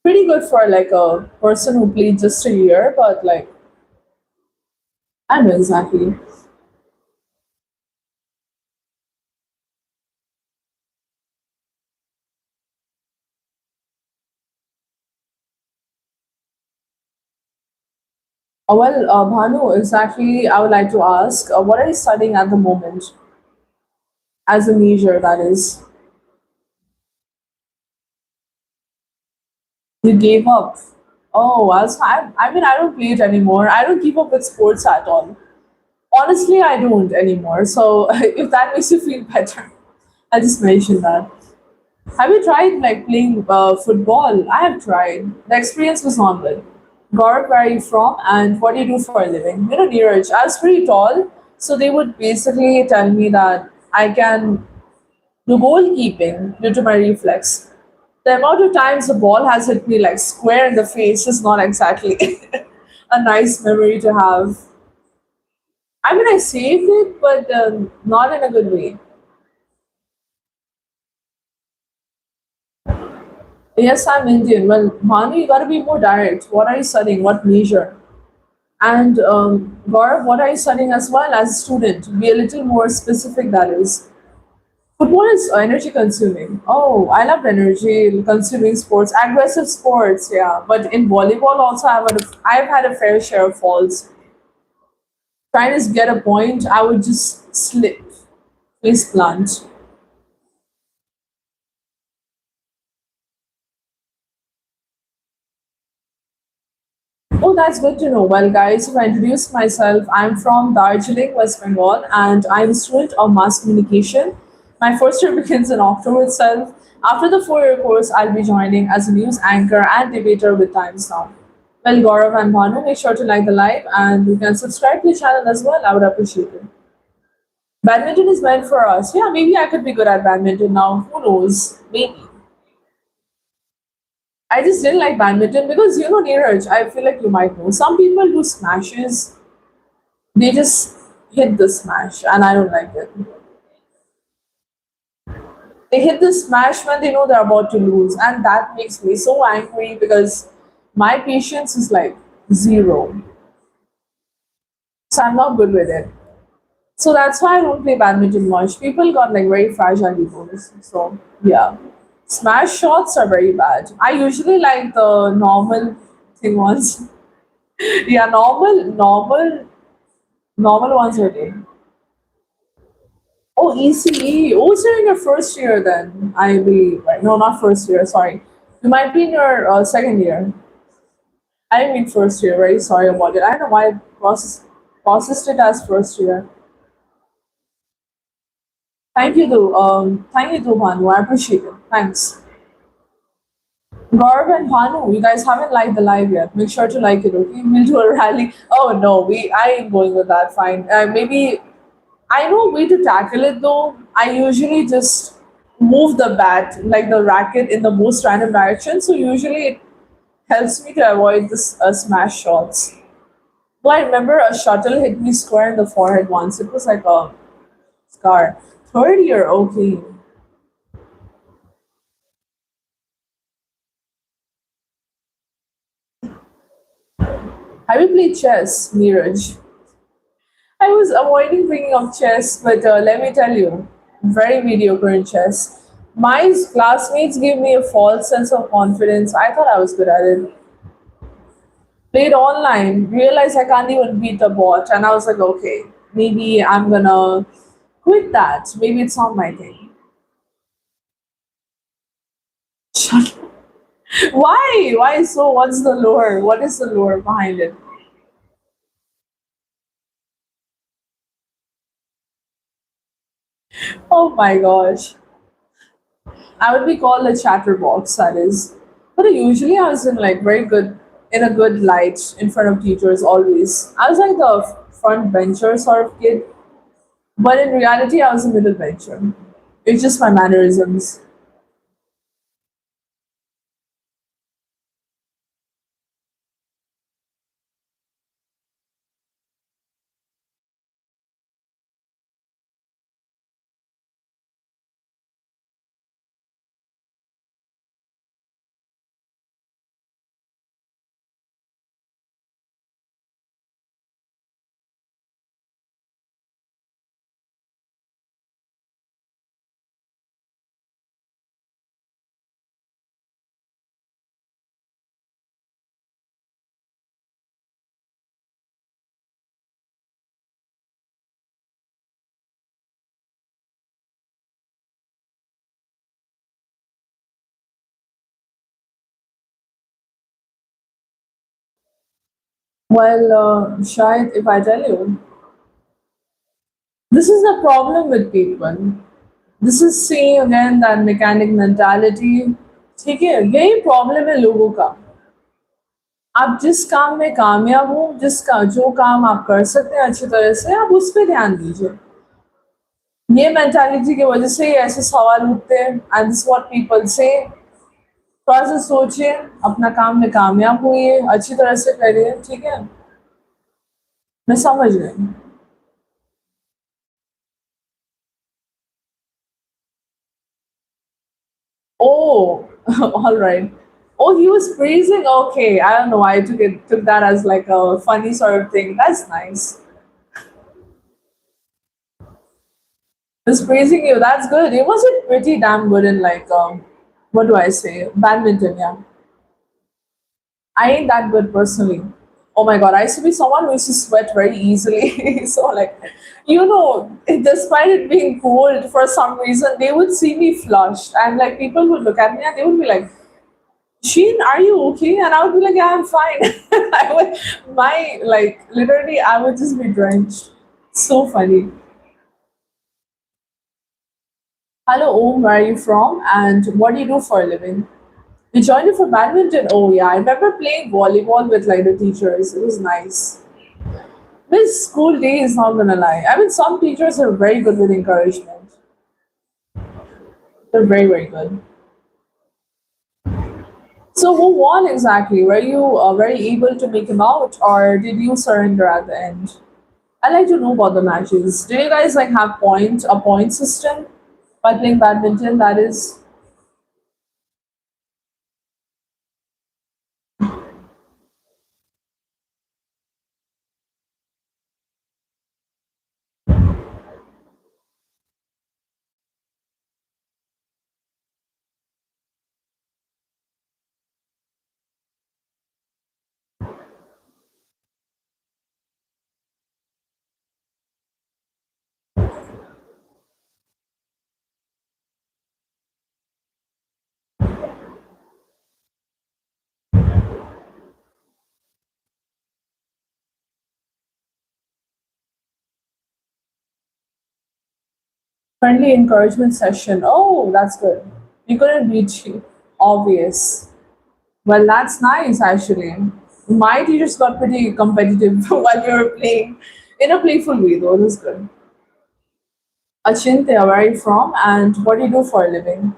S1: Pretty good for like a person who played just a year, but like I don't know exactly. Bhanu, exactly. I would like to ask, what are you studying at the moment as a major? That is, you gave up. Oh, I mean, I don't play it anymore. I don't keep up with sports at all. Honestly, I don't anymore. So if that makes you feel better, I'll just mention that. Have you tried like playing football? I have tried. The experience was not good. Gaurav, where are you from and what do you do for a living? You know, Neeraj, I was pretty tall, so they would basically tell me that I can do goalkeeping due to my reflex. The amount of times the ball has hit me like square in the face is not exactly a nice memory to have. I mean, I saved it, but not in a good way. Yes, I'm Indian. Well, Manu, you gotta be more direct. What are you studying? What major? And Gaurav, what are you studying as well as a student? Be a little more specific, that is. Football is energy consuming. Oh, I love energy consuming sports, aggressive sports, yeah. But in volleyball, also, I've had a fair share of falls. Trying to get a point, I would just slip, face plant. Oh, that's good to know. Well, guys, if I introduce myself, I'm from Darjeeling, West Bengal, and I'm a student of mass communication. My first year begins in October itself. After the 4 year course, I'll be joining as a news anchor and debater with Times Now. Well, Gaurav and Bhanu, make sure to like the live and you can subscribe to the channel as well. I would appreciate it. Badminton is meant for us. Yeah, maybe I could be good at badminton now. Who knows? Maybe. I just didn't like badminton because Neeraj, I feel like you might know. Some people do smashes, they just hit the smash, and I don't like it. They hit the smash when they know they're about to lose, and that makes me so angry because my patience is like zero. So I'm not good with it. So that's why I don't play badminton much. People got like very fragile egos. So yeah. Smash shots are very bad. I usually like the normal thing ones. Yeah, normal ones are good. Oh, ECE. Oh, so you're in your first year then, I believe, right? No, not first year, sorry. You might be in your second year. I didn't mean first year, very sorry about it. I don't know why I processed it as first year. Thank you though, Bhanu. I appreciate it. Thanks. Gaurav and Bhanu, you guys haven't liked the live yet. Make sure to like it, okay? We'll do a rally. Oh no, I ain't going with that. Fine. Maybe I know a way to tackle it though. I usually just move the bat, like the racket, in the most random direction. So usually it helps me to avoid this smash shots. Well, I remember a shuttle hit me square in the forehead once. It was like a scar. Third year, okay. Have you played chess, Neeraj? I was avoiding bringing up chess, but let me tell you, very mediocre in chess. My classmates gave me a false sense of confidence. I thought I was good at it. Played online, realized I can't even beat the bot, and I was like, okay, maybe I'm gonna quit that. Maybe it's not my thing. Shut up. Why? Why so? What's the lure? What is the lure behind it? Oh my gosh. I would be called a chatterbox, that is. But usually I was in like very good, in a good light in front of teachers always. I was like the front bencher sort of kid, but in reality I was a middle bencher. It's just my mannerisms. Well, Shahid, if I tell you, this is the problem with people. This is seeing again that mechanic mentality. ठीक है यही problem है लोगों का आप जिस काम में कामयाब हो जिसका जो काम आप कर सकते हैं अच्छी तरह से आप उस पर ध्यान दीजिए ये मेंटालिटी की वजह से ही ऐसे सवाल उठते हैं एंड दिस व्हाट पीपल से थोड़ा सा सोचिए, अपना काम में कामयाब हुई अच्छी तरह से करिए, ठीक है? मैं समझ गई। Oh, all right. Oh, he was praising. Okay, I don't know. I took that as like a funny sort of thing. That's nice. He was praising you. That's good. He was pretty damn good in like what do I say? Badminton, yeah. I ain't that good personally. Oh my god, I used to be someone who used to sweat very easily. So like, despite it being cold, for some reason they would see me flushed, and like people would look at me and they would be like, Sheen, are you okay? And I would be like, yeah, I'm fine. I would, literally, I would just be drenched. So funny. Hello, Om, where are you from? And what do you do for a living? You joined it for badminton? Oh, yeah. I remember playing volleyball with like the teachers. It was nice. This school day is not gonna lie. I mean, some teachers are very good with encouragement. They're very, very good. So, who won exactly? Were you very able to make him out, or did you surrender at the end? I like to know about the matches. Do you guys like have a point system by playing badminton? That is friendly encouragement session. Oh, that's good. We couldn't beat you. Obvious. Well, that's nice actually. My teachers got pretty competitive while we were playing in a playful way, though. It was good. Achintya, where are you from, and what do you do for a living?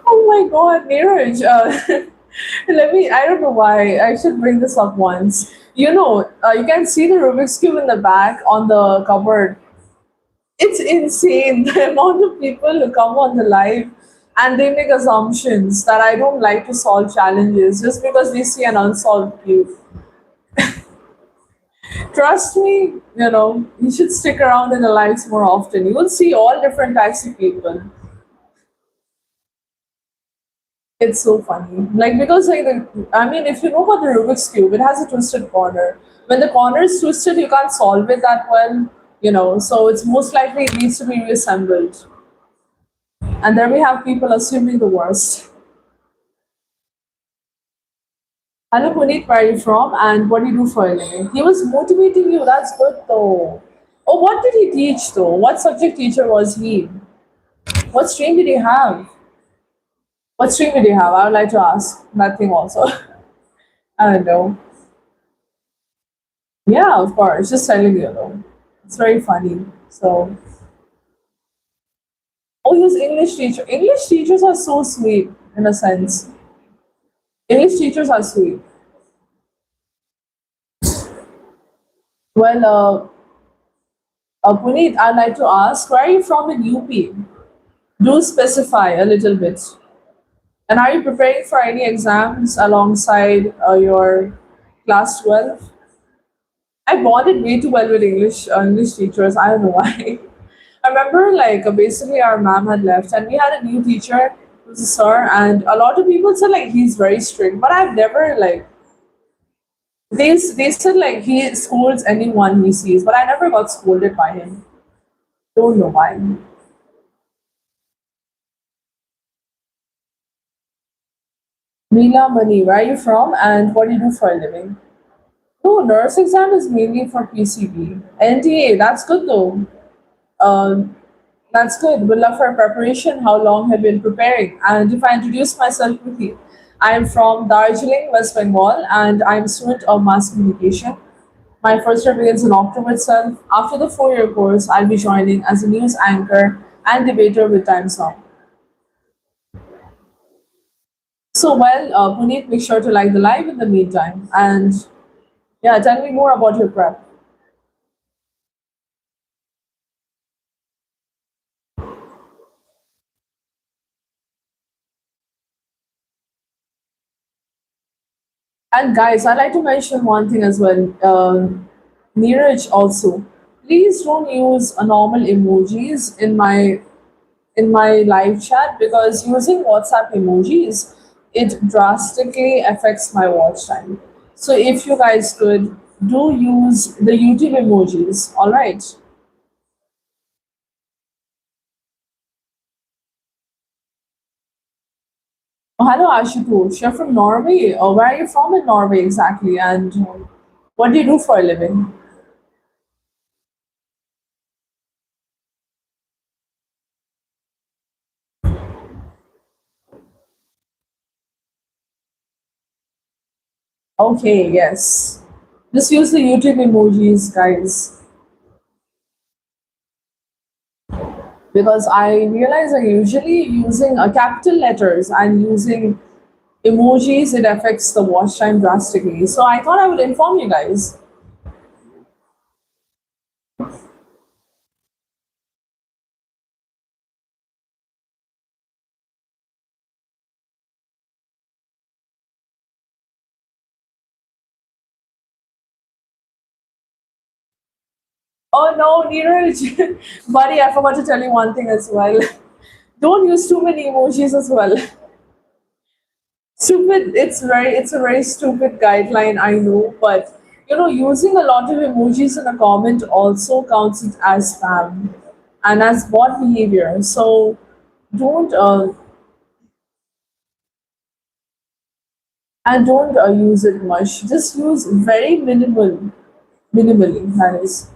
S1: Oh my god, Neeraj. I don't know why. I should bring this up once. You can see the Rubik's Cube in the back on the cupboard. It's insane the amount of people who come on the live and they make assumptions that I don't like to solve challenges just because they see an unsolved cube. Trust me, you should stick around in the lives more often. You will see all different types of people. It's so funny. Like because I mean, if you know about the Rubik's cube, it has a twisted corner. When the corner is twisted, you can't solve it that well. So it's most likely it needs to be reassembled. And there we have people assuming the worst. Hello, Puneet, where are you from? And what do you do for a living? He was motivating you. That's good, though. Oh, what did he teach, though? What subject teacher was he? What stream did he have? What stream did he have? I would like to ask that thing also. I don't know. Yeah, of course. Just telling you, though. It's very funny. So, oh, he was English teacher. English teachers are so sweet, in a sense. English teachers are sweet. Well, Puneet, I'd like to ask, where are you from in UP? Do specify a little bit. And are you preparing for any exams alongside your class 12? I bonded way too well with English teachers. I don't know why. I remember basically our ma'am had left and we had a new teacher who was a sir, and a lot of people said like he's very strict, but I've never like they said like he scolds anyone he sees, but I never got scolded by him. Don't know why. Meela Mani, where are you from and what do you do for a living? No, nurse exam is mainly for PCB. NTA, that's good though. Um, that's good. Good luck for preparation. How long have you been preparing? And if I introduce myself quickly, I am from Darjeeling, West Bengal, and I'm a student of mass communication. My first year begins in October itself. After the 4 year course, I'll be joining as a news anchor and debater with Times Now. So, well, Puneet, make sure to like the live in the meantime. And yeah, tell me more about your prep. And guys, I'd like to mention one thing as well. Neeraj also. Please don't use a normal emojis in my live chat because using WhatsApp emojis it drastically affects my watch time. So if you guys could do use the YouTube emojis, all right. Oh, hello Ashutosh, you're from Norway. Where are you from in Norway exactly? And what do you do for a living? Okay, yes. Just use the YouTube emojis, guys. Because I realize that usually using capital letters and using emojis, it affects the watch time drastically. So I thought I would inform you guys. Oh no, Neeraj, buddy, I forgot to tell you one thing as well. Don't use too many emojis as well. Stupid. It's a very stupid guideline. I know, but using a lot of emojis in a comment also counts it as spam and as bot behavior. So don't use it much. Just use very minimally. That is.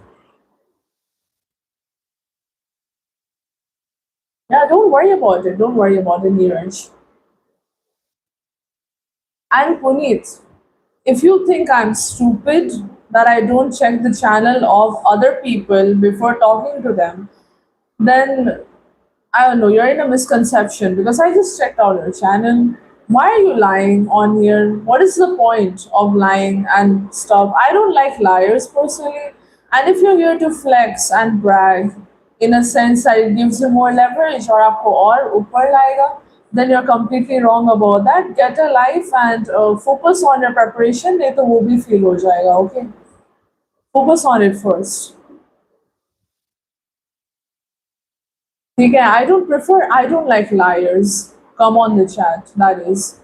S1: Yeah, don't worry about it. Don't worry about it, Neeraj. And Puneet, if you think I'm stupid that I don't check the channel of other people before talking to them, then I don't know, you're in a misconception because I just checked out your channel. Why are you lying on here? What is the point of lying and stuff? I don't like liars personally. And if you're here to flex and brag in a sense that it gives you more leverage or आपको और ऊपर लाएगा, then you're completely wrong about that. Get a life and focus on your preparation. नहीं तो वो भी fail हो जाएगा, okay? Focus on it first. ठीक है, I don't like liars. Come on the chat, that is.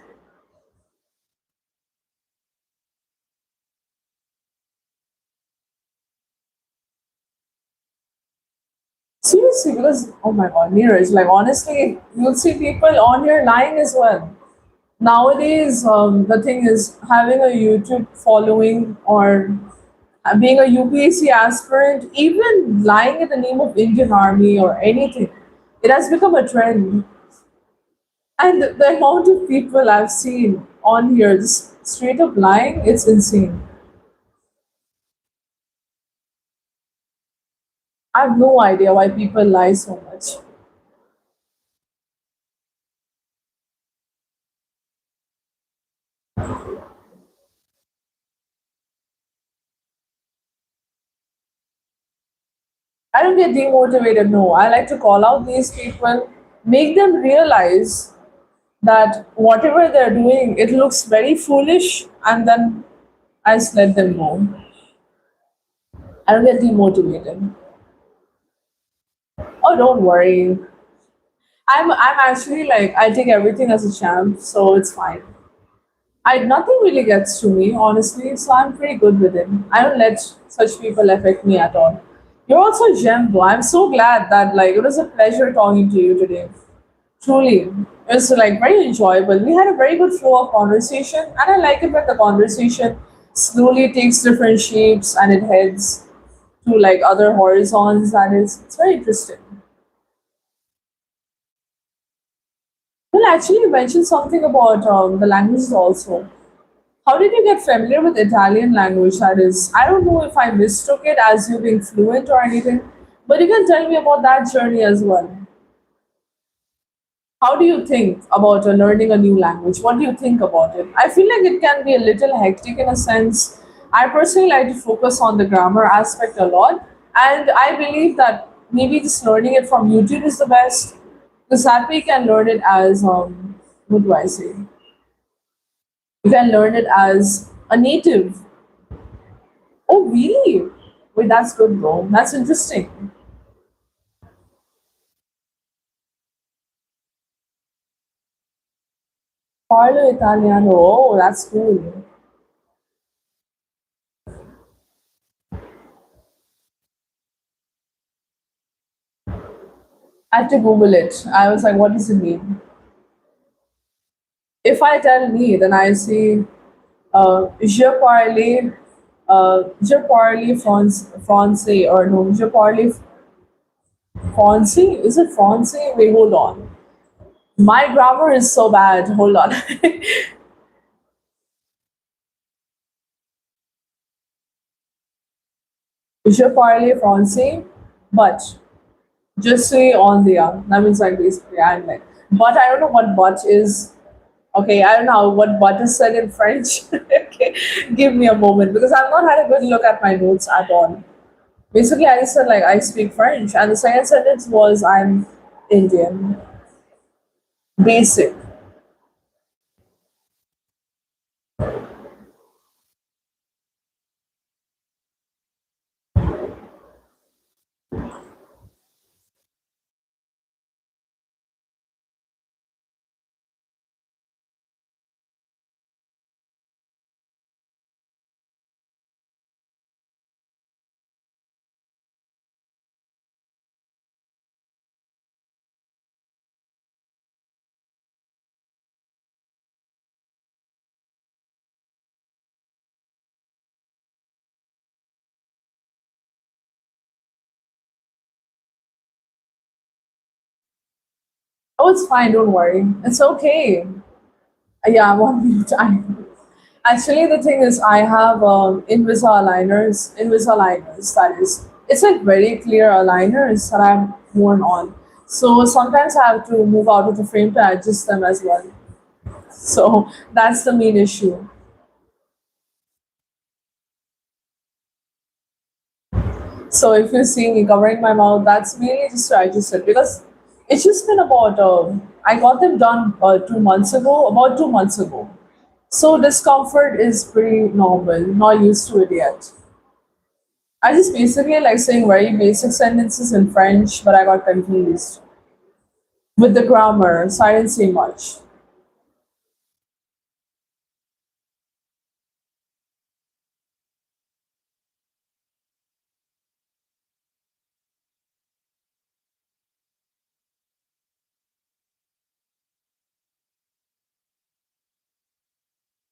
S1: Seriously, because oh my god, Neeraj, like honestly, you'll see people on here lying as well. Nowadays, the thing is having a YouTube following or being a UPSC aspirant, even lying in the name of Indian Army or anything, it has become a trend. And the amount of people I've seen on here just straight up lying, it's insane. I have no idea why people lie so much. I don't get demotivated, no. I like to call out these people, make them realize that whatever they're doing, it looks very foolish, and then I just let them go. I don't get demotivated. Oh, don't worry. I'm actually like I take everything as a champ, so it's fine. I nothing really gets to me, honestly, so I'm pretty good with it. I don't let such people affect me at all. You're also a gem, though. I'm so glad that like it was a pleasure talking to you today. Truly, it was like very enjoyable. We had a very good flow of conversation, and I like it when the conversation slowly takes different shapes and it heads to like other horizons. And it's very interesting. Well, actually, you mentioned something about the languages also. How did you get familiar with Italian language? That is, I don't know if I mistook it as you being fluent or anything, but you can tell me about that journey as well. How do you think about learning a new language? What do you think about it? I feel like it can be a little hectic in a sense. I personally like to focus on the grammar aspect a lot, and I believe that maybe just learning it from YouTube is the best because that way you can learn it as what do I say? You can learn it as a native. Oh, really? Wait, that's good, bro. That's interesting. Parlo Italiano. Oh, that's cool. I had to Google it. I was like, what does it mean? If I tell me, then I say, je parle français, or no, je parle français? Is it français? Wait, hold on. My grammar is so bad. Hold on. Je parle français, but just say on the that means like basically I'm like, but I don't know what but is. Okay, I don't know what but is said in French. Okay, give me a moment because I've not had a good look at my notes at all. Basically, I just said like I speak French, and the second sentence was I'm Indian. Basic. Oh, it's fine. Don't worry. It's okay. Yeah, I won't be time. Actually, the thing is, I have Invisalign that is, it's like very clear aligners that I'm worn on. So sometimes I have to move out of the frame to adjust them as well. So that's the main issue. So if you see me covering my mouth, that's really just to adjust it because it's just been about, I got them done 2 months ago, about 2 months ago. So discomfort is pretty normal, not used to it yet. I just basically like saying very basic sentences in French, but I got confused with the grammar, so I didn't say much.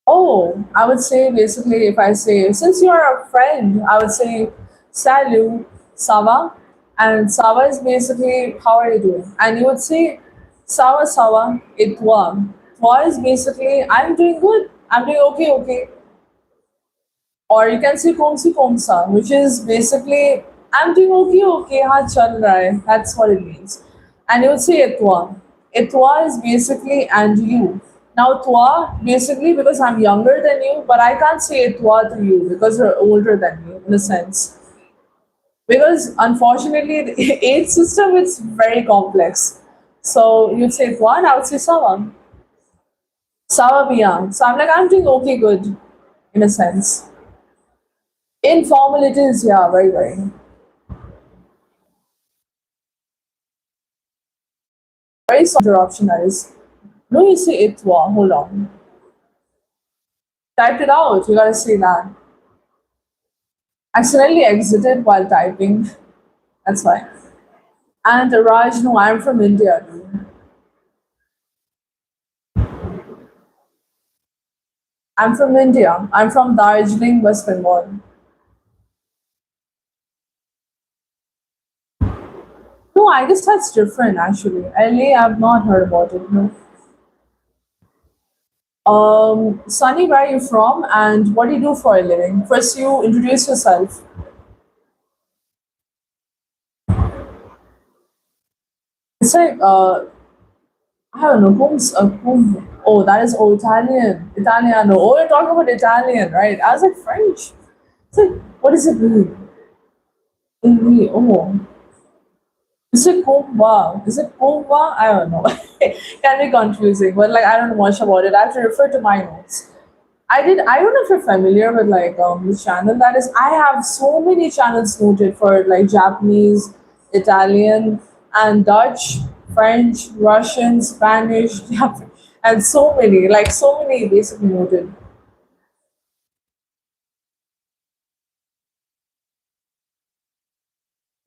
S1: Oh, I would say basically if I say, since you're a friend, I would say, salut, Sava. And Sava is basically, how are you doing? And you would say, Sava, et toi. Toi is basically, I'm doing good. I'm doing okay, okay. Or you can say kom sa, which is basically I'm doing okay, okay, ha chal raha hai. That's what it means. And you would say etwa. Etwa is basically and you. Now twa basically because I'm younger than you, but I can't say etwa to you because you're older than me in a sense. Because unfortunately the age system is very complex. So you'd say etwa and I would say sawa. Sawa beyond. So I'm like I'm doing okay good in a sense. Informal it is, yeah, very, very. Very sorry interruption is. No, you say it wa. Hold on. Type it out. You gotta say that. Accidentally exited while typing. That's why. And Raj, no, I'm from India, dude. I'm from India. I'm from Darjeeling, West Bengal. No, I guess that's different actually. LA, I've not heard about it. No. Sunny, where are you from and what do you do for a living? First, you introduce yourself. It's like, I don't know, oh, that is, oh, Italian. Italiano. Oh, you're talking about Italian, right? I was like, French. It's like, what does it mean? Oh, is it Kumba? Is it Kumba? I don't know. Can be confusing, but like, I don't know much about it. I have to refer to my notes. I don't know if you're familiar with like this channel that is. I have so many channels noted for like Japanese, Italian, and Dutch, French, Russian, Spanish, Japanese, and so many basically noted.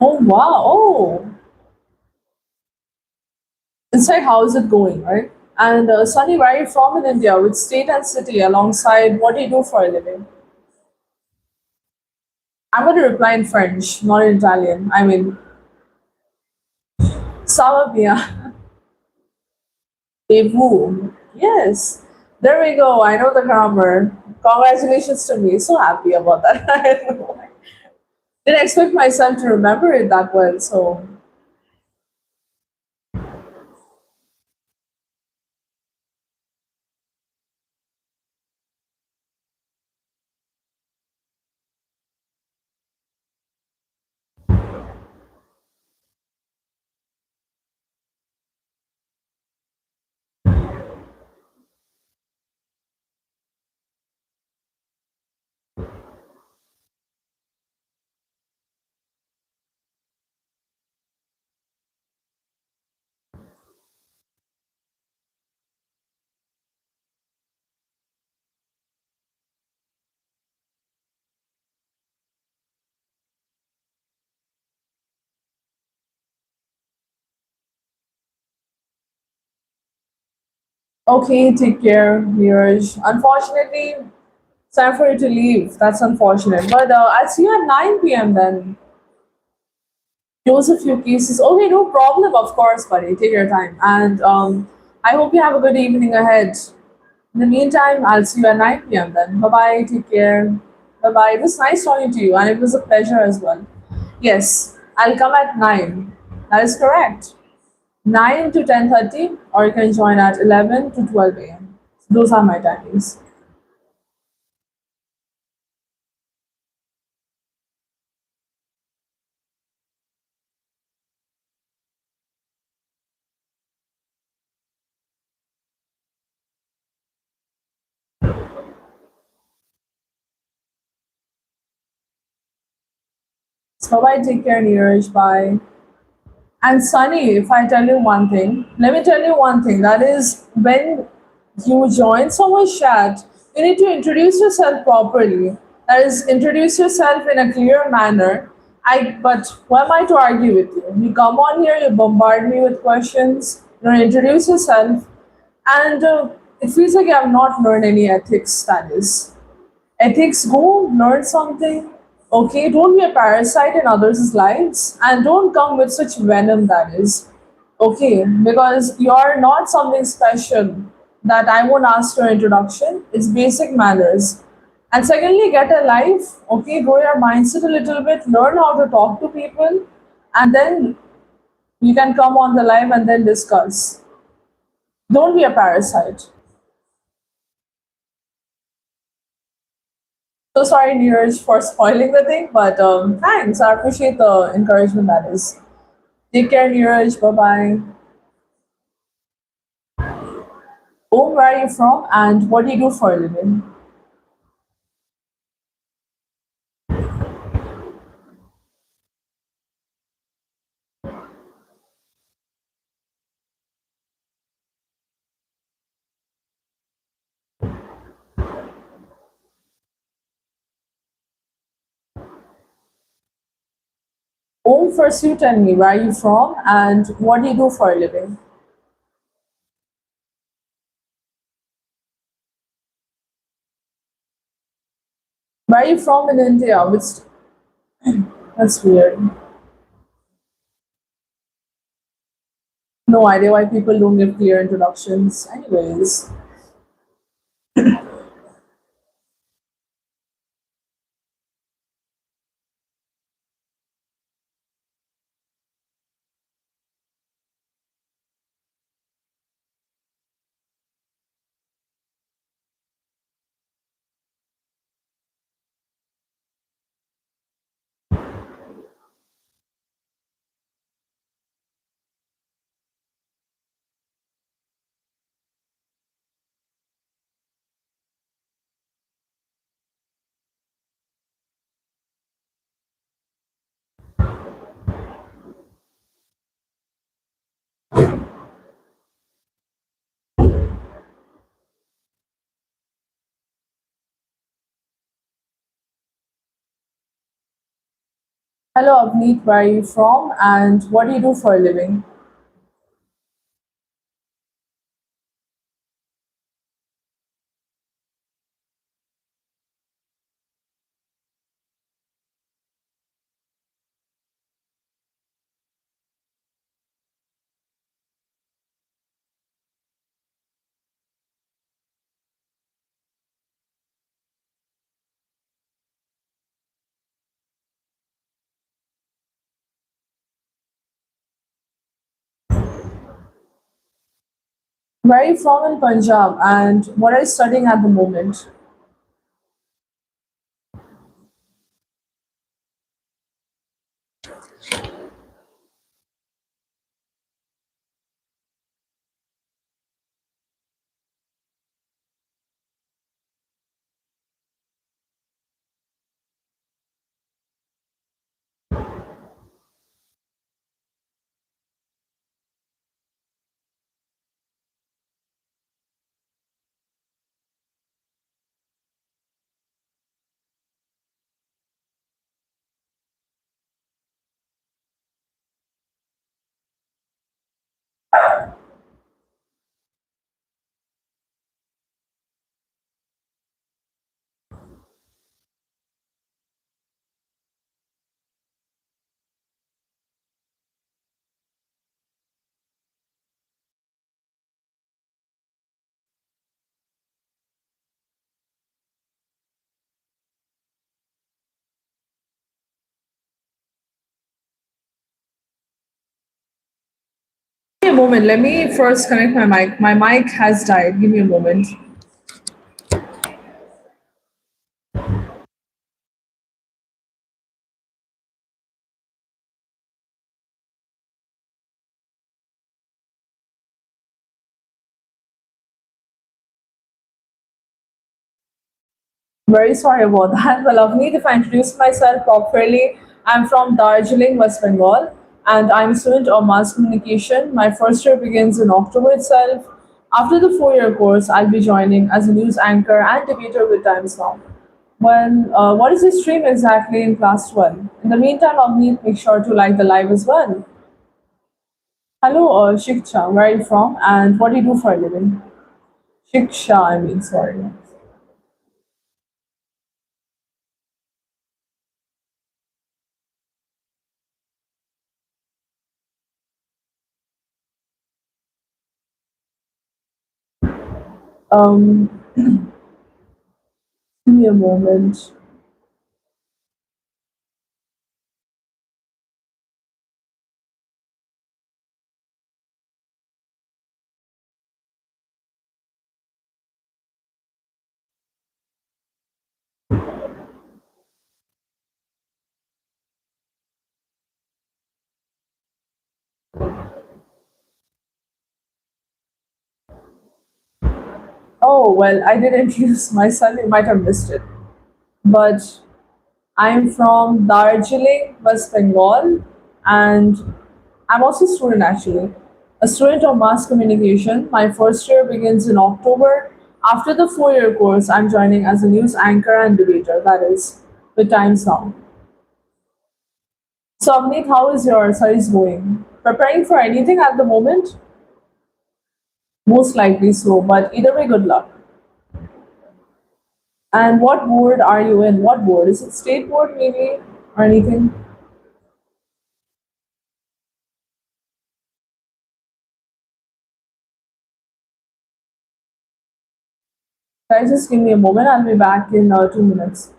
S1: Oh wow! Oh, inside how is it going, right? And Sunny, where are you from in India? With state and city alongside, what do you do for a living? I'm going to reply in French, not in Italian. I mean, ça va bien. Et vous? Yes. There we go. I know the grammar. Congratulations to me. So happy about that. I didn't expect myself to remember it that well. So, okay, take care, Neeraj. Unfortunately, it's time for you to leave. That's unfortunate. But I'll see you at 9 p.m. then. Close a few cases. Okay, no problem, of course, buddy. Take your time. And I hope you have a good evening ahead. In the meantime, I'll see you at 9 p.m. then. Bye bye. Take care. Bye bye. It was nice talking to you, and it was a pleasure as well. Yes, I'll come at 9. That is correct. 9 to 10:30, or you can join at 11 to 12 a.m. Those are my timings. So bye. Take care, Neeraj. Bye. And Sunny, if I tell you one thing, let me tell you one thing. That is, when you join someone's chat, you need to introduce yourself properly. That is, introduce yourself in a clear manner. But who am I to argue with you? You come on here, you bombard me with questions, you know, introduce yourself, and it feels like you have not learned any ethics. That is, ethics, go learn something. Okay, don't be a parasite in others' lives and don't come with such venom that is. Okay, because you're not something special that I won't ask your introduction. It's basic manners. And secondly, get a life. Okay, grow your mindset a little bit, learn how to talk to people, and then you can come on the live and then discuss. Don't be a parasite. So sorry, Neeraj, for spoiling the thing, but thanks. I appreciate the encouragement that is. Take care, Neeraj. Bye bye. Oh, where are you from and what do you do for a living? Oh, first you tell me where are you from and what do you do for a living? Where are you from in India? Which that's weird. No idea why people don't give clear introductions. Anyways, Hello, Avneet, where are you from and what do you do for a living? Where are you from in Punjab and what are you studying at the moment? Give me a moment. Let me first connect my mic. My mic has died. Give me a moment. Very sorry about that. Well, Avneet, if I introduce myself properly, I'm from Darjeeling, West Bengal, and I'm a student of mass communication. My first year begins in October itself. After the 4 year course, I'll be joining as a news anchor and debater with Times Now. Well, what is the stream exactly in class 12? In the meantime, Avneet, make sure to like the live as well. Hello, Shiksha, where are you from and what do you do for a living? Shiksha, I mean, sorry. Um, Give me a moment. Oh, well, I did introduce myself, you might have missed it. But I'm from Darjeeling, West Bengal, and I'm also a student actually. A student of mass communication. My first year begins in October. After the 4 year course, I'm joining as a news anchor and debater, that is, with Times Now. So, Avneet, how is your studies going? Preparing for anything at the moment? Most likely so, but either way, good luck. And what board are you in? What board? Is it state board maybe or anything? Guys, just give me a moment. I'll be back in 2 minutes.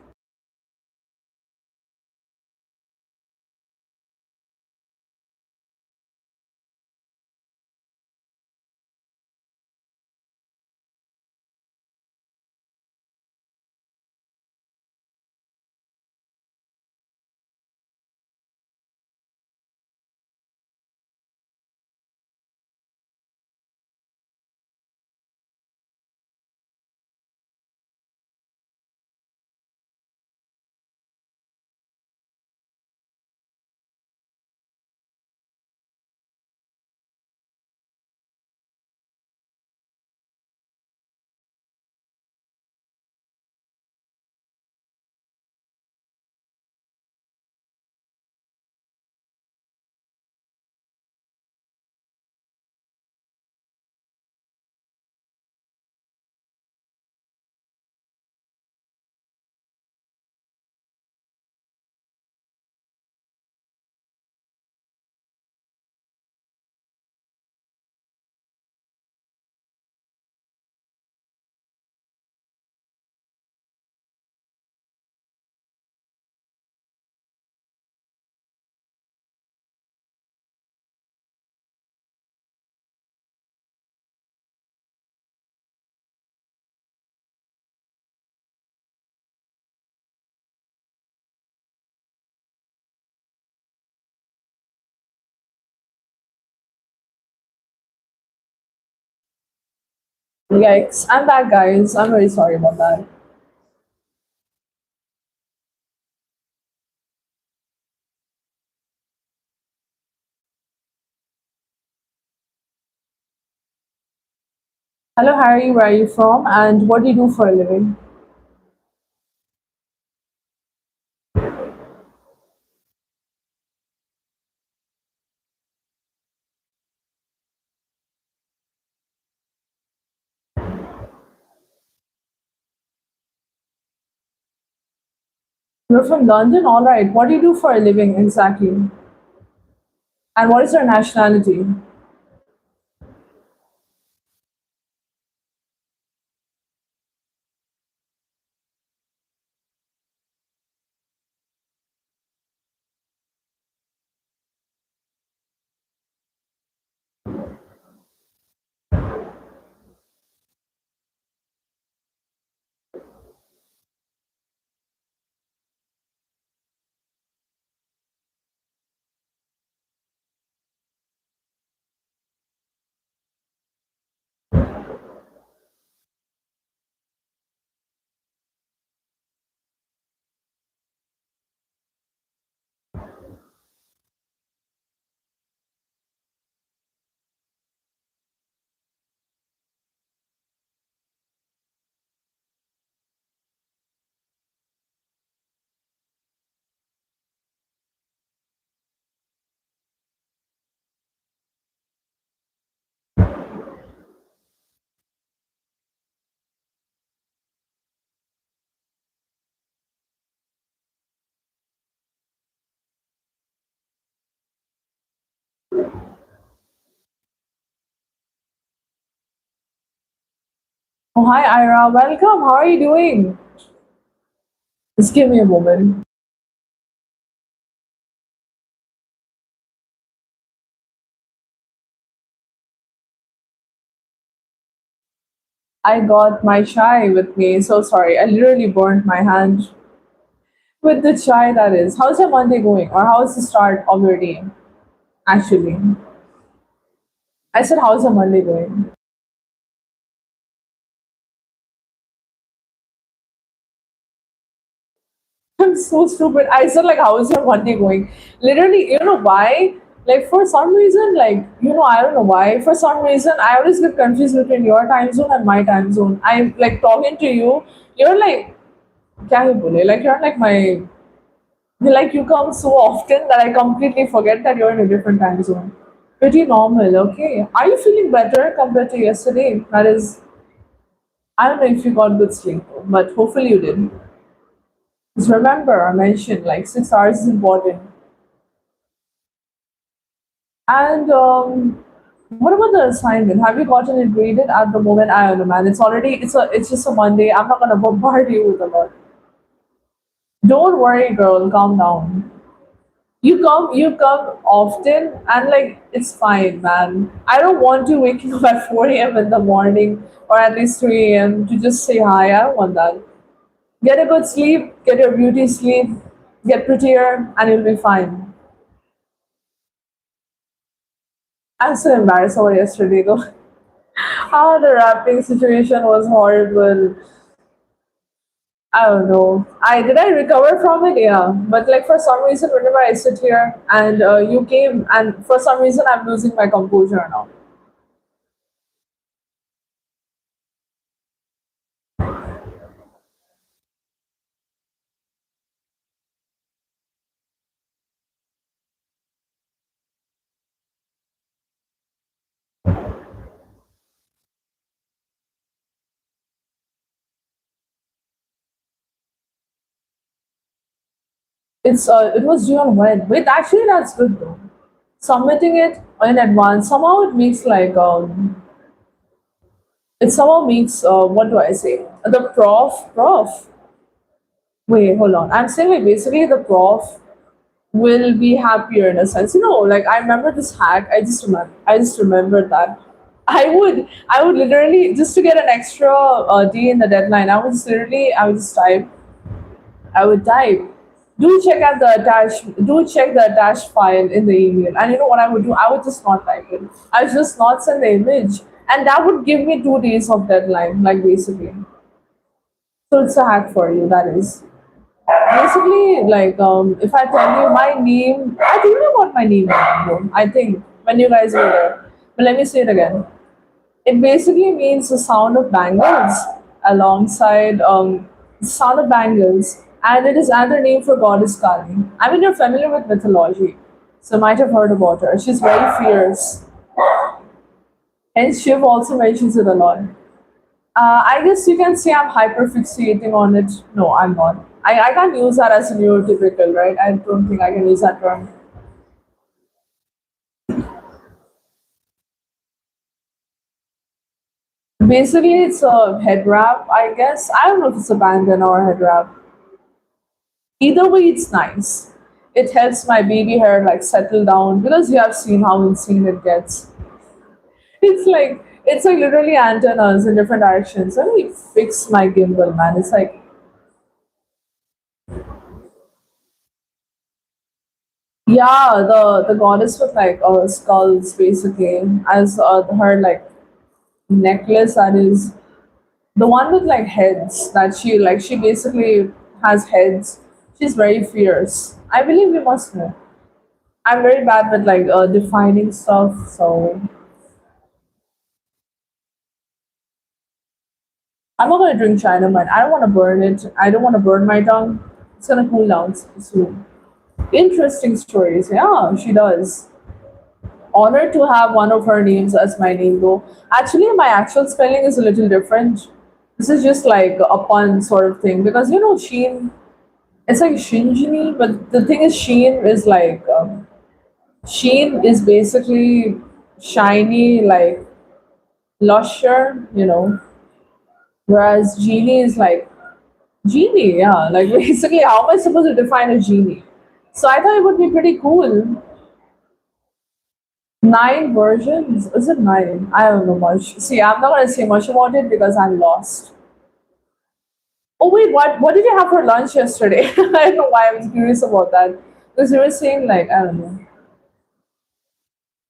S1: Yikes. I'm back, guys. I'm very sorry about that. Hello, Harry. Where are you from? And what do you do for a living? You're from London? All right. What do you do for a living exactly? And what is your nationality? Oh, hi, Ira. Welcome. How are you doing? Just give me a moment. I got my chai with me. So sorry. I literally burned my hand with the chai, that is. How's your Monday going? Or how's the start of your day? Actually, I said, how's your Monday going? I'm so stupid. I said, like, how is your Monday going? Literally, you know why? Like, for some reason, like, I don't know why. For some reason, I always get confused between your time zone and my time zone. I'm like talking to you. You're like, kya hi bole? Like, you're like like, you come so often that I completely forget that you're in a different time zone. Pretty normal, okay. Are you feeling better compared to yesterday? That is, I don't know if you got good sleep, but hopefully you did. Just remember, I mentioned like 6 hours is important. And What about the assignment? Have you gotten it graded at the moment? I don't know, man. It's just a Monday. I'm not gonna bombard you with a lot. Don't worry, girl. Calm down. You come often, and like it's fine, man. I don't want you waking up at 4 a.m. in the morning or at least 3 a.m. to just say hi. I don't want that. Get a good sleep, get your beauty sleep, get prettier, and you'll be fine. I'm so embarrassed over yesterday though. How the rapping situation was horrible. I don't know. I recover from it, yeah. But like for some reason, whenever I sit here and you came, and for some reason I'm losing my composure now. It was due on when? Wait, actually that's good though. Submitting it in advance somehow it somehow makes what do I say? The prof. Wait, hold on. I'm saying like basically the prof will be happier in a sense. You know, like I remember this hack. I just remembered that. I would literally just to get an extra day in the deadline. I would just type. I would type. Do check the attached file in the email. And you know what I would do? I would just not type it. I would just not send the image. And that would give me 2 days of deadline, like basically. So it's a hack for you, that is. Basically, like if I tell you my name, I think you know what my name is, bro. I think when you guys were there. But let me say it again. It basically means the sound of bangles alongside sound of bangles, and it is another name for goddess Kali. I mean, you're familiar with mythology, so you might have heard about her. She's very fierce. Hence, Shiv also mentions it a lot. I guess you can say I'm hyperfixating on it. No, I'm not. I can't use that as a neurotypical, right? I don't think I can use that term. Basically, it's a head wrap, I guess. I don't know if it's a bandana or a head wrap. Either way, it's nice. It helps my baby hair like settle down because you have seen how insane it gets. It's like literally antennas in different directions. Let me fix my gimbal, man. It's like yeah, the goddess with like skulls basically as her like necklace that is the one with like heads that she basically has heads. She's very fierce. I believe you must know. I'm very bad with like defining stuff, so I'm not gonna drink China mine. I don't want to burn it. I don't want to burn my tongue. It's gonna cool down soon. Interesting stories. Yeah, she does. Honored to have one of her names as my name, though. Actually, my actual spelling is a little different. This is just like a pun sort of thing because you know Sheen. It's like Sheen-Jinee, but the thing is, Sheen is basically shiny, like lusher, whereas Genie is like genie, yeah. Like basically, how am I supposed to define a genie? So I thought it would be pretty cool. 9 versions? Is it nine? I don't know much. See, I'm not gonna say much about it because I'm lost. Oh wait, what did you have for lunch yesterday? I don't know why I was curious about that. Because you were saying like I don't know.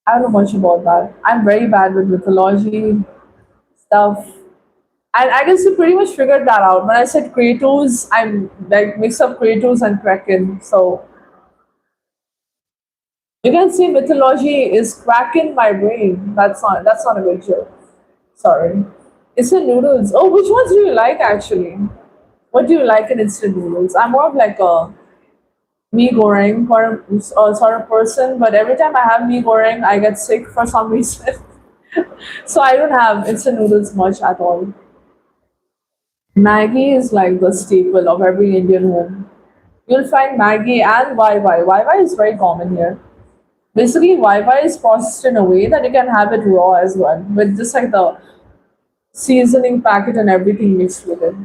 S1: I don't know much about that. I'm very bad with mythology stuff. And I guess you pretty much figured that out. When I said Kratos, I'm like mix up Kratos and Kraken. So you can see mythology is cracking my brain. That's not a good joke. Sorry. Instant noodles. Oh, which ones do you like actually? What do you like in instant noodles? I'm more of like a mee goreng sort of person, but every time I have mee goreng, I get sick for some reason. So I don't have instant noodles much at all. Maggie is like the staple of every Indian home. You'll find Maggie and YY. YY is very common here. Basically, Wi-Fi is processed in a way that you can have it raw as well, with just like the seasoning packet and everything mixed with it.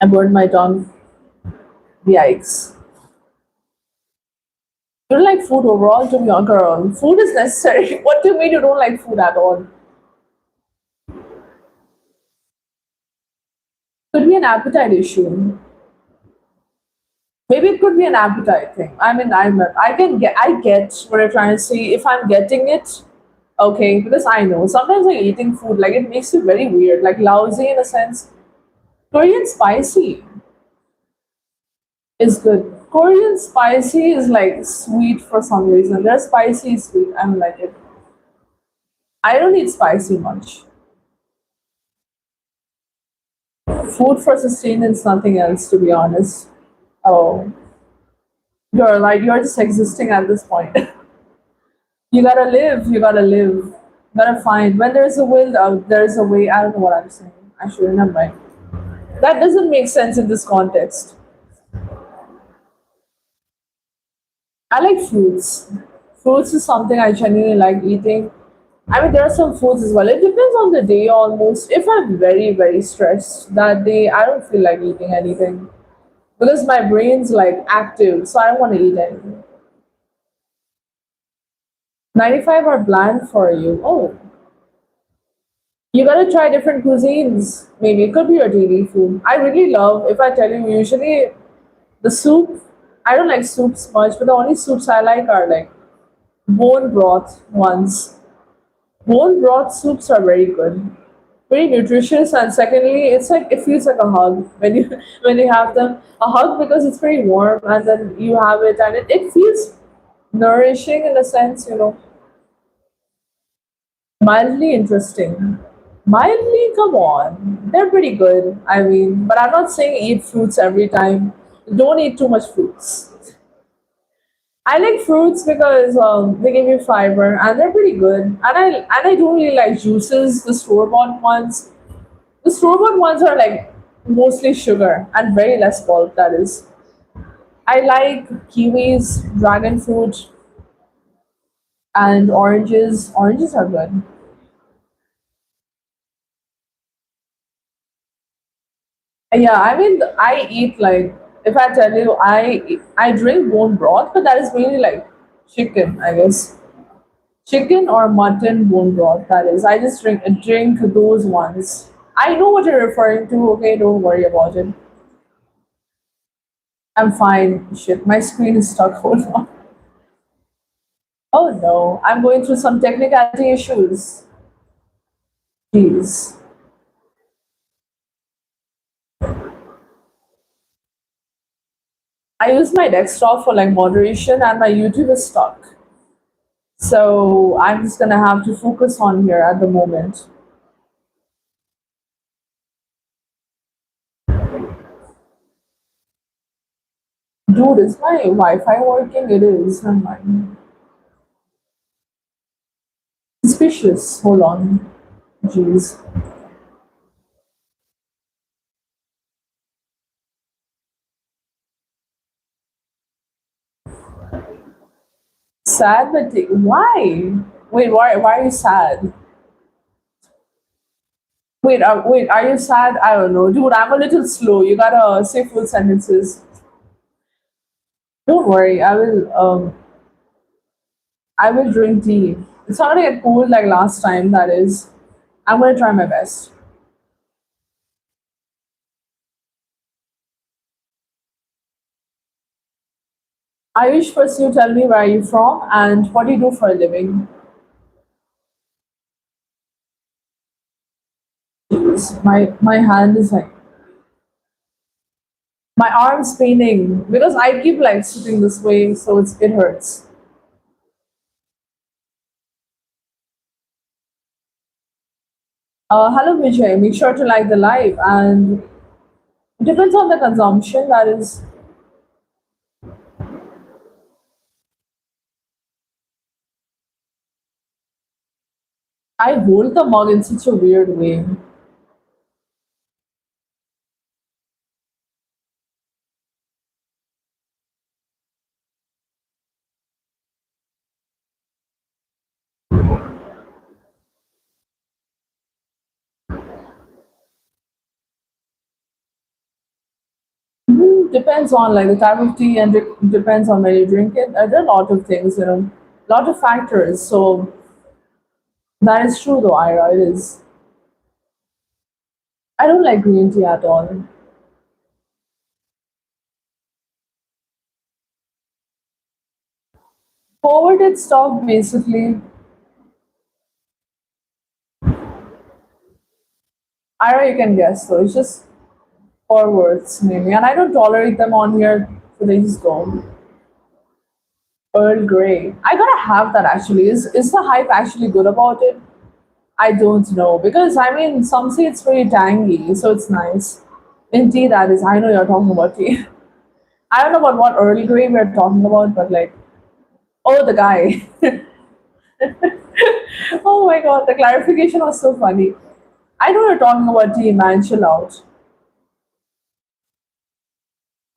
S1: I burned my tongue. Yikes. You don't like food overall, to be honest, girl. Food is necessary. What do you mean you don't like food at all? Could be an appetite issue. Maybe it could be an appetite thing. I mean, I get what you're trying to say. If I'm getting it, okay, because I know sometimes like eating food, like it makes you very weird, like lousy in a sense. Korean spicy is good. Korean spicy is like sweet for some reason. They're spicy sweet. I'm like it. I don't eat spicy much. Food for sustenance, nothing else, to be honest. Oh, you're just existing at this point. You gotta live. You gotta live. You gotta find. When there's a will, there's a way. I don't know what I'm saying. I should remember. That doesn't make sense in this context. I like fruits. Fruits is something I genuinely like eating. I mean, there are some foods as well. It depends on the day almost. If I'm very, very stressed that day, I don't feel like eating anything because my brain's like active, so I don't want to eat anything. 95 are bland for you. Oh, you gotta try different cuisines. Maybe it could be your daily food. I really love, if I tell you, usually the soup, I don't like soups much, but the only soups I like are like bone broth ones. Bone broth soups are very good, very nutritious, and secondly, it's like it feels like a hug when you when you have them. A hug because it's very warm, and then you have it, and it feels nourishing in a sense, mildly interesting. Mildly, come on, they're pretty good. I mean, but I'm not saying eat fruits every time. Don't eat too much fruits. I like fruits because they give you fiber and they're pretty good. And I don't really like juices, the store bought ones. The store bought ones are like mostly sugar and very less pulp. That is, I like kiwis, dragon fruit, and oranges. Oranges are good. Yeah, I mean, I eat like if I tell you, I drink bone broth, but that is mainly like chicken, I guess. Chicken or mutton bone broth. That is, I just drink those ones. I know what you're referring to. Okay, don't worry about it. I'm fine. Shit, my screen is stuck. Hold on. Oh no, I'm going through some technicality issues. Jeez. I use my desktop for like moderation, and my YouTube is stuck. So I'm just gonna have to focus on here at the moment. Dude, is my Wi-Fi working? It is. Never mind. Suspicious. Hold on. Jeez. Sad, but why? Wait, why are you sad? Wait, are you sad? I don't know. Dude, I'm a little slow. You gotta say full sentences. Don't worry, I will drink tea. It's not gonna get cold like last time, that is. I'm gonna try my best. Ayush, first you tell me where you're from and what do you do for a living. Jeez, my hand is like my arm's paining because I keep like sitting this way, so it hurts. Hello Vijay, make sure to like the live and it depends on the consumption. That is, I hold the mug in such a weird way. Depends on like the type of tea and depends on when you drink it. There are a lot of things, lot of factors. So that is true though, Ira. It is. I don't like green tea at all. Forwarded stock basically. Ira, you can guess though. It's just forwards maybe, and I don't tolerate them on here, so they just go. Earl Grey. I gotta have that actually. Is the hype actually good about it? I don't know because I mean some say it's very tangy, so it's nice. In tea, that is. I know you're talking about tea. I don't know about what Earl Grey we're talking about, but like, oh, the guy. Oh my god, the clarification was so funny. I know you're talking about tea, man. Chill out.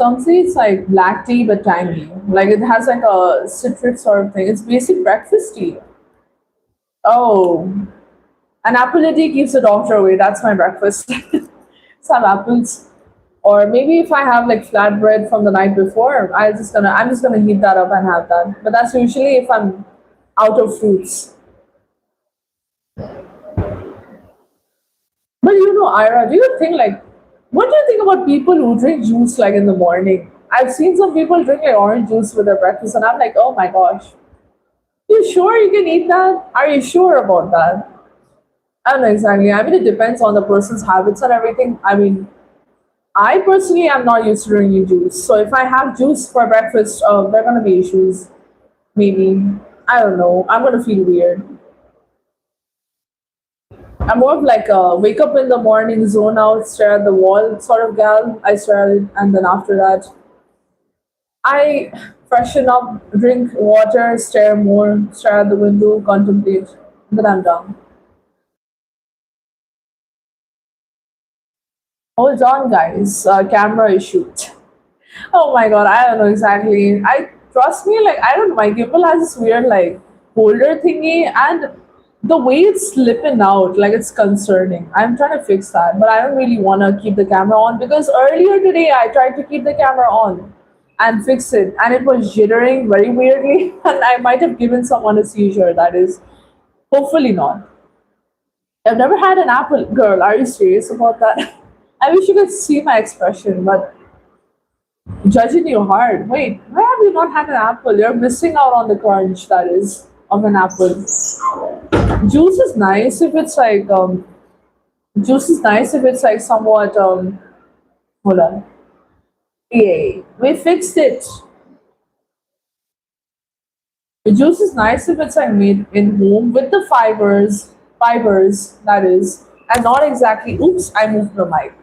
S1: Some say it's like black tea but tangy. Like it has like a citric sort of thing. It's basic breakfast tea. Oh, an apple a day keeps the doctor away. That's my breakfast. Some apples. Or maybe if I have like flatbread from the night before, I'm just gonna heat that up and have that. But that's usually if I'm out of fruits. But Ira, do you think like what do you think about people who drink juice like in the morning? I've seen some people drink like orange juice with their breakfast, and I'm like, oh my gosh, you sure you can eat that? Are you sure about that? I don't know exactly. I mean, it depends on the person's habits and everything. I mean, I personally am not used to drinking juice, so if I have juice for breakfast, there are gonna be issues. Maybe I don't know. I'm gonna feel weird. I'm more of like a wake up in the morning, zone out, stare at the wall sort of gal. I stare at it, and then after that, I freshen up, drink water, stare more, stare at the window, contemplate. Then I'm done. Hold on, guys. Camera issue. Oh my god, I don't know exactly. I trust me, like I don't know. My gimbal has this weird like holder thingy, and the way it's slipping out, like it's concerning. I'm trying to fix that, but I don't really want to keep the camera on because earlier today I tried to keep the camera on and fix it, and it was jittering very weirdly, and I might have given someone a seizure. That is, hopefully not. I've never had an apple. Girl, are you serious about that? I wish you could see my expression, but judging you hard. Wait, why have you not had an apple? You're missing out on the crunch that is of an apple. Juice is nice if it's like juice is nice if it's like somewhat hold on. Yay. We fixed it. The juice is nice if it's like made in home with the fibers that is, and not exactly oops, I moved the mic.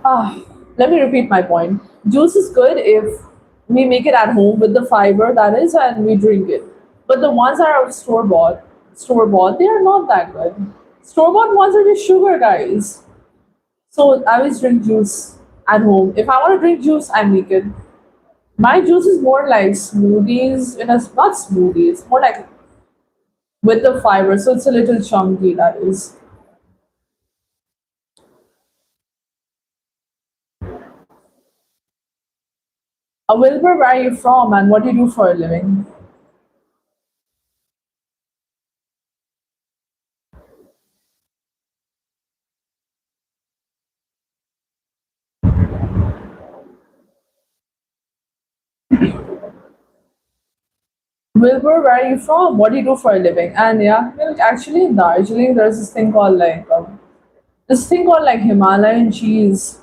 S1: Ah, let me repeat my point. Juice is good if we make it at home with the fiber that is, and we drink it. But the ones that are store bought, they are not that good. Store bought ones are just sugar, guys. So I always drink juice at home. If I want to drink juice, I make it. My juice is more like smoothies, in a not smoothies, more like with the fiber, so it's a little chunky. That is. Wilbur, where are you from, and what do you do for a living? Wilbur, where are you from? What do you do for a living? And yeah, actually in Darjeeling, there's this thing called like Himalayan cheese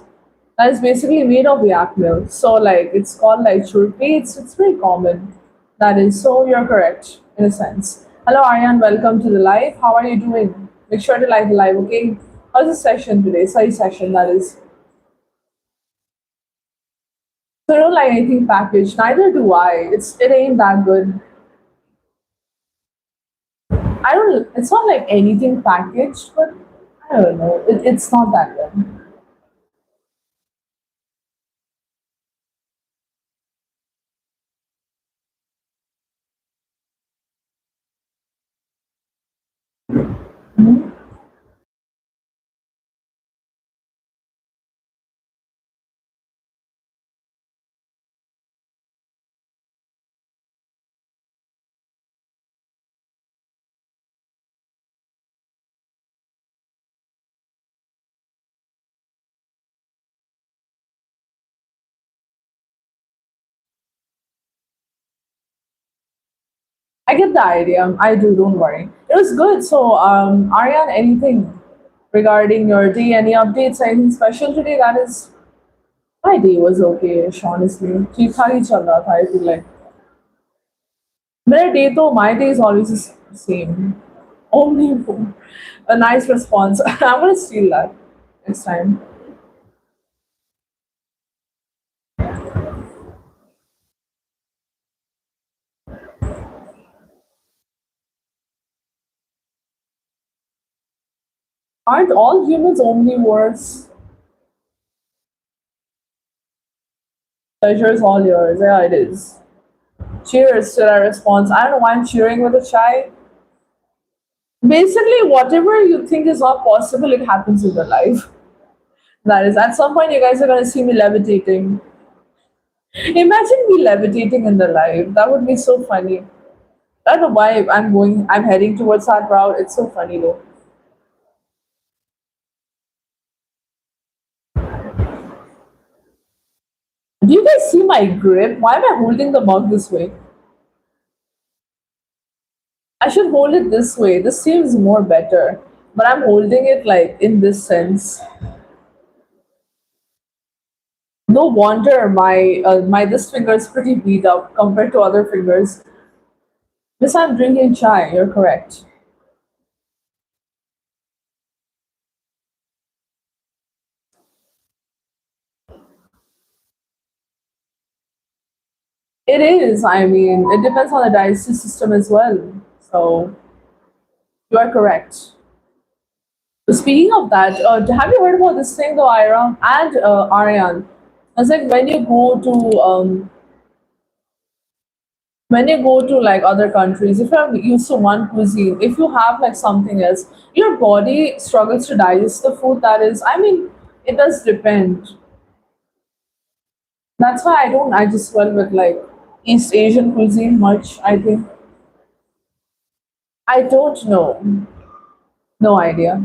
S1: that is basically made of yak milk. So like it's called like churpi. It's very common. That is so you're correct in a sense. Hello Aryan, welcome to the live. How are you doing? Make sure to like the live, okay? How's the session today? Sorry, session that is. So I don't like anything packaged. Neither do I. It ain't that good. I don't. It's not like anything packaged, but I don't know. It's not that good. I get the idea. I do. Don't worry. It was good. So, Aryan, anything regarding your day? Any updates? Anything special today? That is, my day was okay. Honestly, ठीक ठाक ही चल रहा था. I feel like मेरा day तो my day is always the same. Only a nice response. I'm gonna steal that next time. Aren't all humans omnivores? Pleasure is all yours. Yeah, it is. Cheers to that response. I don't know why I'm cheering with a chai. Basically, whatever you think is not possible, it happens in your life. That is, at some point, you guys are gonna see me levitating. Imagine me levitating in the life. That would be so funny. I don't know why I'm heading towards that route. It's so funny though. Do you guys see my grip? Why am I holding the mug this way? I should hold it this way. This seems more better. But I'm holding it like in this sense. No wonder my this finger is pretty beat up compared to other fingers. Yes, I'm drinking chai. You're correct. It is. I mean, it depends on the digestive system as well. So you are correct. Speaking of that, have you heard about this thing though, Ira and Aryan? It's like when you go to like other countries, if you're used to one cuisine, if you have like something else, your body struggles to digest the food. That is, I mean, it does depend. That's why I just went with like East Asian cuisine much. I think I don't know, no idea.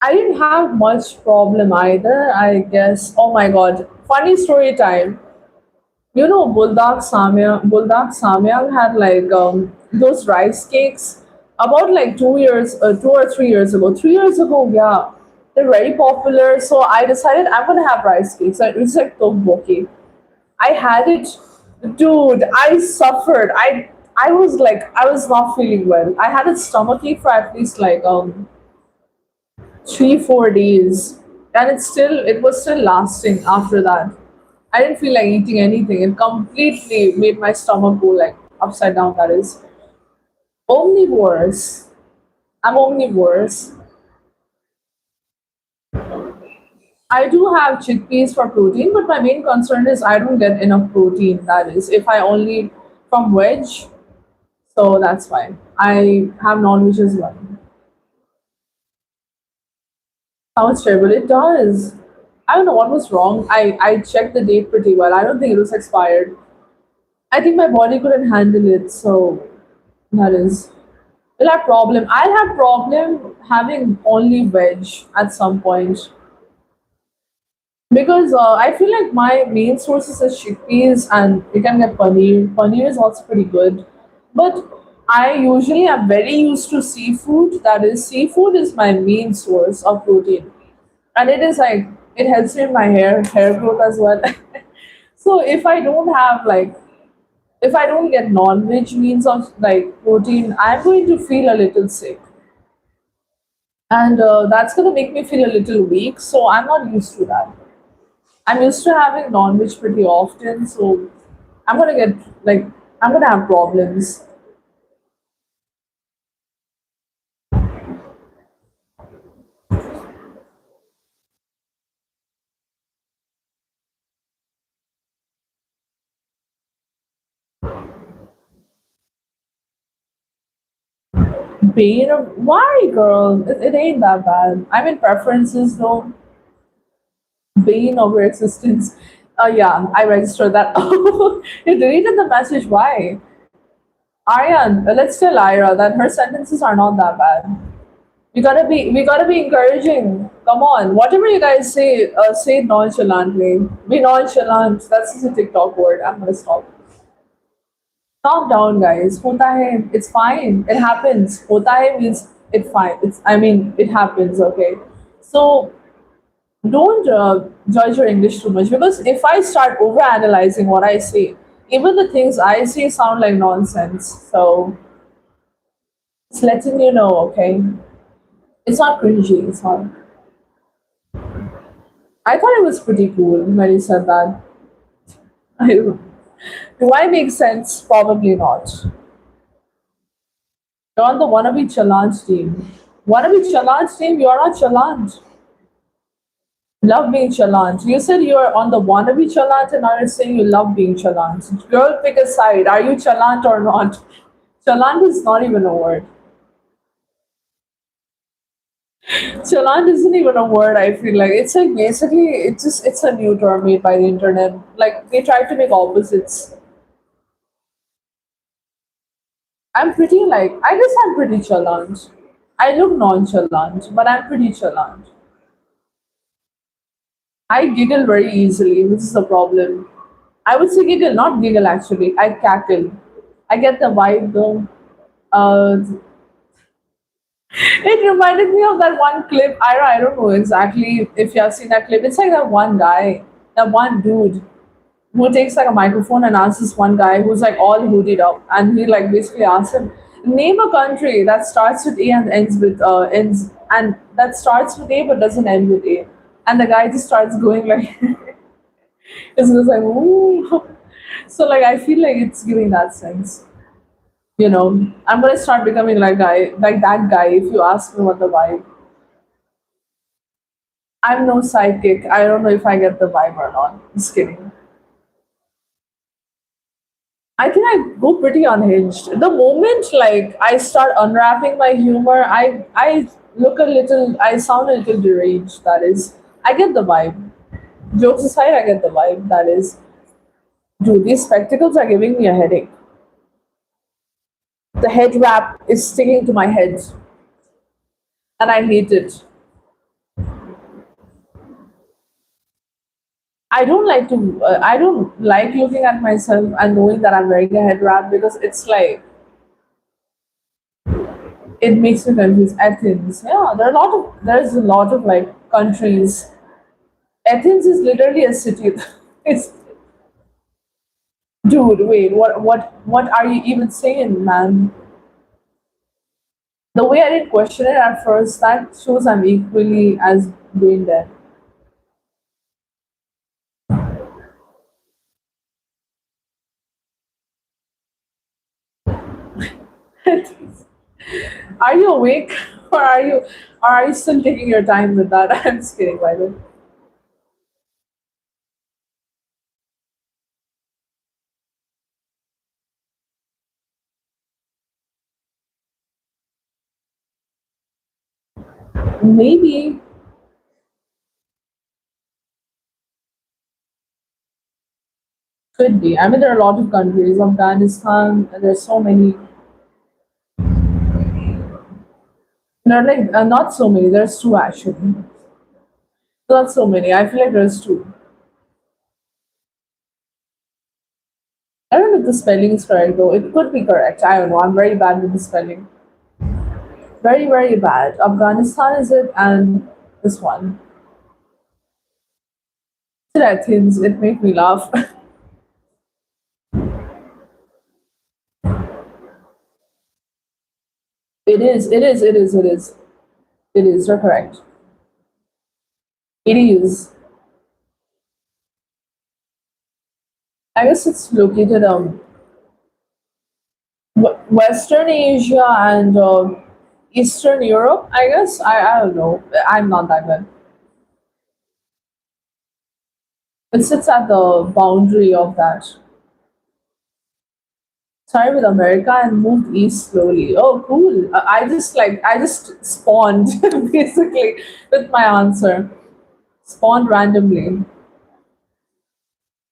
S1: I didn't have much problem either. I guess. Oh my god, funny story time. You know, Buldak Samyang had like those rice cakes about like 2 years, 2 or 3 years ago. 3 years ago, yeah, they're very popular. So I decided I'm gonna have rice cakes. It's like tteokbokki. I had it, dude. I suffered. I was not feeling well. I had a stomachache for at least like 3 4 days, and it was still lasting after that. I didn't feel like eating anything. It completely made my stomach go like upside down. That is omnivores. I'm omnivores. I do have chickpeas for protein, but my main concern is I don't get enough protein. That is, if I only from veg, so that's fine. I have non-veg as well. Sounds terrible. It does. I don't know what was wrong. I checked the date pretty well. I don't think it was expired. I think my body couldn't handle it, so that is. Will have problem. I'll have problem having only veg at some point because I feel like my main sources is chickpeas and you can get paneer. Paneer is also pretty good, but I usually am very used to seafood. That is, seafood is my main source of protein, and it is like it helps me in my hair growth as well. So if I don't get non-veg means of like protein, I'm going to feel a little sick, and that's gonna make me feel a little weak. So I'm not used to that. I'm used to having non-veg pretty often, so I'm gonna get like I'm gonna have problems. Pain? Why, girl? It ain't that bad. I'm in preferences though. Bane of your existence. Yeah, I registered that. You deleted the message. Why? Aryan, let's tell Ira that her sentences are not that bad. We gotta be encouraging. Come on, whatever you guys say, say it nonchalantly. Be nonchalant. That's just a TikTok word. I'm gonna stop. Calm down, guys. Hota hai. It's fine. It happens. Hota hai means it fine. It's. I mean, it happens. Okay. So don't judge your English too much because if I start over analyzing what I say, even the things I say sound like nonsense. So it's letting you know. Okay. It's not cringy. It's not. I thought it was pretty cool when you said that. I don't. Do I make sense? Probably not. You're on the wannabe challenge team. Wannabe challenge team, you're not challenge. Love being challenged. You said you're on the wannabe challenge and now you're saying you love being challenged. Girl, pick a side. Are you challenged or not? Challenge is not even a word. Challenge isn't even a word, I feel like. It's like basically it's a new term made by the internet. Like they try to make opposites. I guess I'm pretty challenged. I look nonchalant, but I'm pretty challenged. I giggle very easily, which is the problem. I would say giggle, not giggle actually. I cackle. I get the vibe though. Uh, it reminded me of that one clip. I don't know exactly if you have seen that clip. It's like that one guy, that one dude who takes like a microphone and asks this one guy who's like all hooded up, and he like basically asks him, name a country that starts with A and ends and that starts with A but doesn't end with A, and the guy just starts going like, it's just like ooh. So like I feel like it's giving that sense. I'm gonna start becoming like that guy. If you ask me what the vibe, I'm no psychic. I don't know if I get the vibe or not. Just kidding. I think I go pretty unhinged. The moment like I start unwrapping my humor, I sound a little deranged. That is, I get the vibe. Jokes aside, I get the vibe. That is, dude, these spectacles are giving me a headache. The head wrap is sticking to my head, and I hate it. I don't like looking at myself and knowing that I'm wearing a head wrap because it's like it makes me confused. Athens, yeah, there's a lot of like countries. Athens is literally a city. It's dude. Wait, what are you even saying, man? The way I didn't question it at first, that shows I'm equally as brain dead. Are you awake, or are you still taking your time with that? I'm just kidding, by the way. Maybe could be. I mean, there are a lot of countries. Afghanistan. There's so many. There are like not so many. There's two actually. Not so many. I feel like there's two. I don't know if the spelling is correct though. It could be correct. I don't know. I'm very bad with the spelling. Very, very bad. Afghanistan is it, and this one. Things it made me laugh. It is. It is. It is. It is. It is. You're correct. It is. I guess it's located Western Asia and Eastern Europe. I guess I don't know. I'm not that good. It sits at the boundary of that. Started with America and moved east slowly. Oh, cool. I just spawned basically with my answer. Spawned randomly.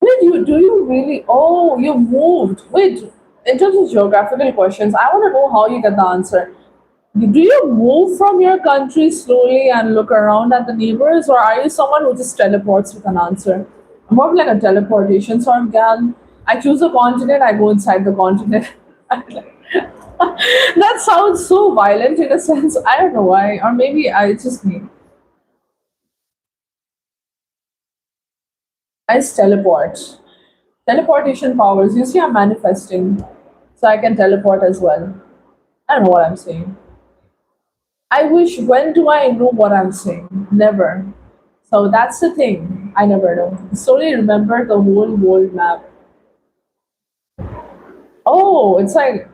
S1: Wait, do you really? Oh, you moved. Wait, in terms of geographical questions, I want to know how you get the answer. Do you move from your country slowly and look around at the neighbors, or are you someone who just teleports with an answer? I'm more of like a teleportation sort of gal. I choose a continent, I go inside the continent. That sounds so violent in a sense. I don't know why, or maybe it's just me. I just teleport. Teleportation powers. You see, I'm manifesting, so I can teleport as well. I don't know what I'm saying. I wish, when do I know what I'm saying? Never. So that's the thing. I never know. Slowly remember the whole world map. Oh, it's like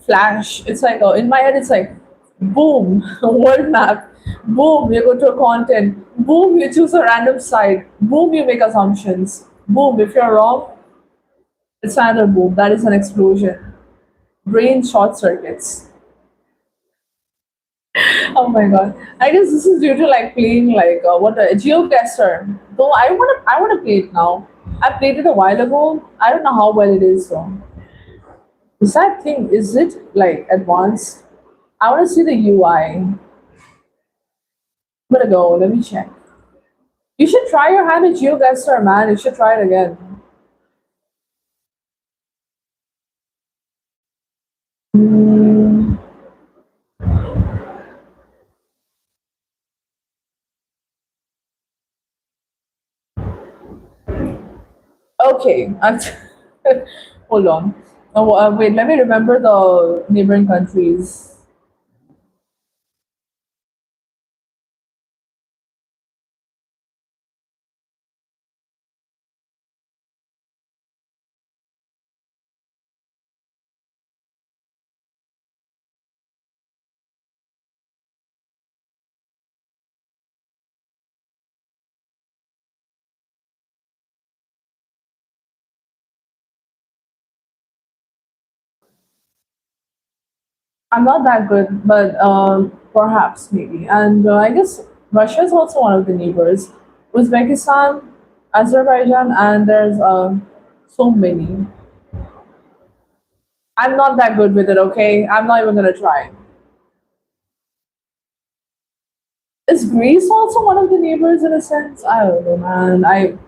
S1: flash. It's like, in my head, it's like, boom, world map. Boom, you go to a content. Boom, you choose a random site. Boom, you make assumptions. Boom, if you're wrong, it's another boom. That is an explosion. Brain short circuits. Oh my god! I guess this is due to like playing like what a geoguessr. Though I wanna play it now. I played it a while ago. I don't know how well it is though. Is that thing? Is it like advanced? I wanna see the UI. I'm gonna go. Let me check. You should try your hand at geoguessr, man. You should try it again. Mm, okay. Hold on. Oh, wait. Let me remember the neighboring countries. I'm not that good, but perhaps maybe. And I guess Russia is also one of the neighbors. Uzbekistan, Azerbaijan, and there's so many. I'm not that good with it. Okay, I'm not even gonna try. Is Greece also one of the neighbors in a sense? I don't know, man.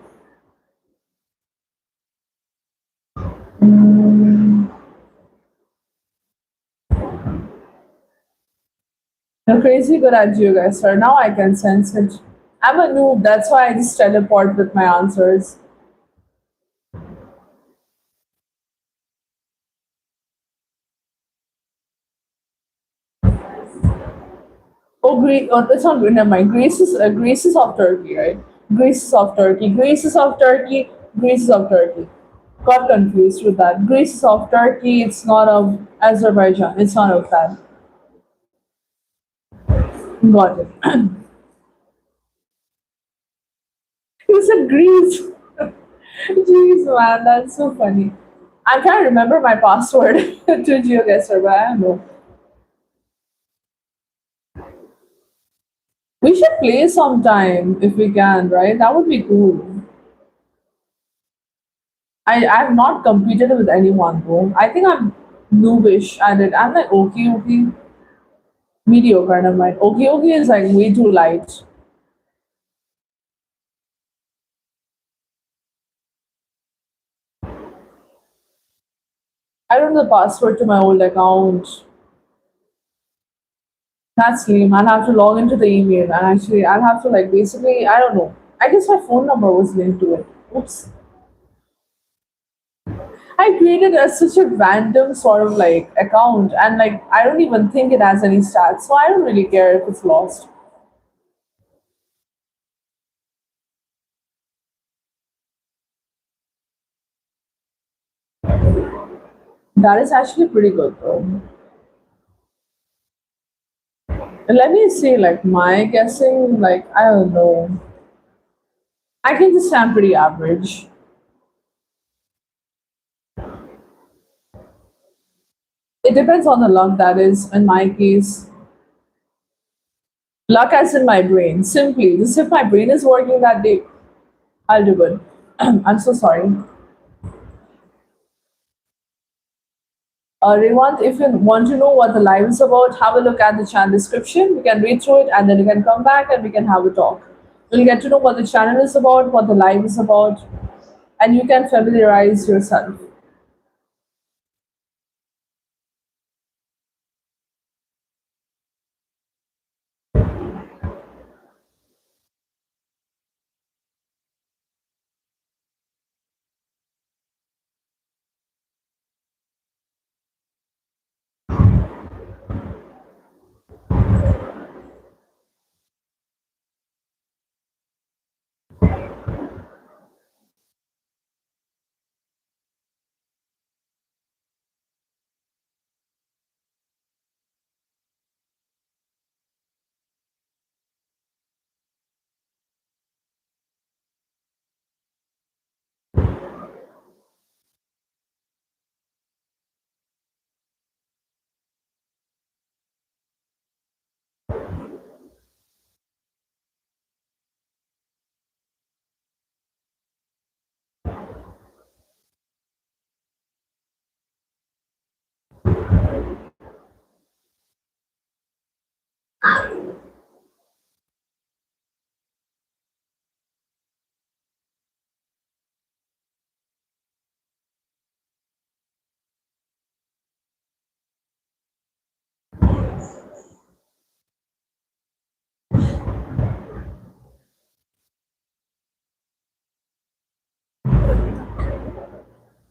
S1: Mm, you're crazy good at geoguessr. Now I can sense it. I'm a noob. That's why I just teleport with my answers. Oh, Greece. Oh, it's not. Never mind. Greece is of Turkey, right? Greece is of Turkey. Greece is of Turkey. Greece is of Turkey. Got confused with that. Greece is of Turkey. It's not of Azerbaijan. It's not of that. Got it. You said Greece. Jeez, man, that's so funny. I'm trying to remember my password to GeoGuessr, but I don't know. We should play sometime if we can, right? That would be cool. I've not competed with anyone though. I think I'm noobish at it. I'm like okay, mediocre, and I'm like okay is like way too light. I don't know the password to my old account. That's lame. I'll have to log into the email and actually I'll have to like basically I don't know. I guess my phone number was linked to it. Oops. I created such a random sort of like account and like I don't even think it has any stats, so I don't really care if it's lost. That is actually pretty good though. Let me see, like my guessing, like I don't know. I can just say I'm pretty average. It depends on the luck that is in my case. Luck as in my brain. Simply, just if my brain is working that day, I'll do good. I'm so sorry. Rewant, if you want to know what the live is about, have a look at the channel description. You can read through it and then you can come back and we can have a talk. You'll get to know what the channel is about, what the live is about, and you can familiarize yourself.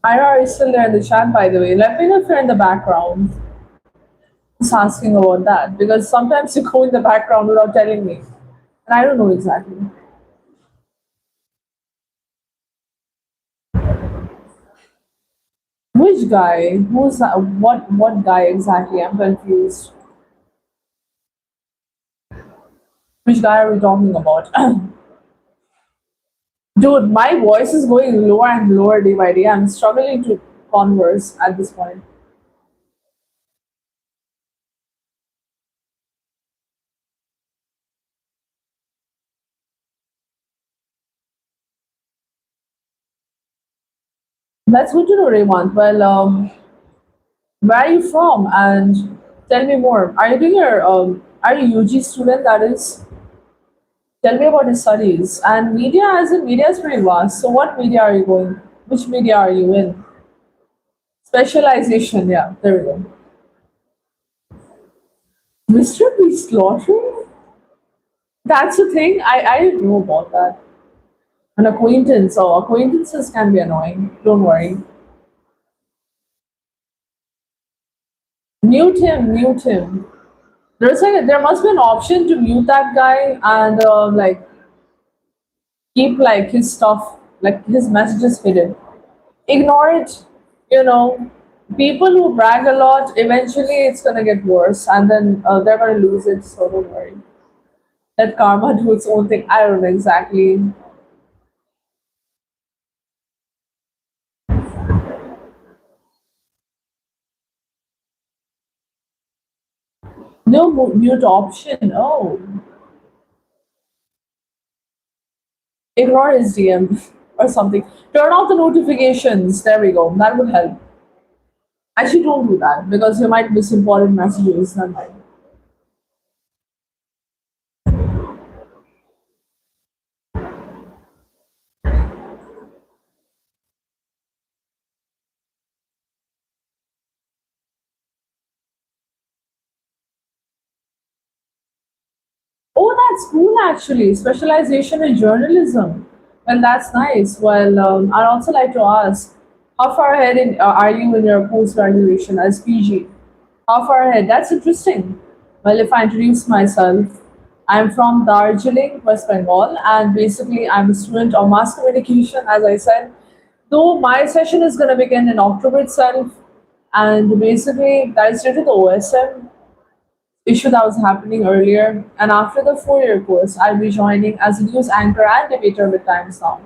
S1: IR is still there in the chat, by the way. Let me know if you're in the background. Just asking about that because sometimes you go in the background without telling me, and I don't know exactly which guy. Who's that? What guy exactly? I'm confused. Which guy are we talking about? Dude, my voice is going lower and lower day by day. I'm struggling to converse at this point. That's good to know, Raymond. Well, where are you from? And tell me more. Are you doing your are you UG student? That is, tell me about your studies. And media, as in media is pretty vast. So, what media are you going? Which media are you in? Specialization. Yeah, there we go. Mr. Beast Lottery? That's the thing. I didn't know about that. An acquaintance. Oh, acquaintances can be annoying. Don't worry. Mute him. Mute him. There must be an option to mute that guy and like keep like his stuff, like his messages hidden. Ignore it. You know, people who brag a lot, eventually it's gonna get worse, and then they're gonna lose it. So don't worry. Let karma do its own thing. I don't know exactly. No mute option. Oh, ignore his DM or something. Turn off the notifications. There we go. That would help. Actually, don't do that because you might miss important messages. Never mind. Oh, that's cool actually. Specialization in journalism. Well, that's nice. Well, I'd also like to ask, how far ahead are you in your post graduation as PG? How far ahead? That's interesting. Well, if I introduce myself, I'm from Darjeeling, West Bengal, and basically I'm a student of mass communication, as I said. Though my session is going to begin in October itself, and basically that is due to the OSM issue that was happening earlier. And after the 4 year course, I'll be joining as a news anchor and debater with Times Now.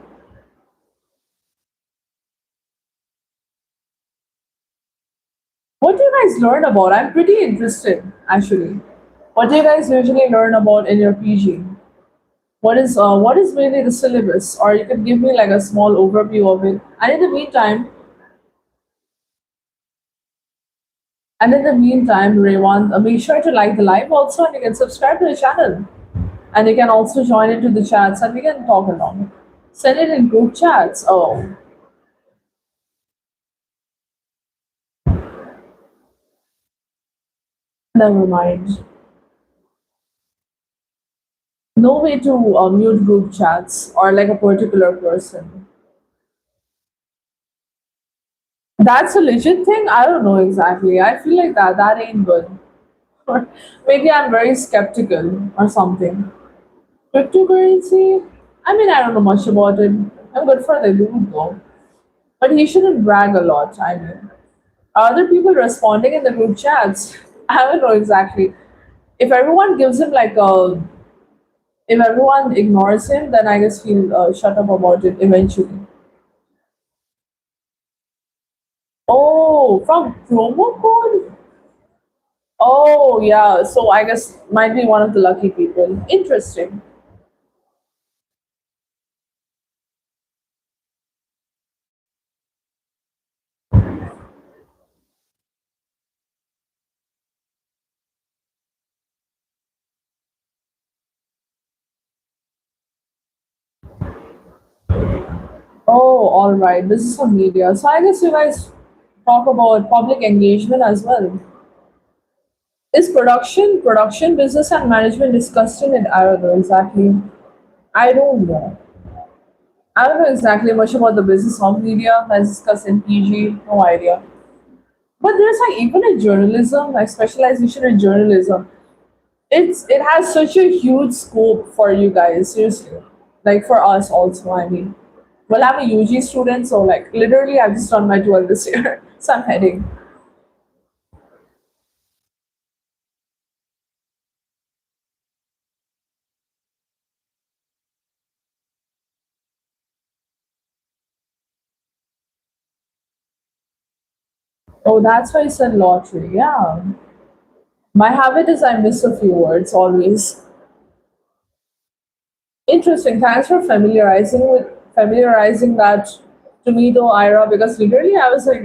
S1: What do you guys learn about? I'm pretty interested, actually. What do you guys usually learn about in your PG? What is really the syllabus? Or you can give me like a small overview of it. And in the meantime, Raywan, make sure to like the live also, and you can subscribe to the channel. And you can also join into the chats, and we can talk along. Send it in group chats. Oh, never mind. No way to mute group chats or like a particular person. That's a legit thing. I don't know exactly. I feel like that ain't good. Or maybe I'm very skeptical or something. Cryptocurrency? I mean, I don't know much about it. I'm good for the dude though. But he shouldn't brag a lot, I mean. Are other people responding in the group chats? I don't know exactly. If everyone gives him like a. If everyone ignores him, then I guess he'll shut up about it eventually. Oh, from promo code? Oh, yeah. So I guess might be one of the lucky people. Interesting. Oh, all right. This is some media. So I guess you guys talk about public engagement as well. Is production, business, and management discussed in it? I don't know exactly. I don't know. I don't know exactly much about the business of media as discussed in PG. No idea. But there's like even in journalism, like specialization in journalism. It has such a huge scope for you guys, seriously. Like for us also, I mean. Well, I'm a UG student, so like literally I've just done my 12 this year. So I'm heading. Oh, that's why I said lottery. Yeah. My habit is I miss a few words always. Interesting. Thanks for familiarizing that to me though, Ira, because literally I was like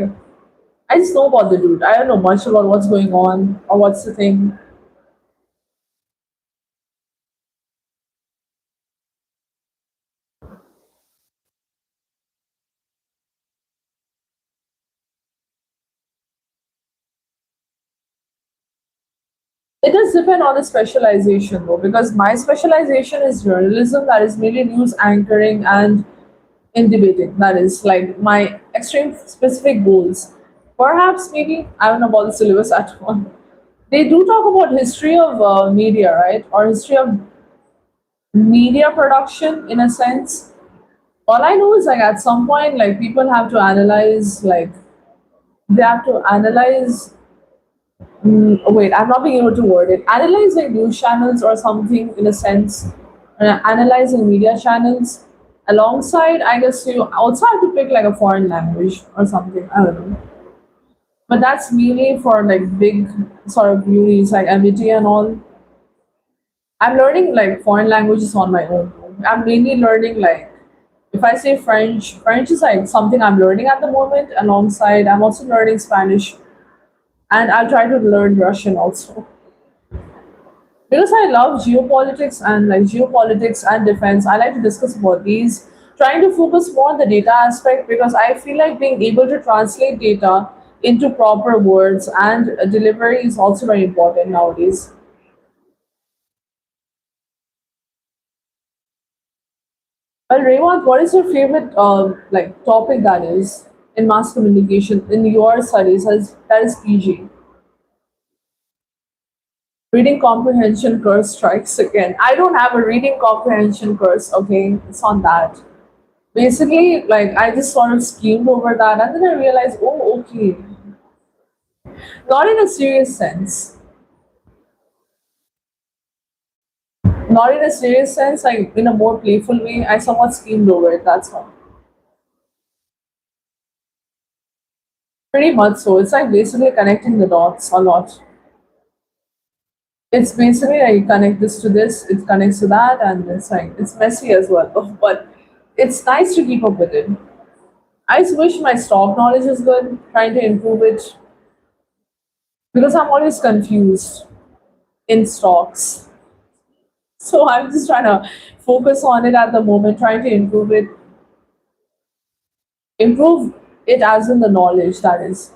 S1: I just know about the dude. I don't know much about what's going on or what's the thing. It does depend on the specialization though, because my specialization is journalism, that is mainly news anchoring and in debating. That is like my extreme specific goals. Perhaps maybe I don't know about the syllabus at all. They do talk about history of media, right? Or history of media production in a sense. All I know is like at some point, like people have to analyze, like they have to analyze. Wait, I'm not being able to word it. Analyze like news channels or something in a sense. Analyzing media channels. Alongside, I guess you also have to pick like a foreign language or something. I don't know. But that's mainly for like big sort of unis like MIT and all. I'm learning like foreign languages on my own. I'm mainly learning like if I say French, French is like something I'm learning at the moment. Alongside, I'm also learning Spanish, and I'll try to learn Russian also because I love geopolitics and defense. I like to discuss about these, trying to focus more on the data aspect because I feel like being able to translate data into proper words and delivery is also very important nowadays. Well, Rayvant, what is your favorite like topic that is in mass communication in your studies as that is PG? Reading comprehension curse strikes again. I don't have a reading comprehension curse, okay? It's on that. Basically, like I just sort of schemed over that and then I realized, oh, okay. Not in a serious sense. Not in a serious sense, like in a more playful way. I somewhat schemed over it, that's all. Pretty much so. It's like basically connecting the dots a lot. It's basically like connect this to this, it connects to that, and it's like it's messy as well. But it's nice to keep up with it. I just wish my stock knowledge is good, trying to improve it because I'm always confused in stocks. So I'm just trying to focus on it at the moment, trying to improve it as in the knowledge that is.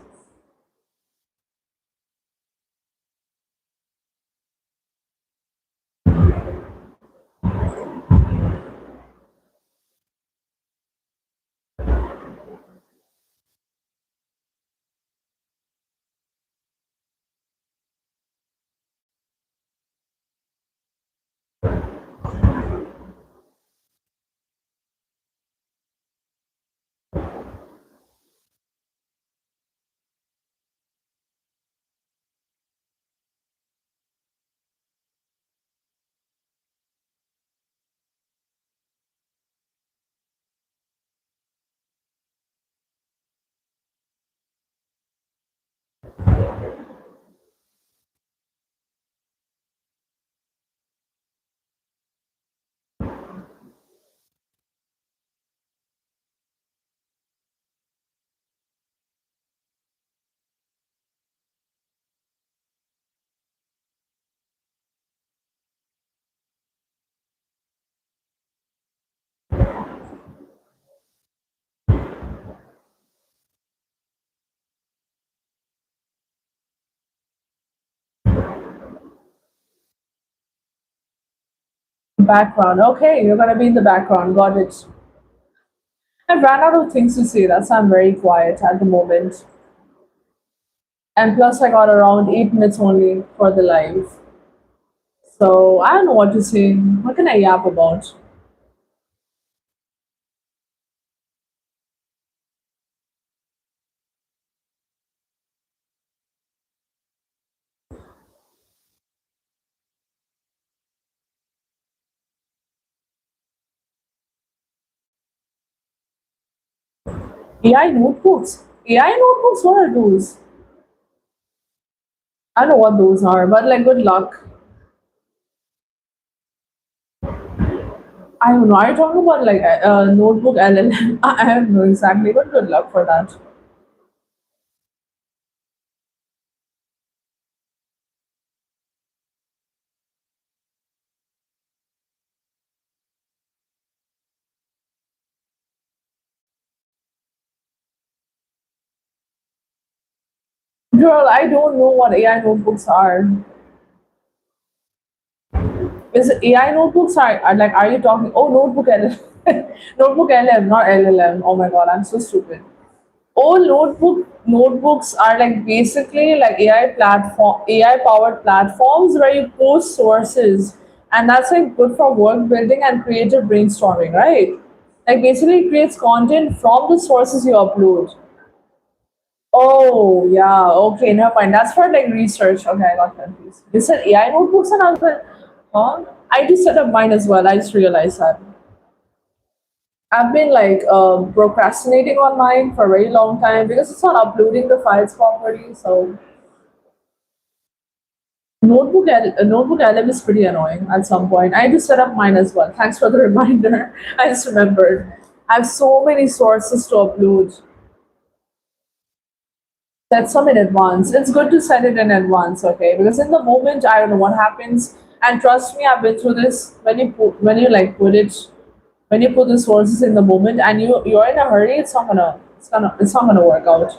S1: Background. Okay, you're gonna be in the background. Got it. I ran out of things to say. That's why I'm very quiet at the moment. And plus, I got around 8 minutes only for the live. So I don't know what to say. What can I yap about? AI notebooks. AI notebooks, what are those? I don't know what those are, but like good luck. I don't know. Are you talking about like a notebook LLM? I don't know exactly, but good luck for that. Girl, I don't know what AI notebooks are. Is it AI notebooks? Are like, are you talking? Oh, notebook LLM. Notebook LM, not LLM. Oh my god, I'm so stupid. All notebooks are like basically like AI powered platforms where you post sources, and that's like good for work building and creative brainstorming, right? Like basically it creates content from the sources you upload. Oh yeah, okay, never mind. That's for like research. Okay, I got confused. You said AI notebooks, and I was like, huh? I just set up mine as well. I just realized that. I've been like procrastinating on mine for a very long time because it's not uploading the files properly. So Notebook LM is pretty annoying at some point. I just set up mine as well. Thanks for the reminder. I just remembered. I have so many sources to upload. Set some in advance. It's good to set it in advance, okay? Because in the moment, I don't know what happens. And trust me, I've been through this. When you like put it, when you put the sources in the moment, and you're in a hurry, it's not gonna work out.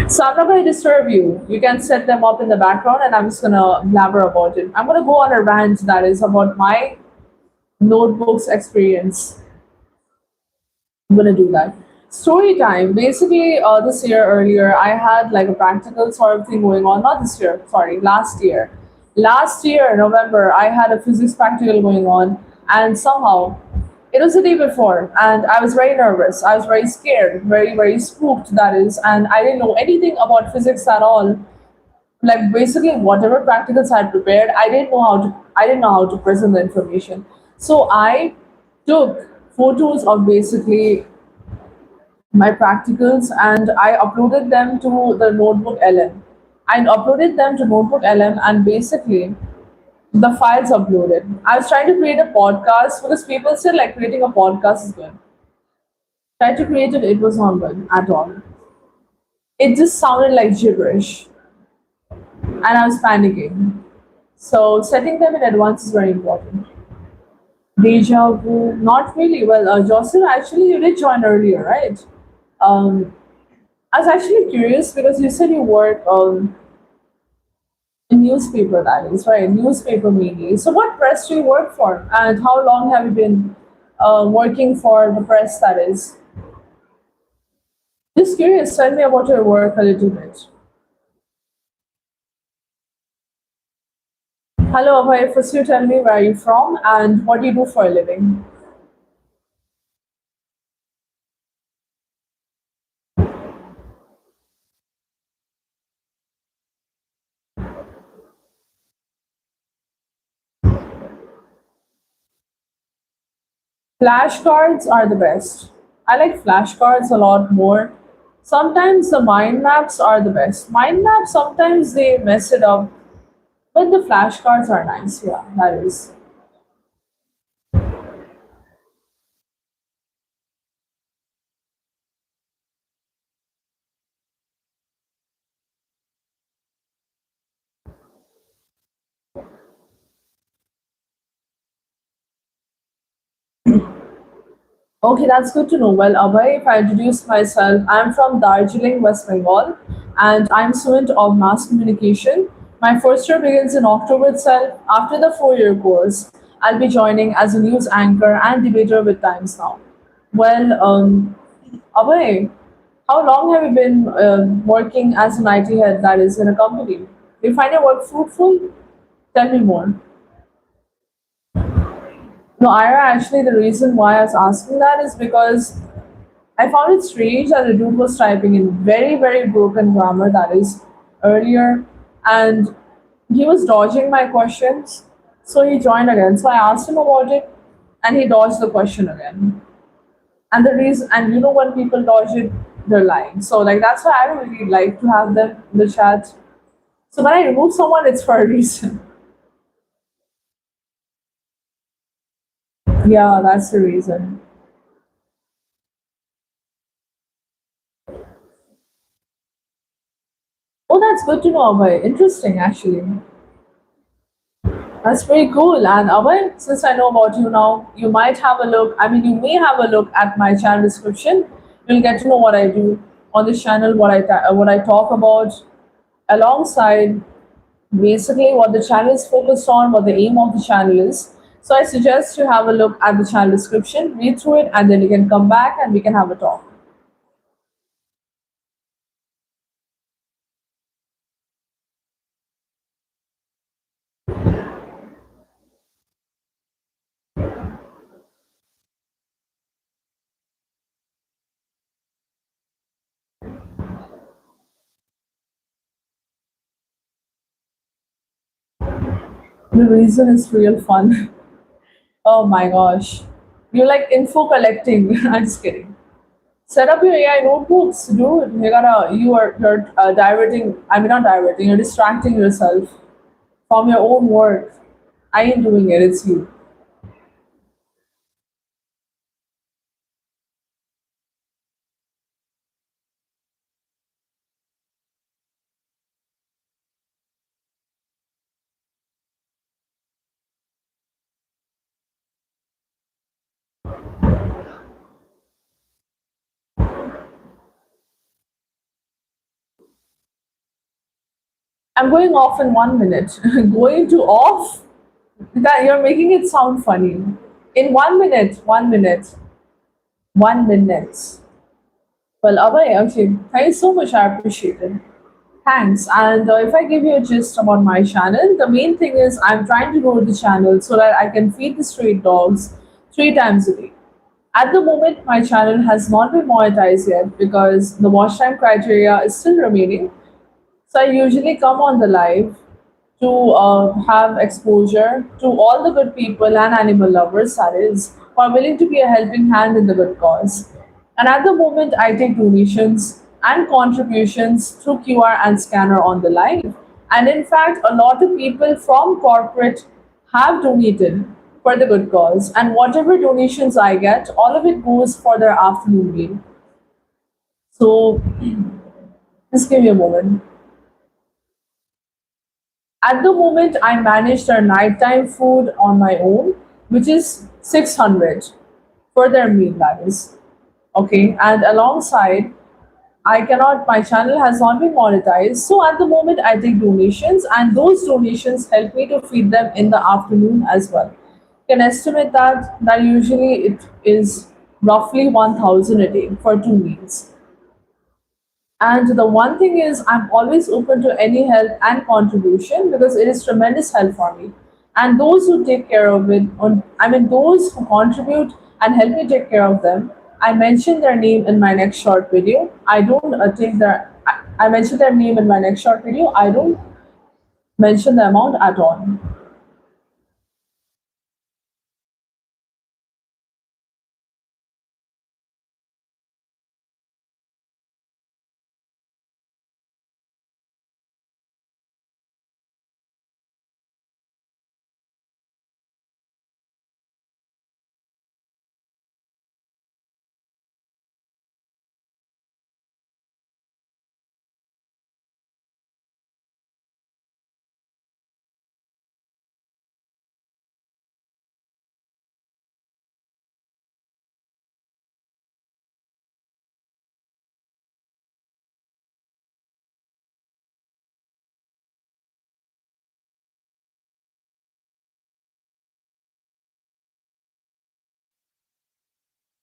S1: So I'm not going to disturb you. You can set them up in the background, and I'm just going to blabber about it. I'm going to go on a rant that is about my notebooks experience. I'm going to do that. Story time. Basically, this year earlier, I had like a practical sort of thing going on. Not this year, sorry, last year. Last year, November, I had a physics practical going on, and somehow it was the day before, and I was very nervous. I was very scared, very spooked, that is, and I didn't know anything about physics at all. Like basically whatever practicals I had prepared, I didn't know how to present the information. So I took photos of basically my practicals and I uploaded them to the notebook LM. I uploaded them to Notebook LM, and basically the files uploaded. I was trying to create a podcast because people said like creating a podcast is good. Tried to create it, it was not good at all. It just sounded like gibberish, and I was panicking. So setting them in advance is very important. Deja vu, not really. Well, Joseph, actually, you did join earlier, right? Um, I was actually curious because you said you work in newspaper, that is, right? Newspaper media. So, what press do you work for, and how long have you been working for the press? That is, just curious. Tell me about your work a little bit. Hello, Abhay. First, you tell me where you're from and what do you do for a living. Flashcards are the best. I like flashcards a lot more. Sometimes the mind maps are the best. Mind maps sometimes they mess it up, but the flashcards are nice. Yeah, that is. Okay, that's good to know. Well, Abhay, if I introduce myself, I'm from Darjeeling, West Bengal, and I'm student of mass communication. My first year begins in October itself. After the 4 year course, I'll be joining as a news anchor and debater with Times Now. Well, Abhay, how long have you been working as an IT head, that is, in a company? Do you find your work fruitful? Tell me more. No, Ira, actually, the reason why I was asking that is because I found it strange that the dude was typing in very, very broken grammar, that is, earlier, and he was dodging my questions. So he joined again. So I asked him about it, and he dodged the question again. And the reason, and you know, when people dodge it, they're lying. So, like, that's why I don't really like to have them in the chat. So, when I remove someone, it's for a reason. Yeah, that's the reason. Oh, that's good to know, Abhay. Interesting, actually. That's very cool. And Abhay, since I know about you now, you might have a look. I mean, you may have a look at my channel description. You'll get to know what I do on this channel, what I talk about, alongside basically what the channel is focused on, what the aim of the channel is. So I suggest you have a look at the channel description, read through it, and then you can come back and we can have a talk. The reason is real fun. Oh my gosh. You're like info collecting. I'm just kidding. Set up your AI notebooks, dude. You're diverting. I mean, not diverting. You're distracting yourself from your own work. I ain't doing it. It's you. I'm going off in 1 minute. Going to off? That you're making it sound funny. In 1 minute, 1 minute, 1 minute. Well, Abhay, okay. Thank you so much. I appreciate it. Thanks. And if I give you a gist about my channel, the main thing is I'm trying to grow the channel so that I can feed the stray dogs 3 times a day. At the moment, my channel has not been monetized yet because the watch time criteria is still remaining. So I usually come on the live to have exposure to all the good people and animal lovers, that is, who are willing to be a helping hand in the good cause. And at the moment, I take donations. and contributions through QR and scanner on the live. And in fact, a lot of people from corporate have donated for the good cause. And whatever donations I get, all of it goes for their afternoon meal. So just give me a moment. At the moment, I manage their nighttime food on my own, which is 600 for their meal, that is. Okay, and alongside, I cannot, my channel has not been monetized. So at the moment, I take donations, and those donations help me to feed them in the afternoon as well. Can estimate that usually it is roughly 1000 a day for 2 meals. And the one thing is, I'm always open to any help and contribution because it is tremendous help for me. And those who take care of it, I mean, those who contribute and help me take care of them, I mention their name in my next short video. I don't take their, I mention their name in my next short video. I don't mention the amount at all.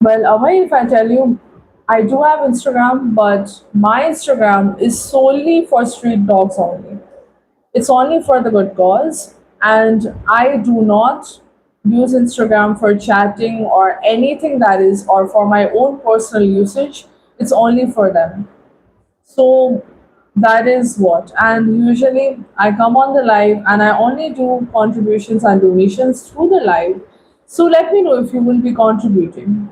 S1: Well, Abhay, if I tell you, I do have Instagram, but my Instagram is solely for street dogs only. It's only for the good cause, and I do not use Instagram for chatting or anything that is, or for my own personal usage. It's only for them. So that is what. And usually I come on the live and I only do contributions and donations through the live. So let me know if you will be contributing.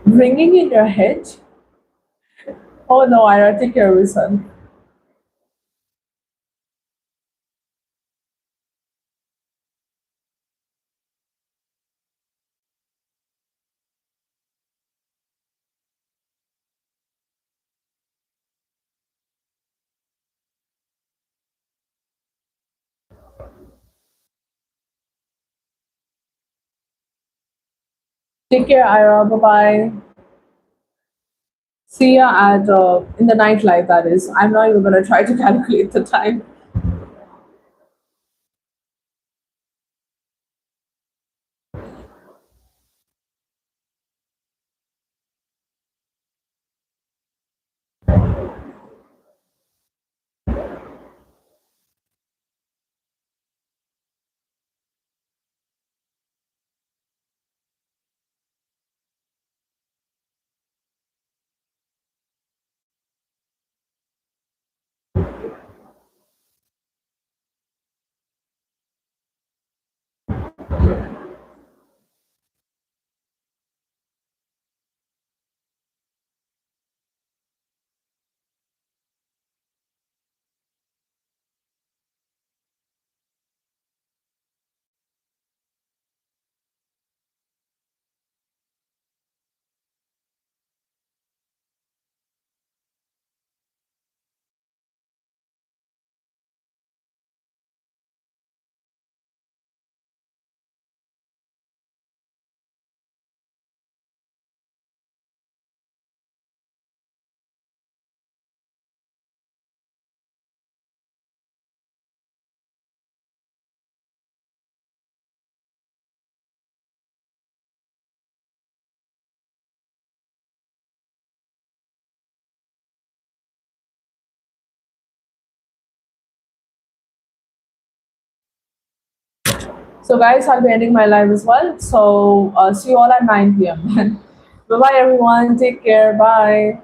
S1: Ringing in your head? Oh no, Ira, take care of yourself. Take care, Ira. Bye bye. See ya at in the nightlife. That is. I'm not even gonna try to calculate the time. So guys, I'll be ending my live as well. So see you all at 9 p.m. Bye bye everyone. Take care. Bye.